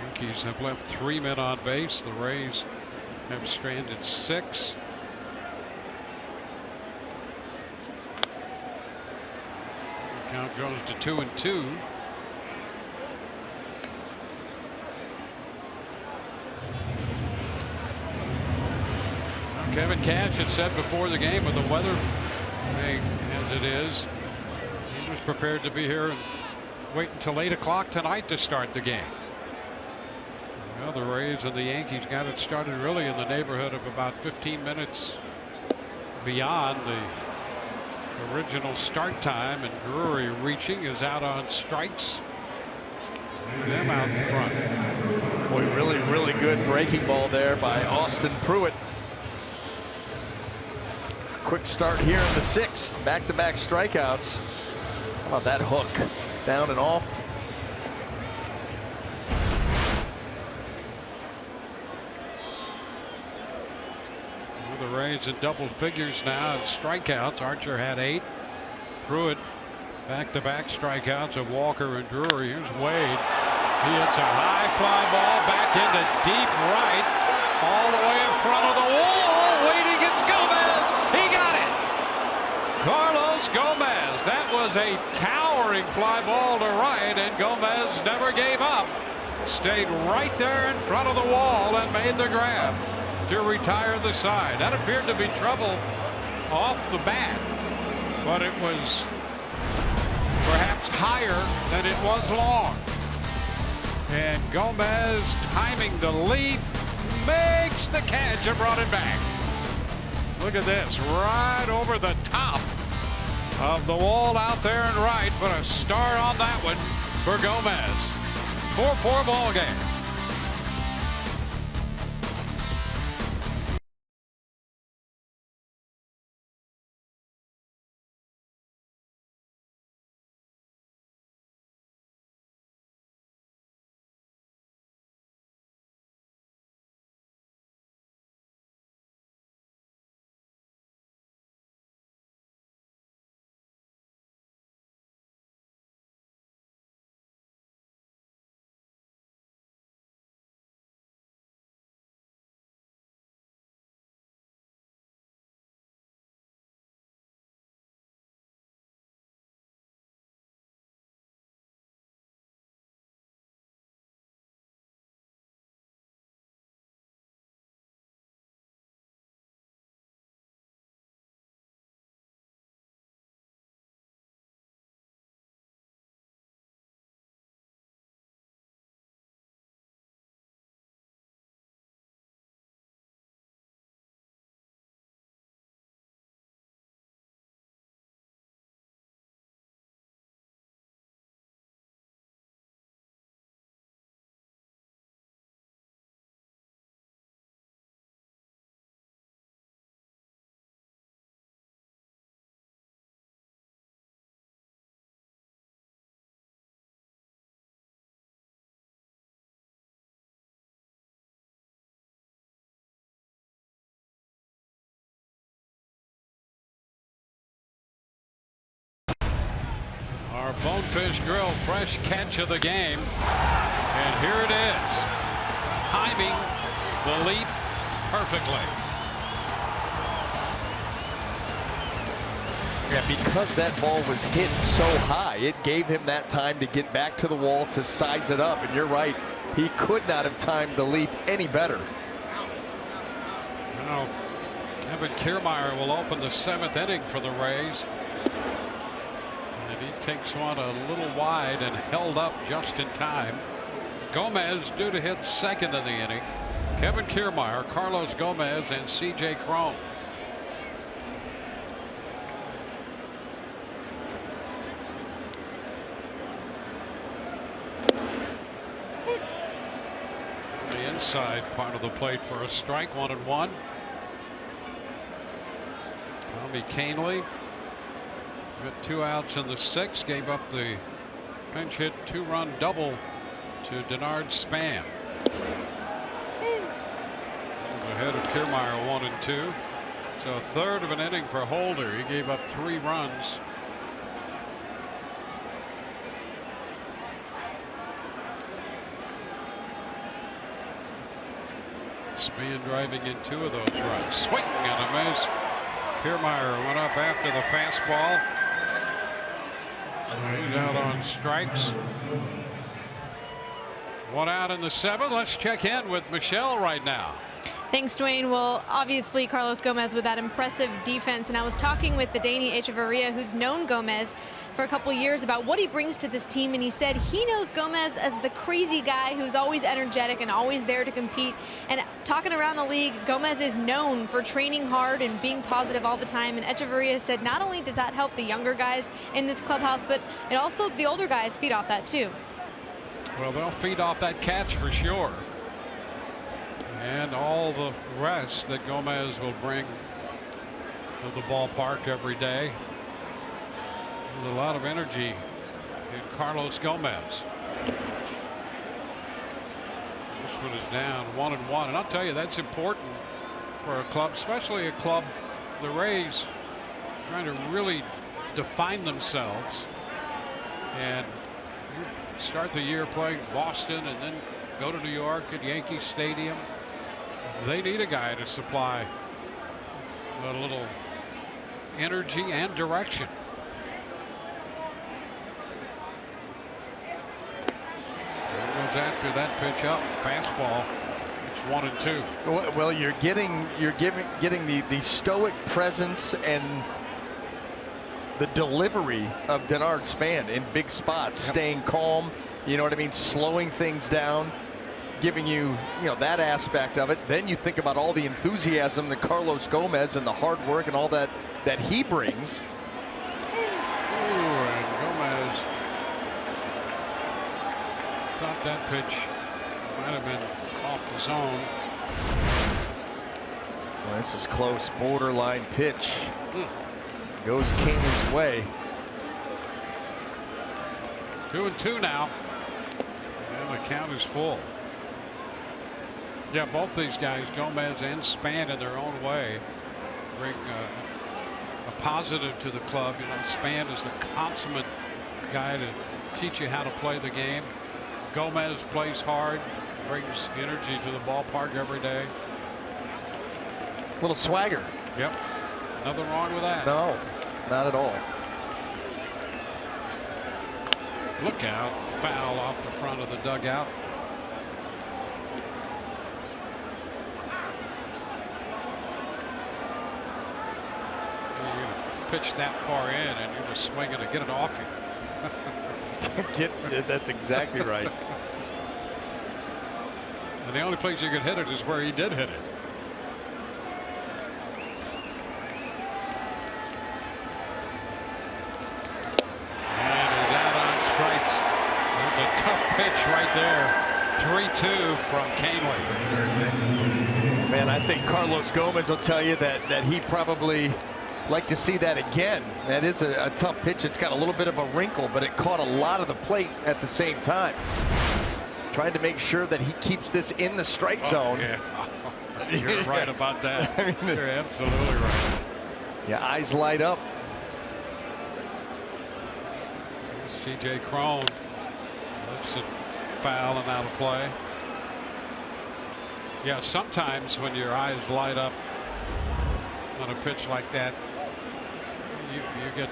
Speaker 1: Yankees have left 3 men on base. The Rays have stranded 6. The count goes to 2-2. Kevin Cash had said before the game, with the weather being as it is, he was prepared to be here and wait until 8 o'clock tonight to start the game. Well, the Rays and the Yankees got it started really in the neighborhood of about 15 minutes beyond the original start time, and Drury reaching is out on strikes. And them out in front.
Speaker 6: Boy, really good breaking ball there by Austin Pruitt. Quick start here in the 6th. Back-to-back strikeouts. How about that hook? Down and off.
Speaker 1: Well, the Rays in double figures now in strikeouts. Archer had 8. Pruitt back-to-back strikeouts of Walker and Drury. Here's Wade. He hits a high fly ball back into deep right, all the way in front of the wall. Waiting, it's Gomez. He got it. Carlos Gomez. That was a towering fly ball to right, and Gomez never gave up. Stayed right there in front of the wall and made the grab to retire the side. That appeared to be trouble off the bat, but it was higher than it was long. And Gomez timing the leap, makes the catch and brought it back. Look at this, right over the top of the wall out there and right. Put a star on that one for Gomez. 4-4 ball game. Our Bonefish Grill fresh catch of the game. And here it is. Timing the leap perfectly.
Speaker 6: Yeah, because that ball was hit so high, it gave him that time to get back to the wall to size it up. And you're right, he could not have timed the leap any better.
Speaker 1: Now, Kevin Kiermaier will open the 7th inning for the Rays. And he takes one a little wide and held up just in time. Gomez due to hit 2nd in the inning. Kevin Kiermaier, Carlos Gomez, and C.J. Cron. The inside part of the plate for a strike, 1-1. Tommy Canely got 2 outs in the 6th, gave up the pinch hit 2-run double to Denard Span. Ahead of Kiermaier 1-2. So a third of an inning for Holder. He gave up 3 runs. Span driving in 2 of those runs. Swing and a miss. Kiermaier went up after the fastball. He's out on strikes. 1 out in the 7th. Let's check in with Michelle right now.
Speaker 7: Thanks, Dwayne. Well, obviously, Carlos Gomez with that impressive defense. And I was talking with the Danny Echeverria, who's known Gomez for a couple of years, about what he brings to this team. And he said he knows Gomez as the crazy guy who's always energetic and always there to compete. And talking around the league, Gomez is known for training hard and being positive all the time. And Echeverria said not only does that help the younger guys in this clubhouse, but it also, the older guys feed off that too.
Speaker 1: Well, they'll feed off that catch for sure. And all the rest that Gomez will bring to the ballpark every day. There's a lot of energy in Carlos Gomez. This one is down 1-1. And I'll tell you, that's important for a club, especially a club, the Rays, trying to really define themselves. And start the year playing Boston and then go to New York at Yankee Stadium. They need a guy to supply a little energy and direction. There goes after that pitch up, fastball. It's 1-2.
Speaker 6: Well, you're getting the stoic presence and the delivery of Denard Span in big spots, staying calm, you know what I mean, slowing things down, giving you, that aspect of it. Then you think about all the enthusiasm that Carlos Gomez and the hard work and all that he brings.
Speaker 1: Ooh, and Gomez thought that pitch might have been off the zone.
Speaker 6: Well, this is close, borderline pitch. Goes Kaner's way.
Speaker 1: 2-2 now. And the count is full. Yeah, both these guys, Gomez and Span, in their own way, bring a positive to the club. Span is the consummate guy to teach you how to play the game. Gomez plays hard, brings energy to the ballpark every day.
Speaker 6: Little swagger.
Speaker 1: Yep. Nothing wrong with that.
Speaker 6: No, not at all.
Speaker 1: Look out. Foul off the front of the dugout. You pitch that far in and you're just swinging to get it off you.
Speaker 6: That's exactly right.
Speaker 1: And the only place you could hit it is where he did hit it. And he's out on strikes. That's a tough pitch right there. 3-2 from Canely.
Speaker 6: Man, I think Carlos Gomez will tell you that he probably like to see that again. That is a tough pitch. It's got a little bit of a wrinkle, but it caught a lot of the plate at the same time. Trying to make sure that he keeps this in the strike zone.
Speaker 1: Yeah. You're right about that. You're absolutely right.
Speaker 6: Yeah, eyes light up.
Speaker 1: C.J. Cron lifts it foul and out of play. Yeah, sometimes when your eyes light up on a pitch like that, you get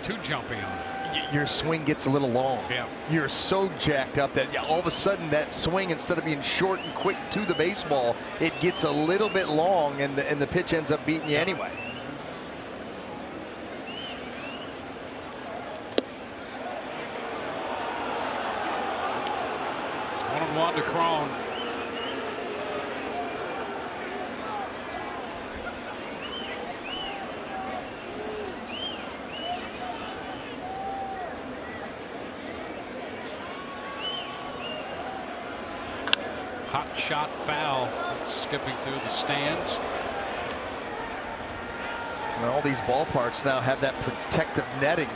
Speaker 1: too jumpy on it.
Speaker 6: Your swing gets a little long.
Speaker 1: Yeah.
Speaker 6: You're so jacked up that all of a sudden that swing, instead of being short and quick to the baseball, it gets a little bit long and the pitch ends up beating you anyway.
Speaker 1: One to Cron. Hot shot foul, skipping through the stands.
Speaker 6: And all these ballparks now have that protective netting.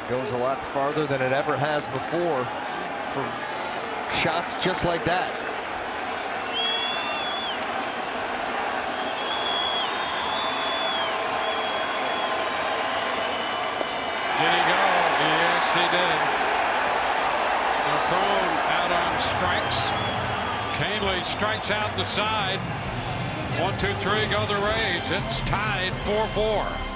Speaker 6: Goes a lot farther than it ever has before for shots just like that.
Speaker 1: Did he go? Yes, he did. Cron out on strikes. Canely strikes out the side. 1-2-3 go the Rays. It's tied 4-4.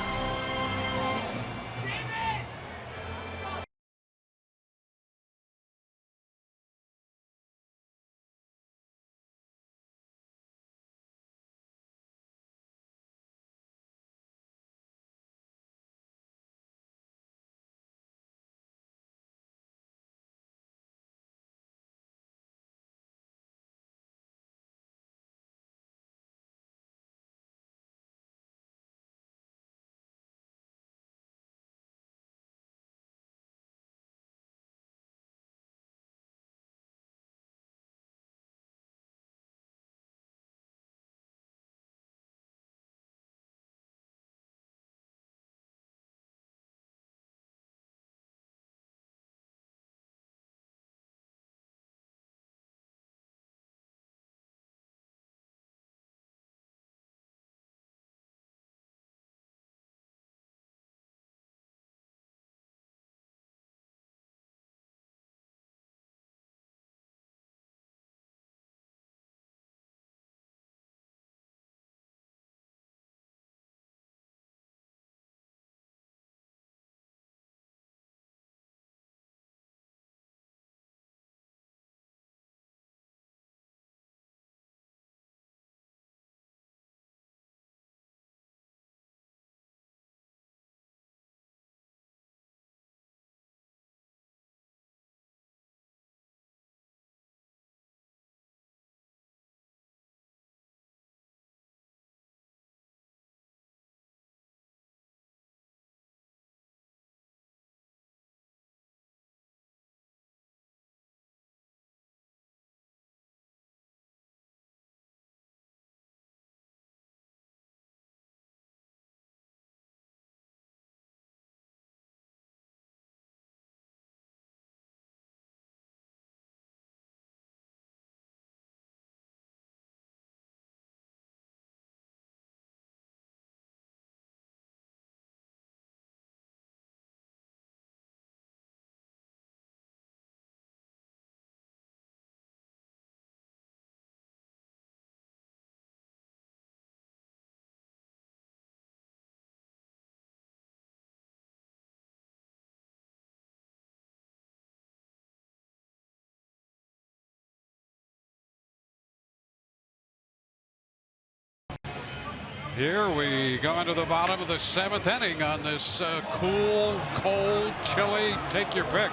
Speaker 1: Here we go into the bottom of the 7th inning on this cool, cold, chilly, take your pick.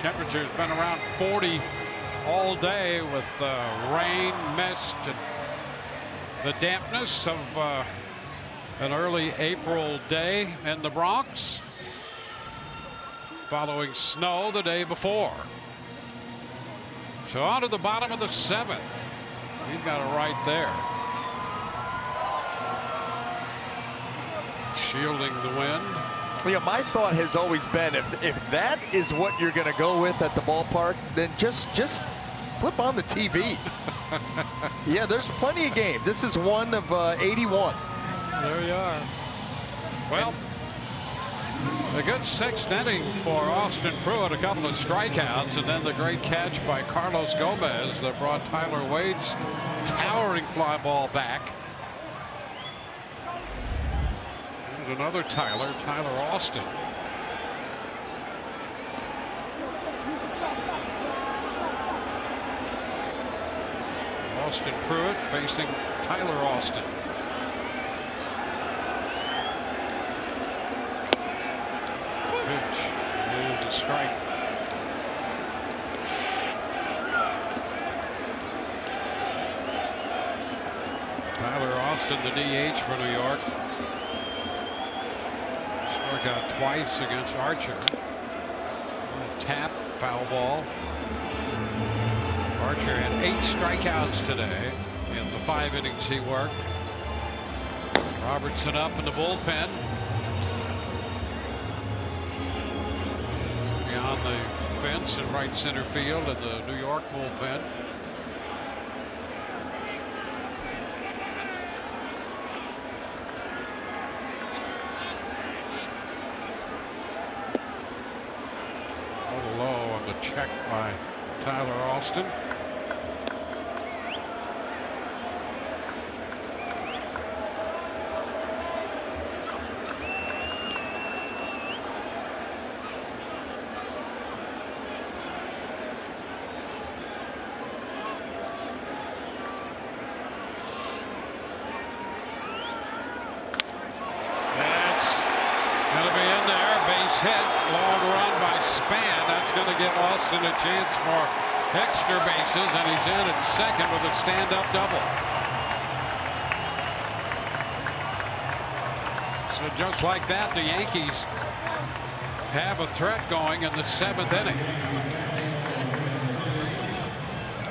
Speaker 1: Temperature's been around 40 all day with rain, mist, and the dampness of an early April day in the Bronx, following snow the day before. So on to the bottom of the 7th. He's got it right there. Shielding the wind.
Speaker 6: Yeah, my thought has always been if that is what you're going to go with at the ballpark, then just flip on the TV. Yeah, there's plenty of games. This is one of 81.
Speaker 1: There you are. Well, a good 6th inning for Austin Pruitt, a couple of strikeouts, and then the great catch by Carlos Gomez that brought Tyler Wade's towering fly ball back. There's another Tyler Austin. Austin Pruitt facing Tyler Austin. Pitch is a strike. Tyler Austin, the DH for New York. Struck out twice against Archer. A tap, foul ball. Archer had 8 strikeouts today in the 5 innings he worked. Robertson up in the bullpen. It's beyond the fence in right center field in the New York bullpen. A little low on the check by Tyler Austin. Austin a chance for extra bases, and he's in at second with a stand-up double. So just like that, the Yankees have a threat going in the 7th inning.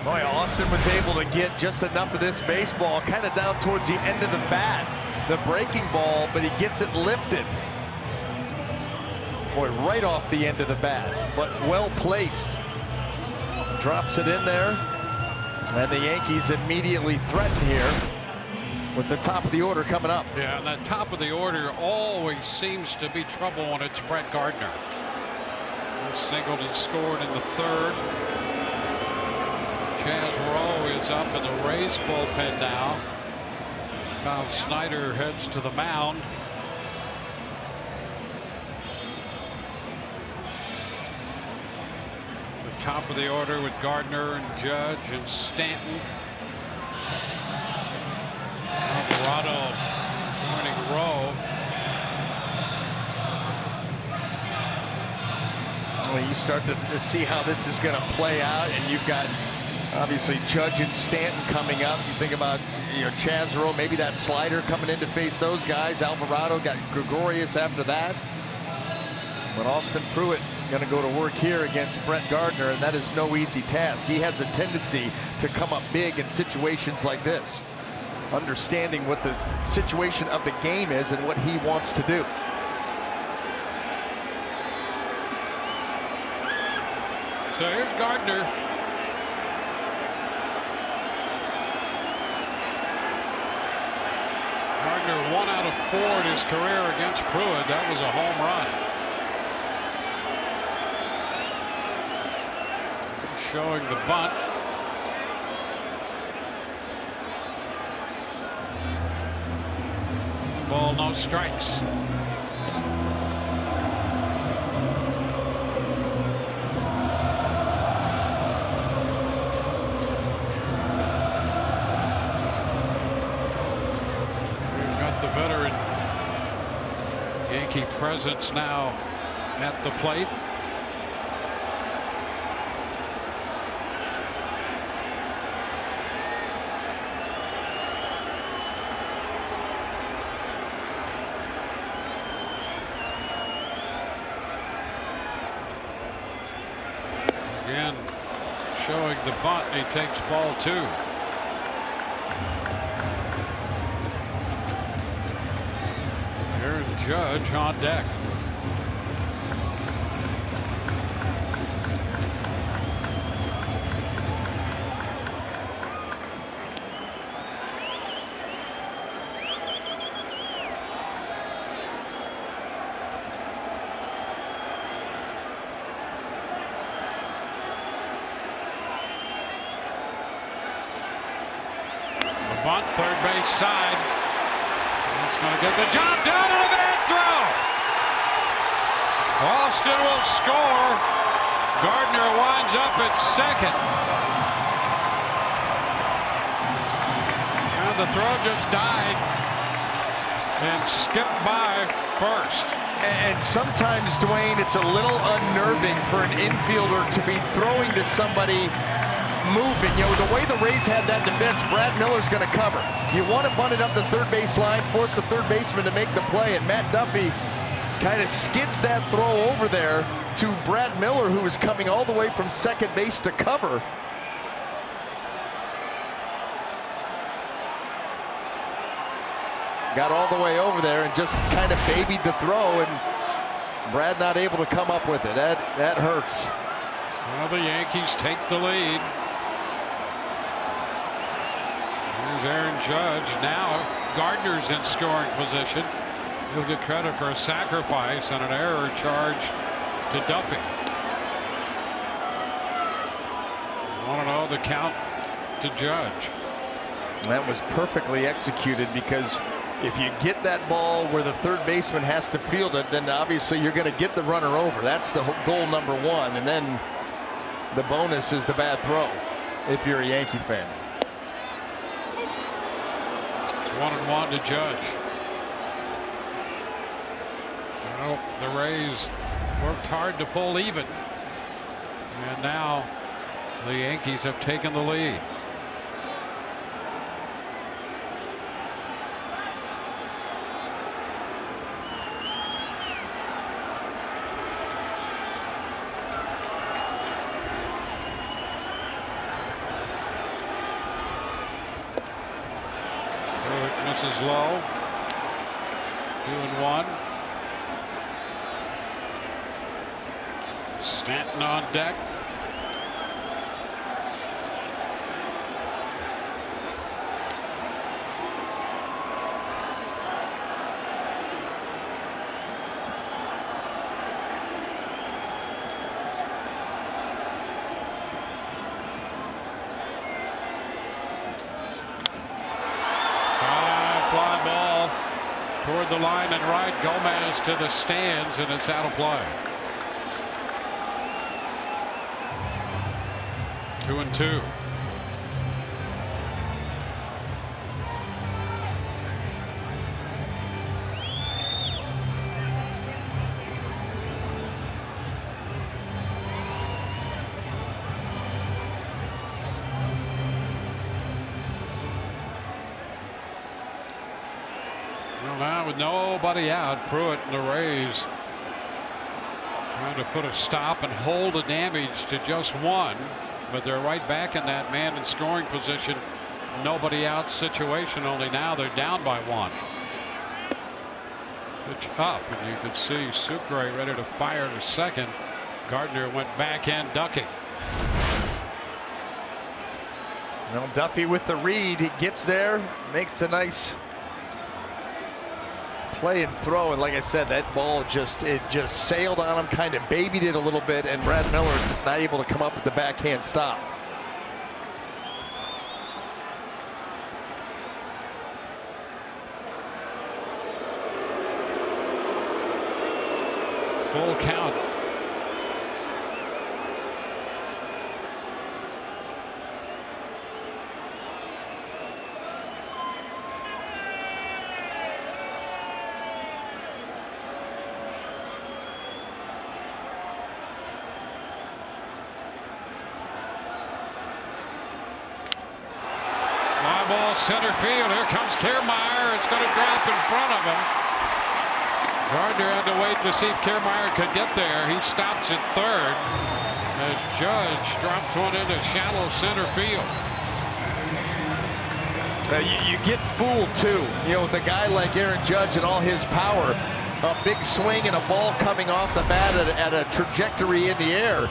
Speaker 6: Boy, Austin was able to get just enough of this baseball kind of down towards the end of the bat. The breaking ball, but he gets it lifted. Boy, right off the end of the bat, but well placed. Drops it in there, and the Yankees immediately threaten here with the top of the order coming up.
Speaker 1: Yeah, and that top of the order always seems to be trouble when it's Brett Gardner. Singled and scored in the 3rd. Chaz Rowe is up in the Rays bullpen now. Kyle Snyder heads to the mound. Top of the order with Gardner and Judge and Stanton. Alvarado joining Rowe.
Speaker 6: Well, you start to see how this is going to play out, and you've got obviously Judge and Stanton coming up. You think about Chaz Rowe, maybe that slider coming in to face those guys. Alvarado got Gregorius after that. But Austin Pruitt going to go to work here against Brett Gardner, and that is no easy task. He has a tendency to come up big in situations like this, understanding what the situation of the game is and what he wants to do.
Speaker 1: So here's Gardner. Gardner 1 out of 4 in his career against Pruitt. That was a home run. Showing the bunt. Ball, no strikes. We've got the Yankee presence now at the plate. Again, showing the bunt, he takes ball 2. Aaron Judge on deck. Bunt, third base side. It's going to get the job done on a bad throw. Austin will score. Gardner winds up at second. And the throw just died and skipped by first.
Speaker 6: And sometimes, Dwayne, it's a little unnerving for an infielder to be throwing to somebody moving. You know, the way the Rays had that defense, Brad Miller's going to cover. You want to bunt it up the third base line, force the third baseman to make the play, and Matt Duffy kind of skids that throw over there to Brad Miller, who is coming all the way from second base to cover. Got all the way over there and just kind of babied the throw, and Brad not able to come up with it. That hurts.
Speaker 1: Well, the Yankees take the lead. Here's Aaron Judge. Now Gardner's in scoring position. He'll get credit for a sacrifice on an error charge to Duffy. 1-0 the count to Judge.
Speaker 6: And that was perfectly executed, because if you get that ball where the third baseman has to field it, then obviously you're going to get the runner over. That's the goal number 1. And then the bonus is the bad throw if you're a Yankee fan.
Speaker 1: 1-1 to Judge. Well, the Rays worked hard to pull even. And now the Yankees have taken the lead. Misses low. 2-1. Stanton on deck. Fly ball toward the line and right. Gomez to the stands, and it's out of play. 2-2. Well, now with nobody out, Pruitt and the Rays trying to put a stop and hold the damage to just 1. But they're right back in that man in scoring position, nobody out situation, only now they're down by 1. Pitch up, and you could see Sucre ready to fire to second. Gardner went back in ducking.
Speaker 6: Well, Duffy with the read, he gets there, makes the nice play and throw, and like I said, that ball just sailed on him, kind of babied it a little bit, and Brad Miller not able to come up with the backhand stop.
Speaker 1: Full count. ball center field. Here comes Kiermaier. It's going to drop in front of him. Gardner had to wait to see if Kiermaier could get there. He stops at third as Judge drops one into shallow center field.
Speaker 6: You get fooled too, you know, with a guy like Aaron Judge and all his power. A big swing and a ball coming off the bat at a trajectory in the air.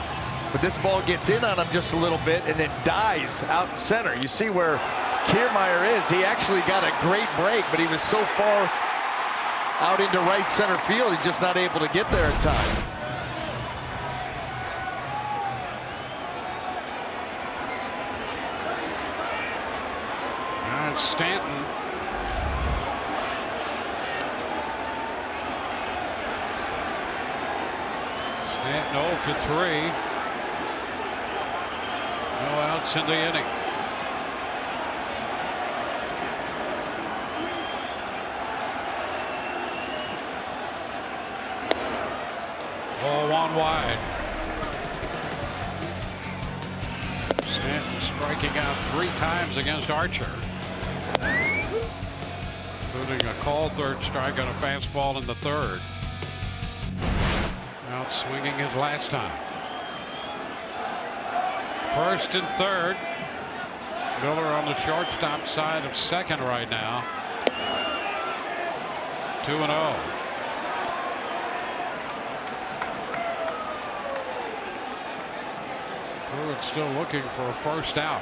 Speaker 6: But this ball gets in on him just a little bit and it dies out in center. You see where Kiermaier is. He actually got a great break, but he was so far out into right center field, he's just not able to get there in time.
Speaker 1: Stanton. Stanton 0 for 3. No outs in the inning. Ball one wide. Stanton striking out 3 times against Archer, including a called third strike on a fastball in the third. Out swinging his last time. First and third. Miller on the shortstop side of second right now. 2-0. Pruitt still looking for a first out.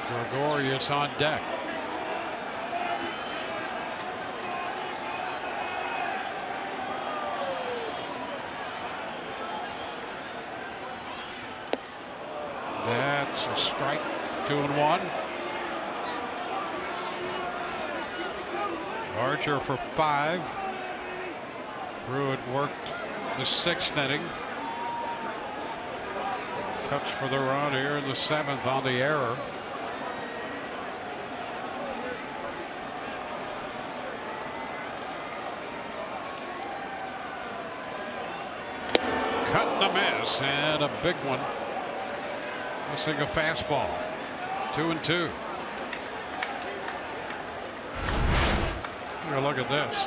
Speaker 1: Gregorius on deck. That's a strike. 2-1. Archer for 5. Pruitt worked the 6th inning. Touch for the run here in the 7th on the error. Cut and a miss, and a big one. Missing a fastball. 2-2. Here, look at this.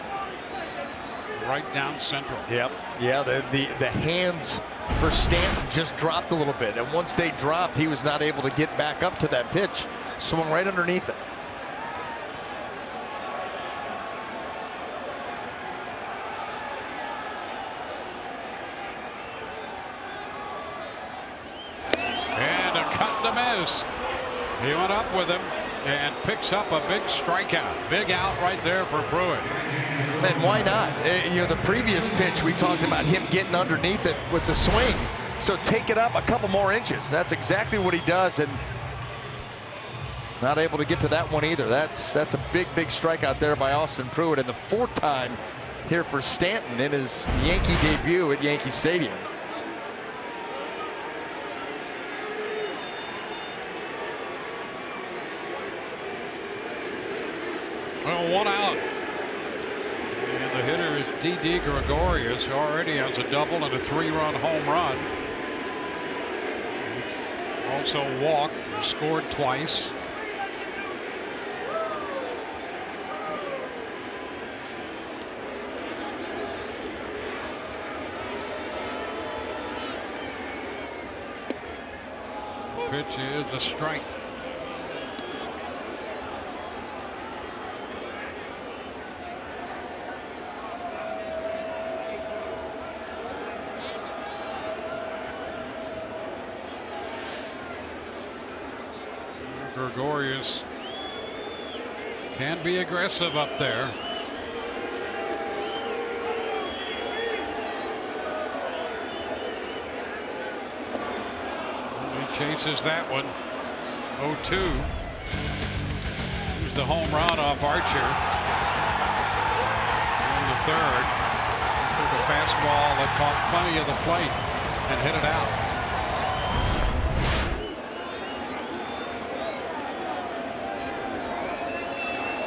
Speaker 1: Right down central.
Speaker 6: Yep. Yeah, the hands for Stanton just dropped a little bit, and once they dropped, he was not able to get back up to that pitch. Swung right underneath it.
Speaker 1: And a cut and a miss. He went up with him and picks up a big strikeout. Big out right there for Pruitt.
Speaker 6: And why not? You know, the previous pitch we talked about him getting underneath it with the swing. So take it up a couple more inches. That's exactly what he does, and not able to get to that one either. That's a big strikeout there by Austin Pruitt, and the 4th time here for Stanton in his Yankee debut at Yankee Stadium.
Speaker 1: Well, 1 out. And the hitter is D.D. Gregorius, who already has a double and a 3-run home run. Also walked and scored twice. The pitch is a strike. Gregorius can be aggressive up there. He chases that one. 0-2. Here's the home run off Archer in the 3rd. Took a fastball that caught plenty of the plate and hit it out.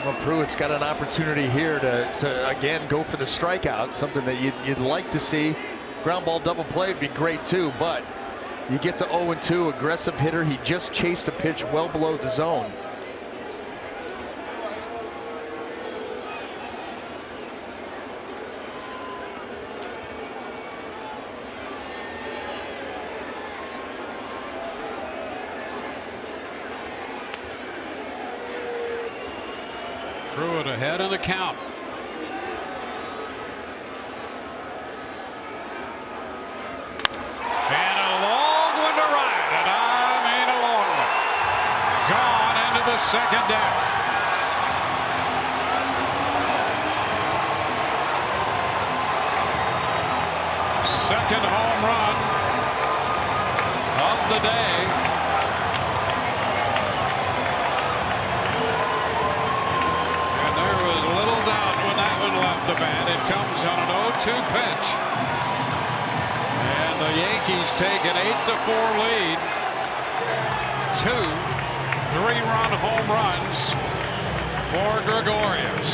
Speaker 6: Well, Pruitt's got an opportunity here to again go for the strikeout, something that you'd like to see. Ground ball double play would be great too, but You get to 0-2, aggressive hitter. He just chased a pitch well below the zone.
Speaker 1: Threw it ahead in the count. And a long one to right, and I mean a long one. Gone into the second deck. Second home run of the day. Left the bat. It comes on an 0-2 pitch. And the Yankees take an 8-4 lead. 2 3-run home runs for Gregorius.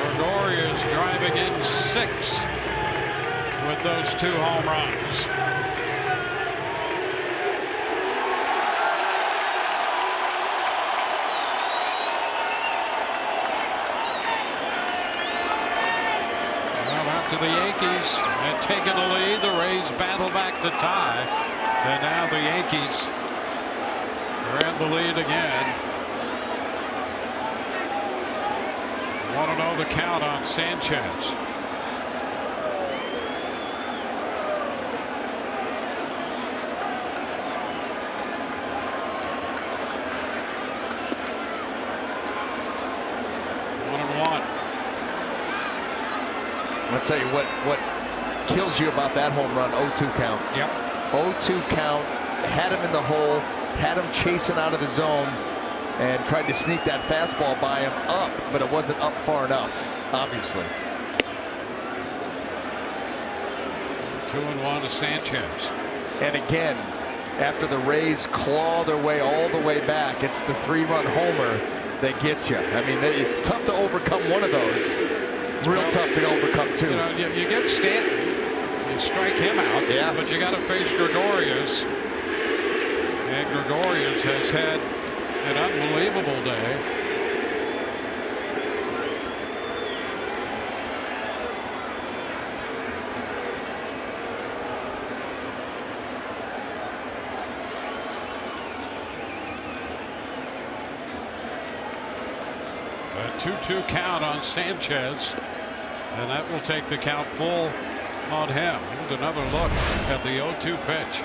Speaker 1: Gregorius driving in 6 with those 2 home runs. To the Yankees had taken the lead. The Rays battle back to tie, and now the Yankees grab the lead again. 1-0 the count on Sanchez.
Speaker 6: I'll tell you what kills you about that home run, 0-2 count.
Speaker 1: Yep.
Speaker 6: 0-2 count, had him in the hole, had him chasing out of the zone, and tried to sneak that fastball by him up, but it wasn't up far enough, obviously.
Speaker 1: 2-1 to Sanchez.
Speaker 6: And again, after the Rays claw their way all the way back, it's the 3-run homer that gets you. I mean, tough to overcome one of those. Real tough to overcome 2.
Speaker 1: You know, you get Stanton, you strike him out,
Speaker 6: yeah,
Speaker 1: but you got to face Gregorius. And Gregorius has had an unbelievable day. A 2-2 count on Sanchez, and that will take the count full on him. Here's another look at the 0-2 pitch.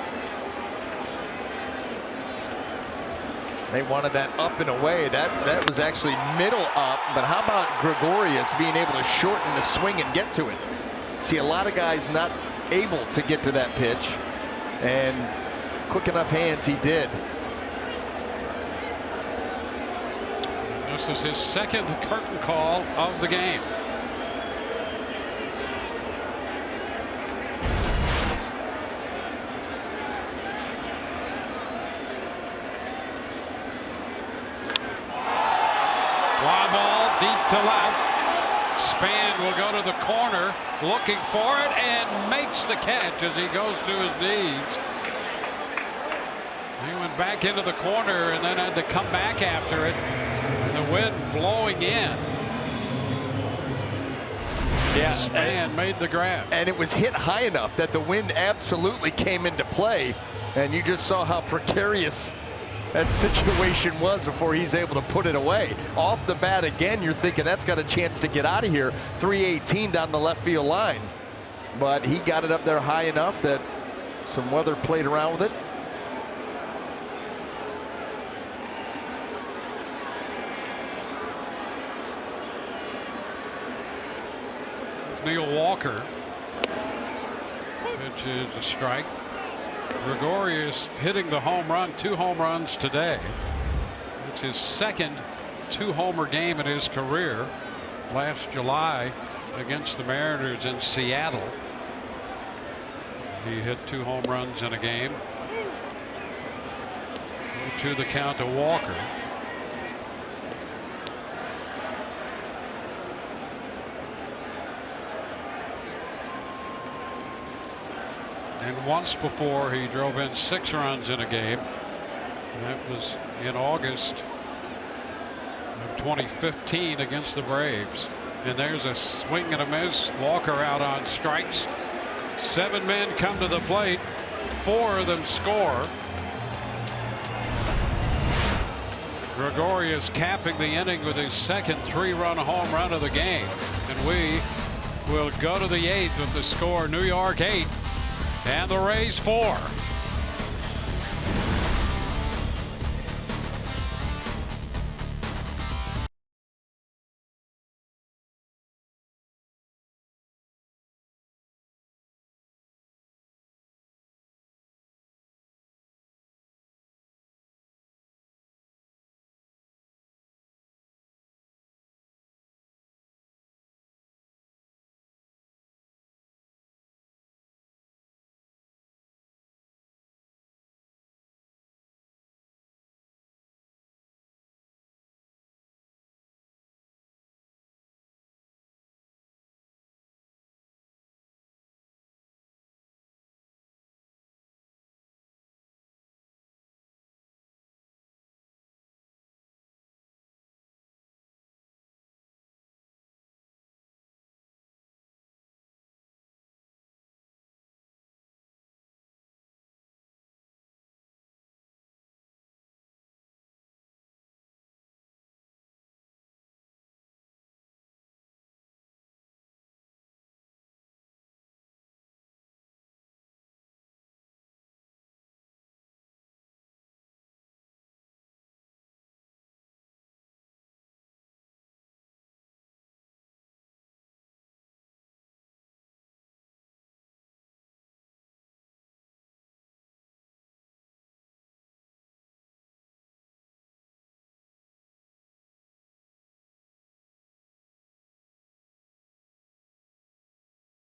Speaker 6: They wanted that up and away. That was actually middle up, but how about Gregorius being able to shorten the swing and get to it? See a lot of guys not able to get to that pitch, and quick enough hands he did.
Speaker 1: This is his second curtain call of the game. Fly ball deep to left. Span will go to the corner looking for it and makes the catch as he goes to his knees. He went back into the corner and then had to come back after it. The wind blowing in.
Speaker 6: Yeah,
Speaker 1: Span made the grab.
Speaker 6: And it was hit high enough that the wind absolutely came into play. And you just saw how precarious that situation was before he's able to put it away. Off the bat again, you're thinking that's got a chance to get out of here. 318 down the left field line. But he got it up there high enough that some weather played around with it.
Speaker 1: Neil Walker. Pitch is a strike. Gregorius hitting the home run, 2 home runs today. It's his second 2-homer game in his career. Last July against the Mariners in Seattle. He hit 2 home runs in a game. To the count to Walker. And once before he drove in 6 runs in a game. And that was in August of 2015 against the Braves. And there's a swing and a miss. Walker out on strikes. 7 men come to the plate. 4 of them score. Gregorius capping the inning with his second 3-run home run of the game. And we will go to the 8th with the score New York 8 and the Rays 4.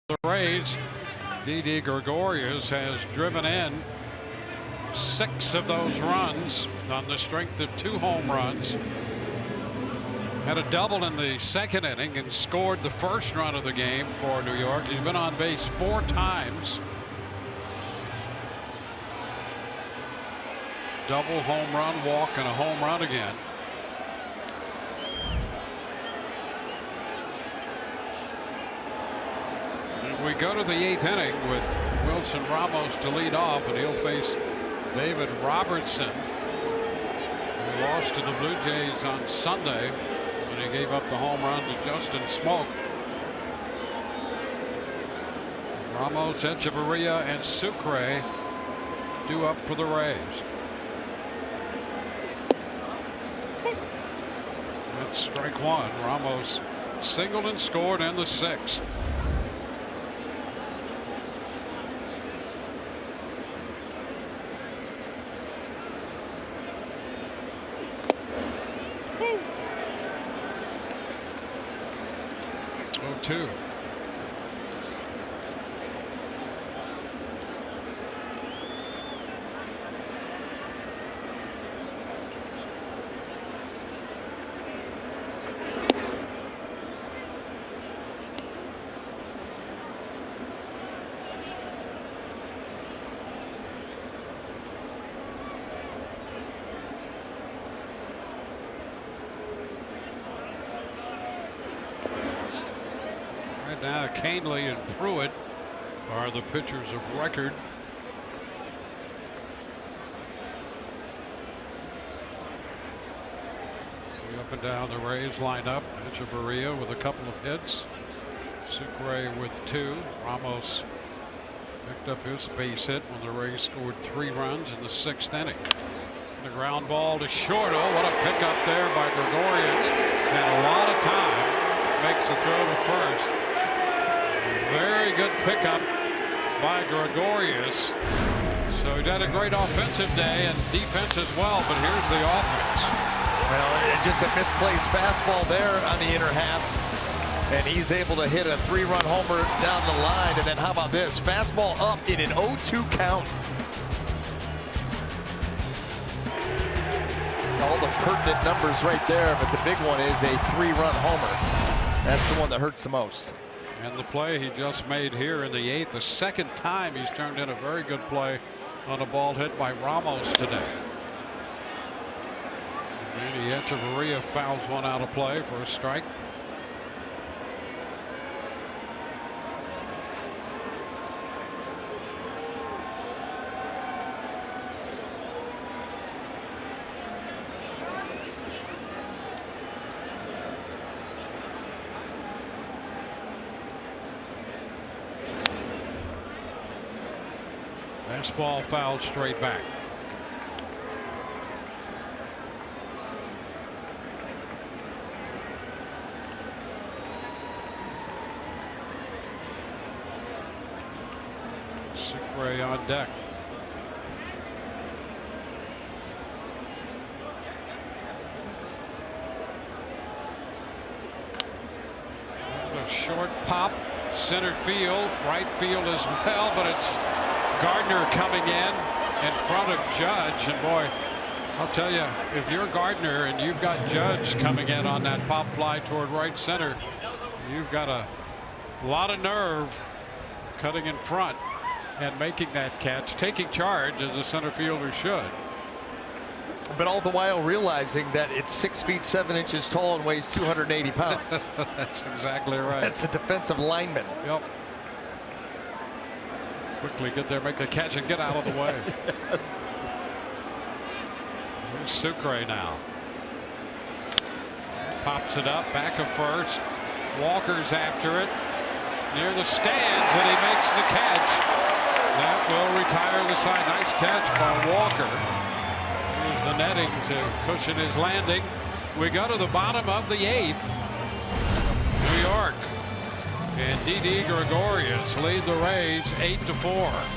Speaker 1: The Rays, Didi Gregorius has driven in 6 of those runs on the strength of 2 home runs. Had a double in the 2nd inning and scored the first run of the game for New York. He's been on base 4 times. Double, home run, walk, and a home run again. We go to the 8th inning with Wilson Ramos to lead off, and he'll face David Robertson, who lost to the Blue Jays on Sunday when he gave up the home run to Justin Smoke. Ramos, Echeverria, and Sucre due up for the Rays. That's strike 1. Ramos singled and scored in the 6th. Two. Now Canely and Pruitt are the pitchers of record. See up and down the Rays lineup. Echeverria with a couple of hits. Sucre with 2. Ramos picked up his base hit when the Rays scored 3 runs in the 6th inning. The ground ball to short. Oh, what a pickup there by Gregorius. Had a lot of time. Makes the throw to first. Very good pickup by Gregorius. So he had a great offensive day and defense as well, but here's the offense.
Speaker 6: Well, just a misplaced fastball there on the inner half. And he's able to hit a 3-run homer down the line. And then how about this? Fastball up in an 0-2 count. All the pertinent numbers right there, but the big one is a 3-run homer. That's the one that hurts the most.
Speaker 1: And the play he just made here in the 8th, the second time he's turned in a very good play on a ball hit by Ramos today. Danny Echeverria fouls one out of play for a strike. Fastball fouled straight back. Sucre on deck. A short pop, center field, right field as well, but it's Gardner coming in front of Judge, and boy, I'll tell you, if you're Gardner and you've got Judge coming in on that pop fly toward right center, you've got a lot of nerve cutting in front and making that catch, taking charge as a center fielder should.
Speaker 6: But all the while realizing that it's 6 feet 7 inches tall and weighs 280 pounds.
Speaker 1: That's exactly right.
Speaker 6: That's a defensive lineman.
Speaker 1: Yep. Quickly get there, make the catch, and get out of the way.
Speaker 6: Yes.
Speaker 1: Here's Sucre now. Pops it up, back of first. Walker's after it, near the stands, and he makes the catch. That will retire the side. Nice catch by Walker. Here's the netting to cushion his landing. We go to the bottom of the 8th. New York. And Didi Gregorius lead the Rays 8-4.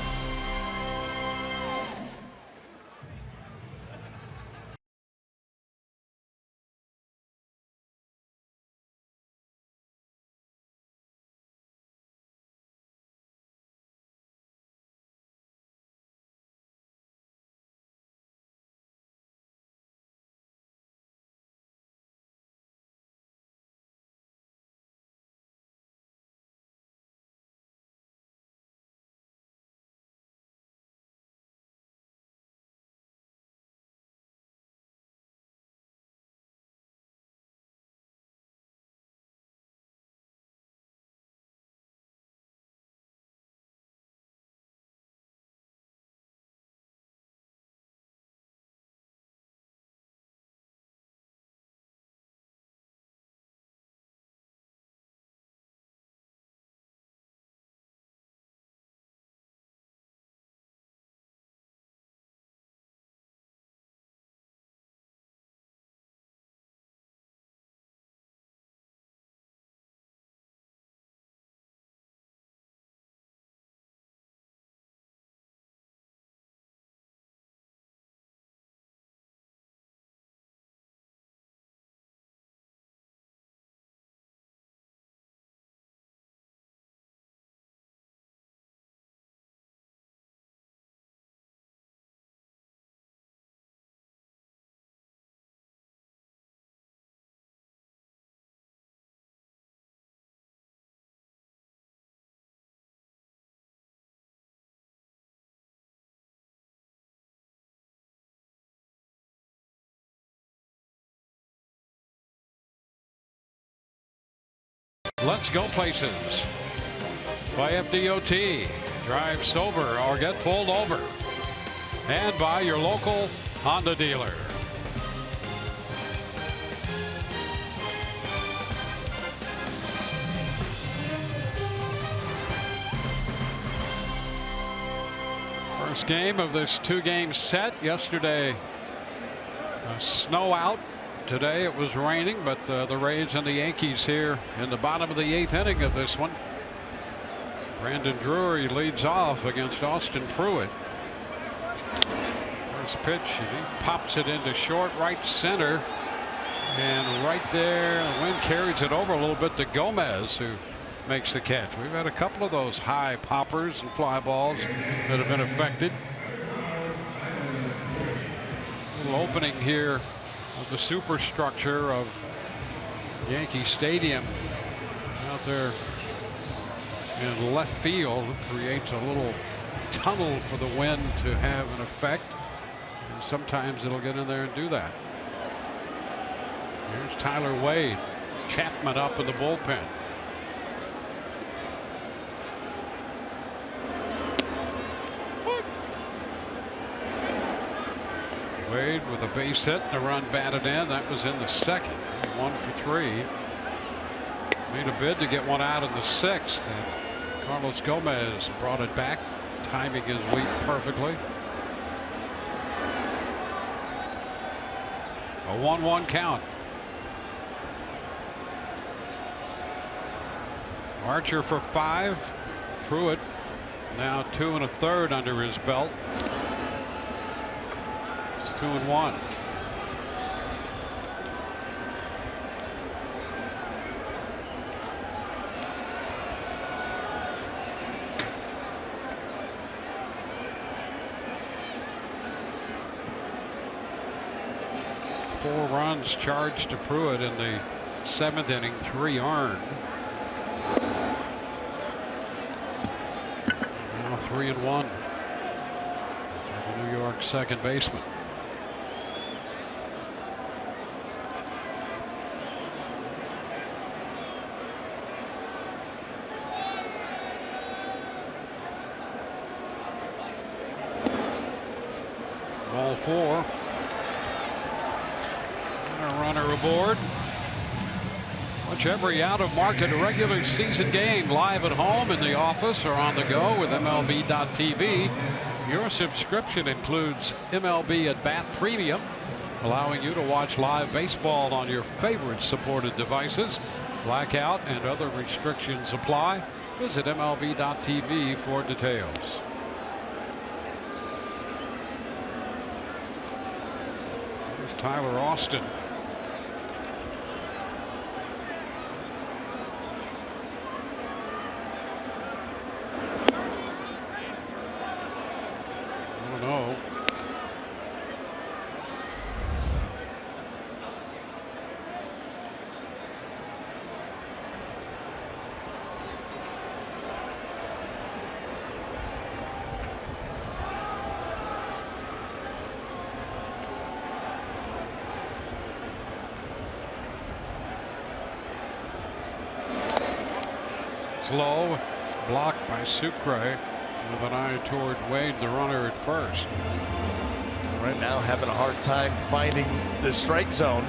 Speaker 1: Let's go places by FDOT. Drive sober or get pulled over. And by your local Honda dealer. First game of this 2-game set. Yesterday, snow out. Today it was raining, but the Rays and the Yankees here in the bottom of the 8th inning of this one. Brandon Drury leads off against Austin Pruitt. First pitch, and he pops it into short right center. And right there, the wind carries it over a little bit to Gomez, who makes the catch. We've had a couple of those high poppers and fly balls that have been affected. A little opening here of the superstructure of Yankee Stadium out there in left field creates a little tunnel for the wind to have an effect. And sometimes it'll get in there and do that. Here's Tyler Wade. Chapman up in the bullpen. Wade with a base hit and a run batted in. That was in the second. 1 for 3. Made a bid to get one out in the sixth. And Carlos Gomez brought it back, timing his leap perfectly. A 1-1 count. Archer for 5. Pruitt now 2 1/3 under his belt. It's 2-1. Four runs charged to Pruitt in the 7th inning, 3 earned. Now 3-1. The New York second baseman. Ball 4. A runner aboard. Watch every out-of-market regular season game live at home, in the office, or on the go with MLB.tv. Your subscription includes MLB at Bat Premium, allowing you to watch live baseball on your favorite supported devices. Blackout and other restrictions apply. Visit MLB.tv for details. Here's Tyler Austin. No. It's low, blocked by Sucre. With an eye toward Wade, the runner at first.
Speaker 6: Right now having a hard time finding the strike zone.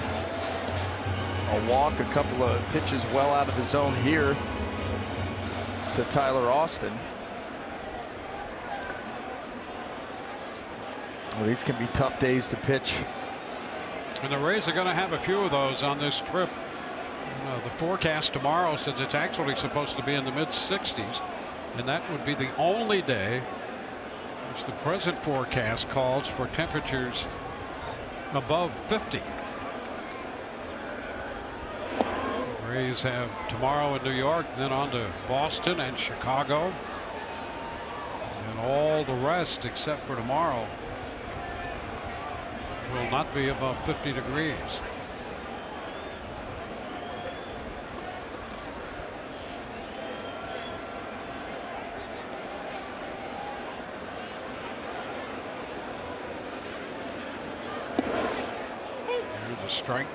Speaker 6: A walk, a couple of pitches well out of the zone here to Tyler Austin. Well, these can be tough days to pitch.
Speaker 1: And the Rays are going to have a few of those on this trip. The forecast tomorrow says it's actually supposed to be in the mid-60s. And that would be the only day, which the present forecast calls for temperatures above 50. Rays have tomorrow in New York, then on to Boston and Chicago. And all the rest, except for tomorrow, will not be above 50 degrees. Strike.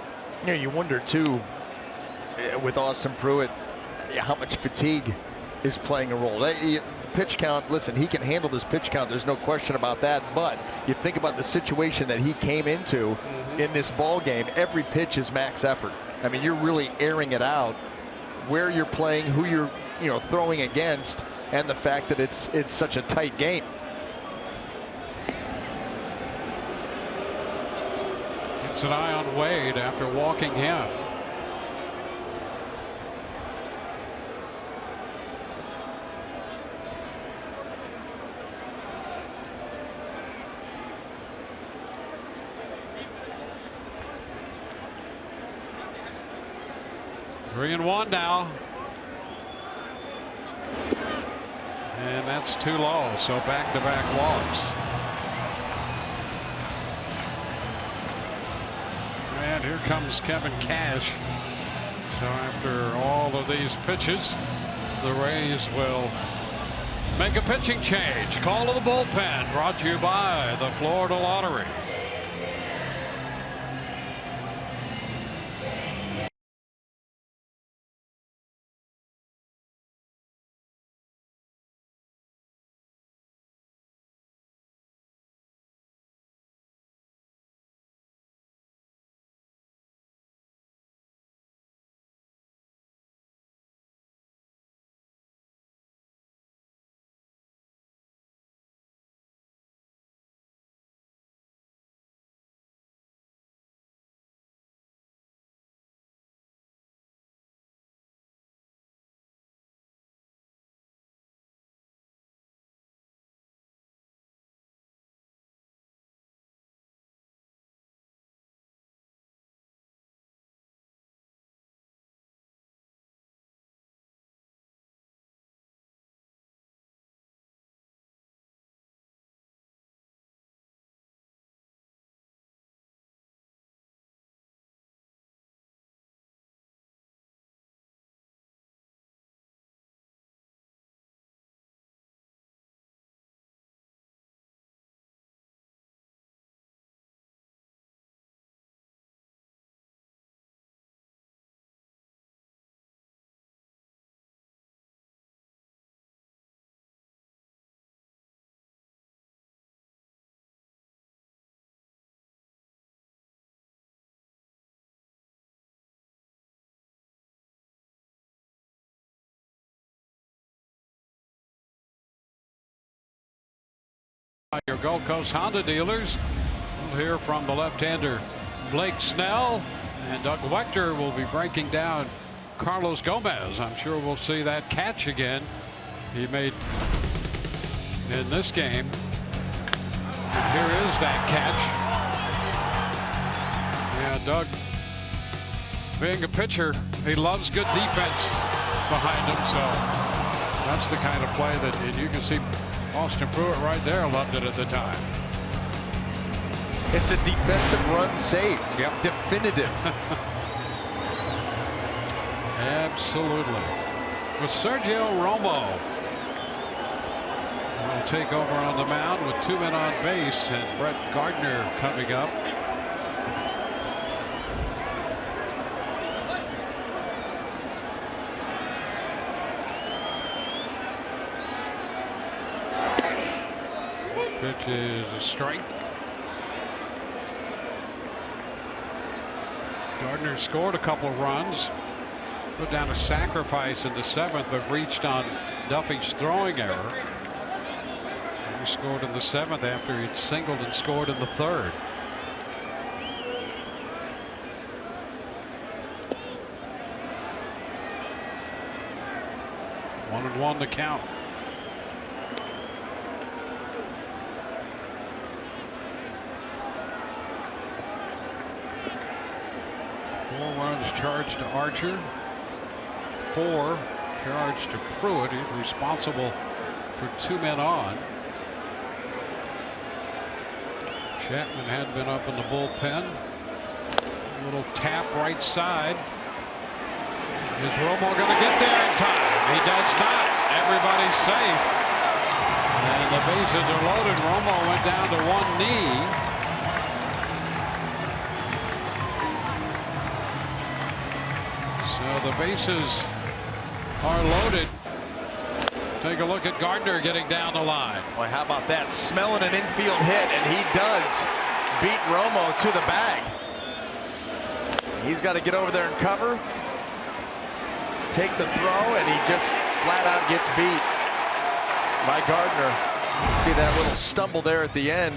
Speaker 6: Yeah, you wonder too with Austin Pruitt how much fatigue is playing a role. Pitch count, listen, he can handle this pitch count, there's no question about that, but you think about the situation that he came into in this ball game. Every pitch is max effort. I mean, you're really airing it out where you're playing, who you're throwing against, and the fact that it's such a tight game.
Speaker 1: Keeps an eye on Wade after walking him. Three and one now. And that's too low, so back-to-back walks. And here comes Kevin Cash. So after all of these pitches, the Rays will make a pitching change. Call to the bullpen, brought to you by the Florida Lottery. Your Gulf Coast Honda dealers. We'll hear from the left-hander Blake Snell, and Doug Wechter will be breaking down Carlos Gomez. I'm sure we'll see that catch again he made in this game. And here is that catch. Yeah, Doug, being a pitcher, he loves good defense behind him, so that's the kind of play that, and you can see Austin Pruitt right there loved it at the time.
Speaker 6: It's a defensive run save.
Speaker 1: Yep.
Speaker 6: Definitive.
Speaker 1: Absolutely. With Sergio Romo will take over on the mound with 2 men on base, and Brett Gardner coming up. Pitch is a strike. Gardner scored a couple runs, put down a sacrifice in the 7th, but reached on Duffy's throwing error. He scored in the 7th after he'd singled and scored in the 3rd. One and one to count. Charged to Archer, 4 charged to Pruitt. He's responsible for 2 men on. Chapman had been up in the bullpen. A little tap right side. Is Romo going to get there in time? He does not. Everybody's safe. And the bases are loaded. Romo went down to one knee. The bases are loaded. Take a look at Gardner getting down the line.
Speaker 6: Boy, how about that? Smelling an infield hit, and he does beat Romo to the bag. He's got to get over there and cover, take the throw, and he just flat out gets beat by Gardner. You see that little stumble there at the end.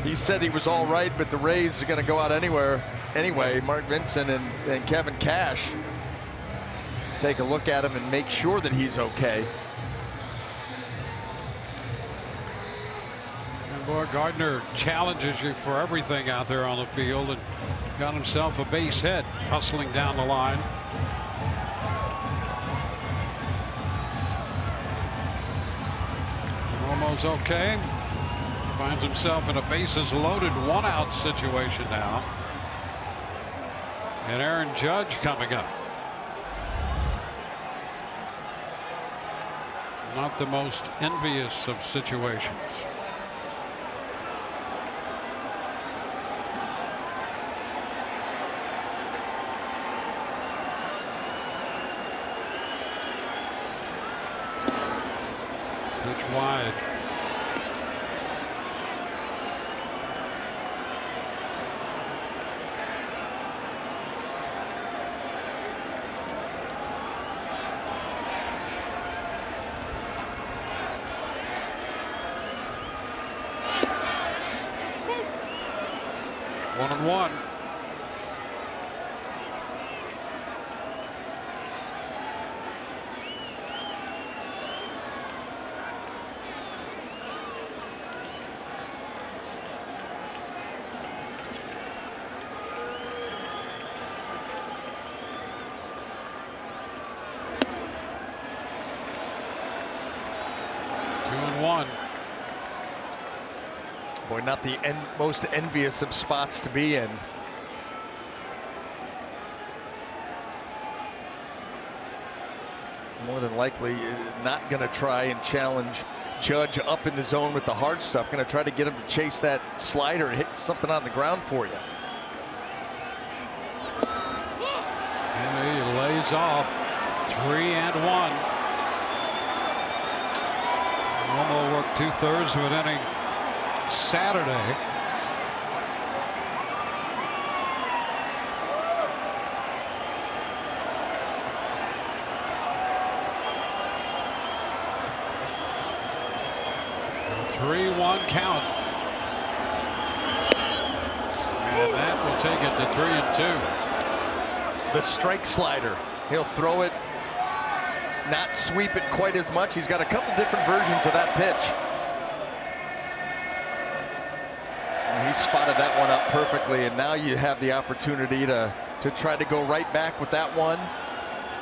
Speaker 6: He said he was all right, but the Rays are going to go out anyway. Mark Vincent and Kevin Cash take a look at him and make sure that he's okay.
Speaker 1: And boy, Gardner challenges you for everything out there on the field, and got himself a base hit, hustling down the line. Romo's okay. Finds himself in a bases loaded 1-out situation now. And Aaron Judge coming up. Not the most envious of situations. Pitch wide. One and one.
Speaker 6: Boy, not the most envious of spots to be in. More than likely not going to try and challenge Judge up in the zone with the hard stuff. Going to try to get him to chase that slider and hit something on the ground for you.
Speaker 1: And he lays off 3-1. Romo worked 2/3 of an inning Saturday. A 3-1 count. And that will take it to 3-2.
Speaker 6: The strike slider. He'll throw it, not sweep it quite as much. He's got a couple different versions of that pitch. He spotted that one up perfectly, and now you have the opportunity to try to go right back with that one.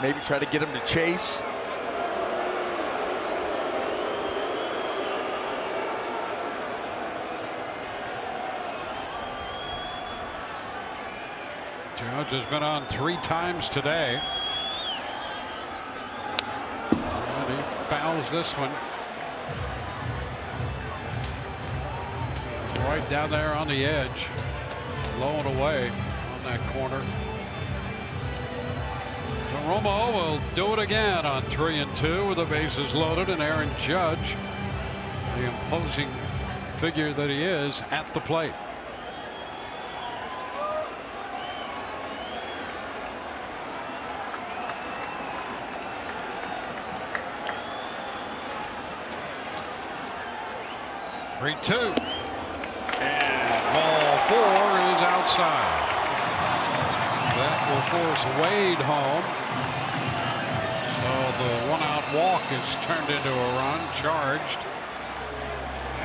Speaker 6: Maybe try to get him to chase.
Speaker 1: Judge has been on 3 times today. And he fouls this one. Right down there on the edge, low and away on that corner. So Romo will do it again on 3-2 with the bases loaded, and Aaron Judge, the imposing figure that he is, at the plate. Three-two. Ball 4 is outside. That will force Wade home. So the 1-out walk is turned into a run, charged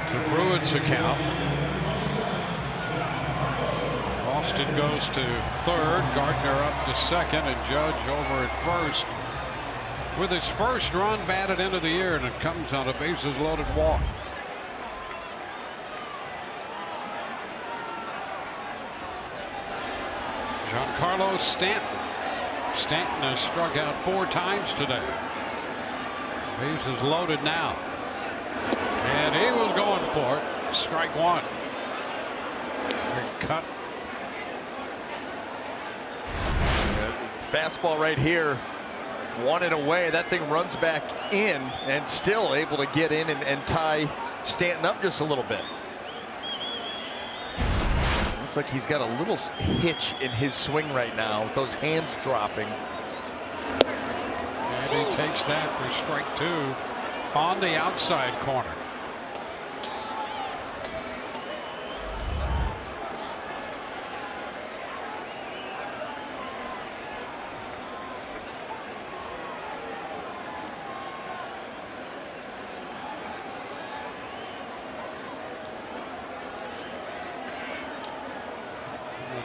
Speaker 1: to Pruitt's account. Austin goes to third, Gardner up to second, and Judge over at first with his first run batted into the year, and it comes on a bases loaded walk. Giancarlo Stanton. Stanton has struck out 4 times today. Bases loaded now. And he was going for it. Strike 1. Cut.
Speaker 6: Fastball right here. 1 and away. That thing runs back in and still able to get in and tie Stanton up just a little bit. Looks like he's got a little hitch in his swing right now with those hands dropping.
Speaker 1: And he takes that for strike 2 on the outside corner.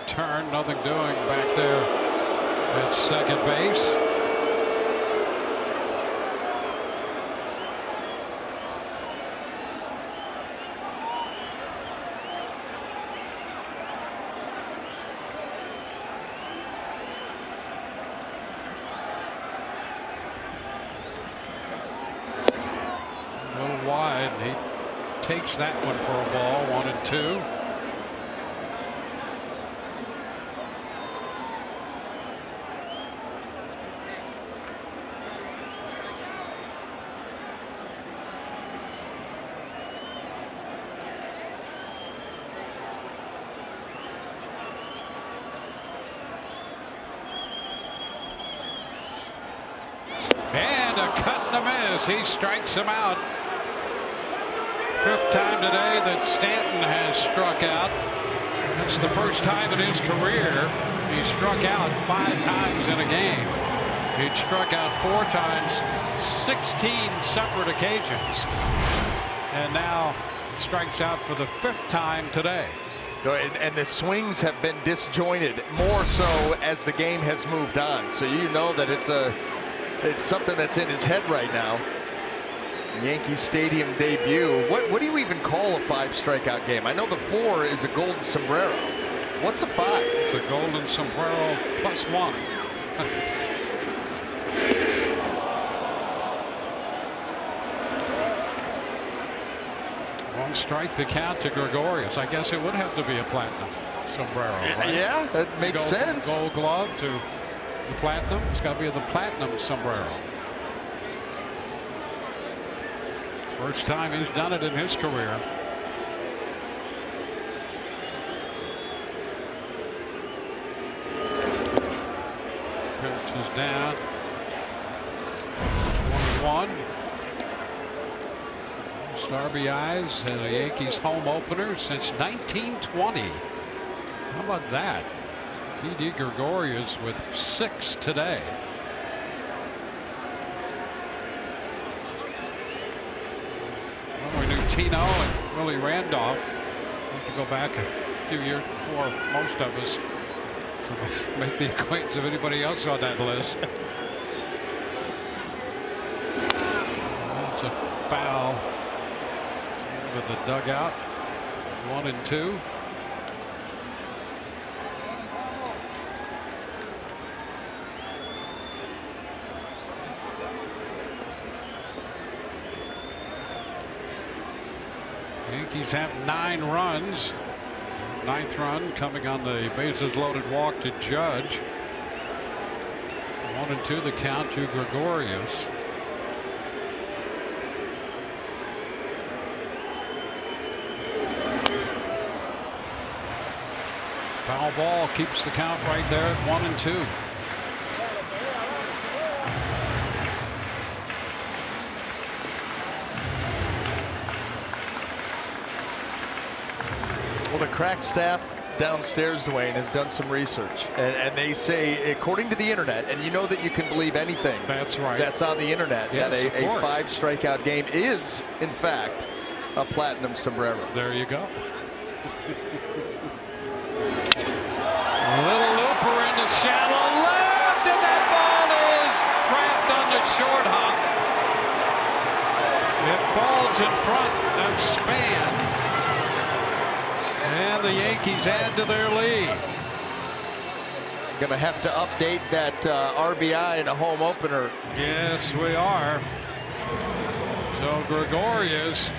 Speaker 1: Turn, nothing doing back there at second base. outside, and he takes that one for a ball. 1-2. And a cut and a miss. He strikes him out. 5th time today that Stanton has struck out. That's the first time in his career he struck out 5 times in a game. He'd struck out 4 times, 16 separate occasions. And now strikes out for the 5th time today.
Speaker 6: And the swings have been disjointed more so as the game has moved on. So you know that it's something that's in his head right now. Yankee Stadium debut. What do you even call a 5 strikeout game? I know the 4 is a golden sombrero. What's a 5?
Speaker 1: It's a golden sombrero plus 1. 1 strike to count to Gregorius. I guess it would have to be a platinum sombrero, right?
Speaker 6: Yeah, that makes sense.
Speaker 1: Gold glove to the platinum. It's got to be the platinum sombrero. First time he's done it in his career. Pitch is down. 1-1. Most RBIs in a Yankees home opener since 1920. How about that? Didi Gregorius with 6 today. Well, we knew Tino and Willie Randolph. We have to go back a few years before most of us to make the acquaintance of anybody else on that list. That's a foul with the dugout. 1-2. Yankees have 9 runs. 9th run coming on the bases loaded walk to Judge. 1-2 the count to Gregorius. Foul ball keeps the count right there at 1-2.
Speaker 6: Well, the crack staff downstairs, Dwayne, has done some research, and they say, according to the internet, and you know that you can believe anything.
Speaker 1: That's right.
Speaker 6: That's on the internet.
Speaker 1: Yes,
Speaker 6: that a
Speaker 1: of
Speaker 6: 5 strikeout game is, in fact, a platinum sombrero.
Speaker 1: There you go. A little looper into shallow left, and that ball is trapped on the short hop. It falls in front of Span. And the Yankees add to their lead.
Speaker 6: Gonna have to update that RBI in a home opener.
Speaker 1: Yes, we are. So Gregorius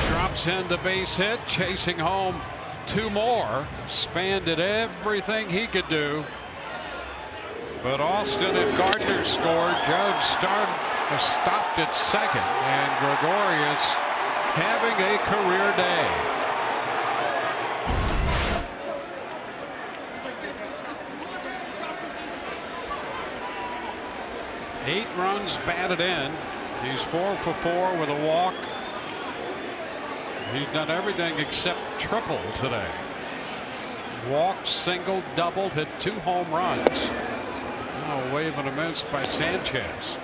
Speaker 1: drops in the base hit, chasing home 2 more. Span did everything he could do. But Austin and Gardner scored. Judge stopped at second. And Gregorius having a career day. Eight runs batted in. He's 4 for 4 with a walk. He's done everything except triple today. Walked, singled, doubled, hit 2 home runs. Now a wave and a miss by Sanchez.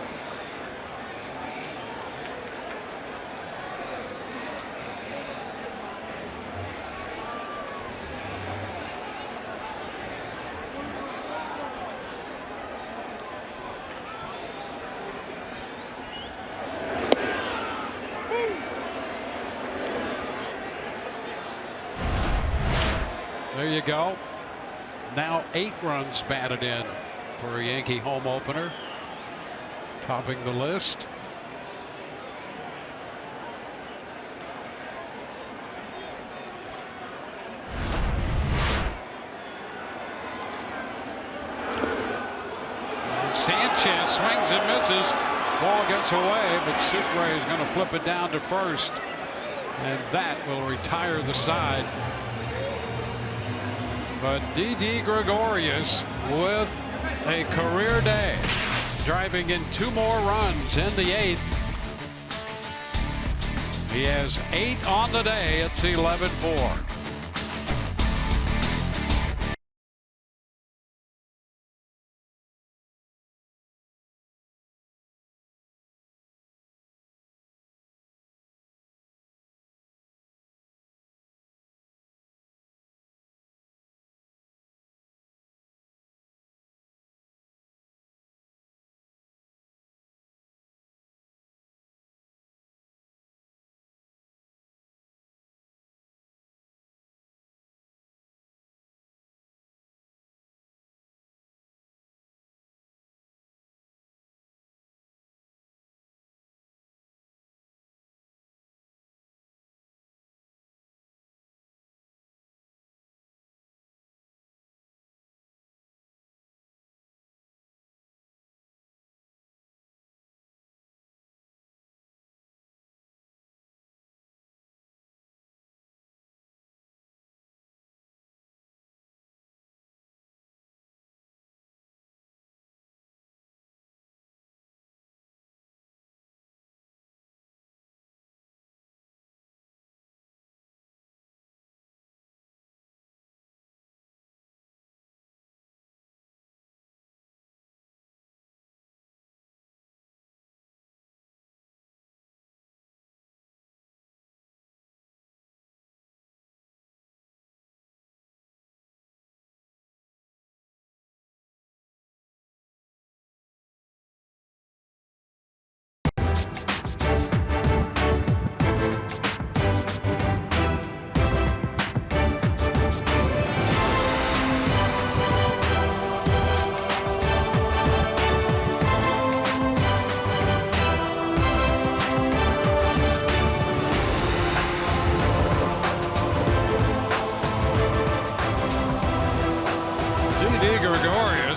Speaker 1: There you go. Now 8 runs batted in for a Yankee home opener. Topping the list. chance, swings and misses. Ball gets away, but Sucre is going to flip it down to first, and that will retire the side. But Didi Gregorius with a career day, driving in 2 more runs in the 8th. He has 8 on the day. It's 11-4.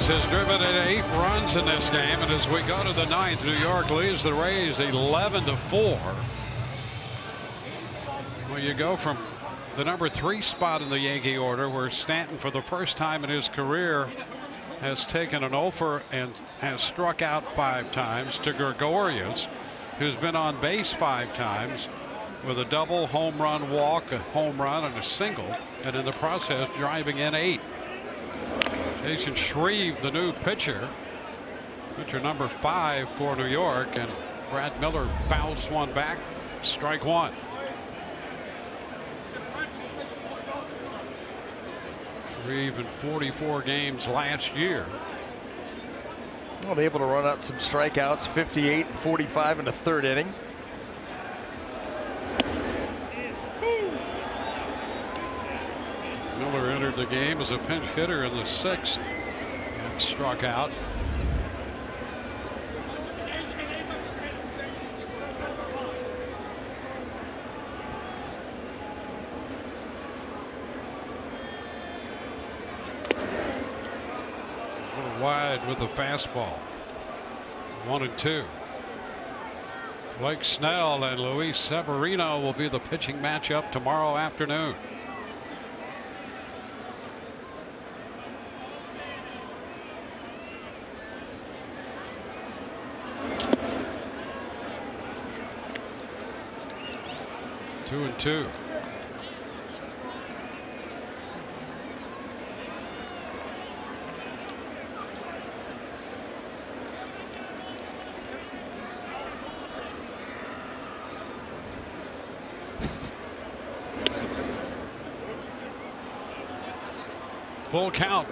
Speaker 1: Has driven in 8 runs in this game, and as we go to the 9th, New York leads the Rays 11-4. Well, you go from the number 3 spot in the Yankee order, where Stanton, for the first time in his career, has taken an offer and has struck out 5 times, to Gregorius, who's been on base 5 times with a double, home run, walk, a home run, and a single, and in the process driving in 8. Jason Shreve, the new pitcher number 5 for New York, and Brad Miller fouls one back, strike 1. Shreve in 44 games last year.
Speaker 6: Well, able to run out some strikeouts, 58 and 45 in the 3rd innings.
Speaker 1: Miller entered the game as a pinch hitter in the 6th and struck out. A little wide with the fastball. 1-2. Blake Snell and Luis Severino will be the pitching matchup tomorrow afternoon. Two and two. Full count.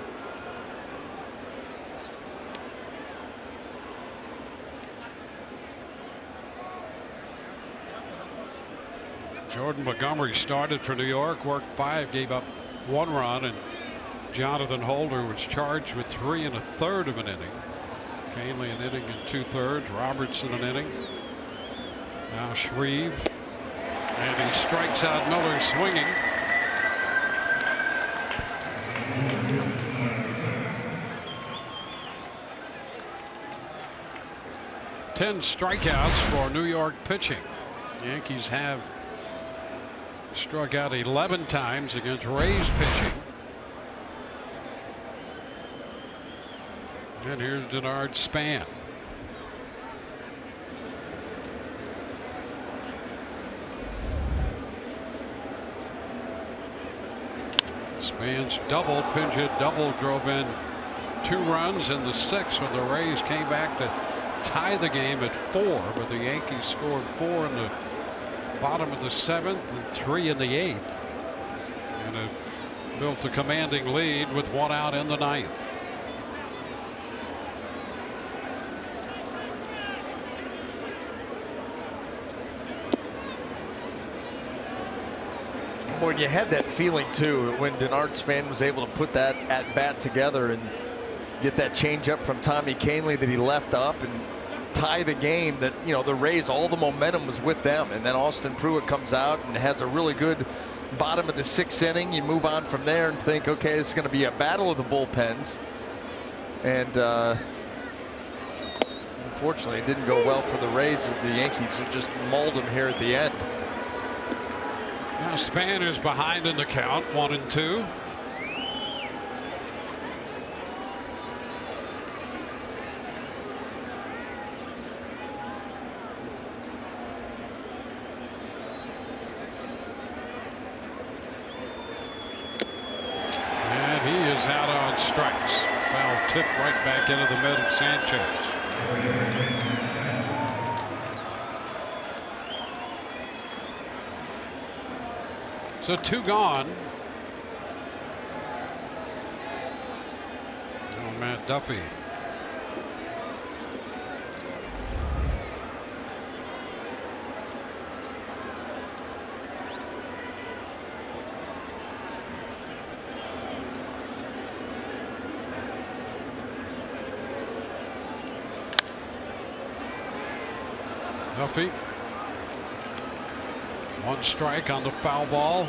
Speaker 1: Jordan Montgomery started for New York, worked 5, gave up 1 run, and Jonathan Holder was charged with 3 1/3 of an inning. Canely an inning and 2/3. Robertson an inning. Now Shreve, and he strikes out Miller swinging. 10 strikeouts for New York pitching. The Yankees have struck out 11 times against Rays pitching. And here's Denard Span. Span's double, pinch hit double, drove in 2 runs in the 6th when the Rays came back to tie the game at 4, but the Yankees scored 4 in the bottom of the 7th and 3 in the 8th, and it built a commanding lead with 1 out in the 9th.
Speaker 6: Boy, you had that feeling too when Denard Span was able to put that at bat together and get that change up from Tommy Kahnle that he left up and tie the game, that, you know, the Rays, all the momentum was with them, and then Austin Pruitt comes out and has a really good bottom of the 6th inning. You move on from there and think, okay, this is going to be a battle of the bullpens, and unfortunately it didn't go well for the Rays as the Yankees just mauled them here at the end.
Speaker 1: Now Span is behind in the count, 1-2. And he is out on strikes. Foul tip right back into the mid of Sanchez. So 2 gone. Oh, Matt Duffy. Duffy. 1 strike on the foul ball.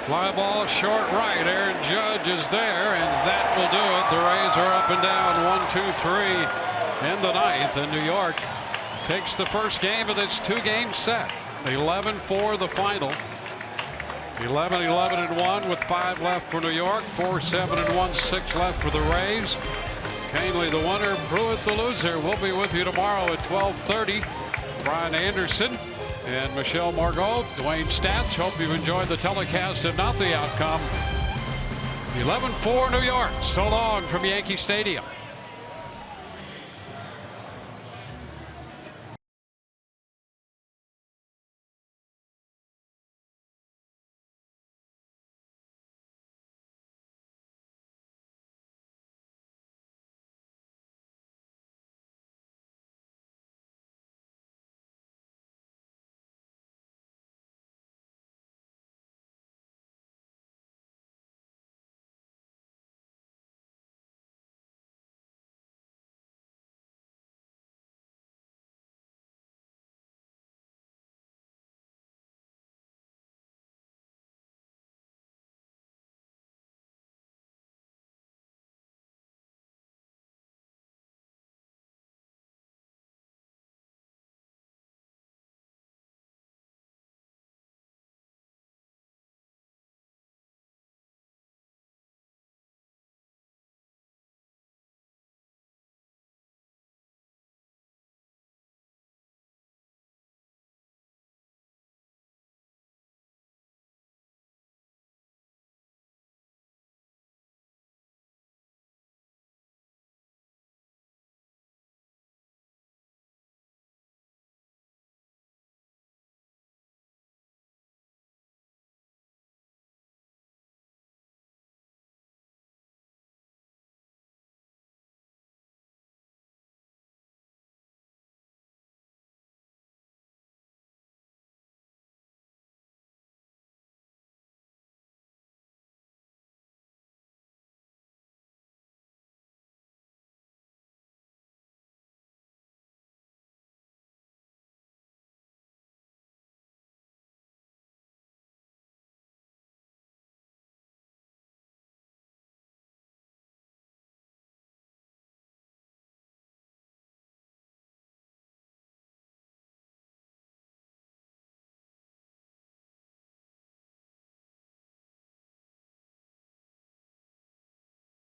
Speaker 1: Fly ball short right. Aaron Judge is there, and that will do it. The Rays are up and down 1-2-3 in the 9th, and New York takes the first game of this 2-game set. 11-4 the final. 11-11-1 with 5 left for New York. 4-7-1, 6 left for the Rays. Kahnle the winner, Pruitt the loser. We'll be with you tomorrow at 12:30. Brian Anderson and Michelle Margot, Dwayne Statch. Hope you've enjoyed the telecast and not the outcome. 11-4 New York. So long from Yankee Stadium.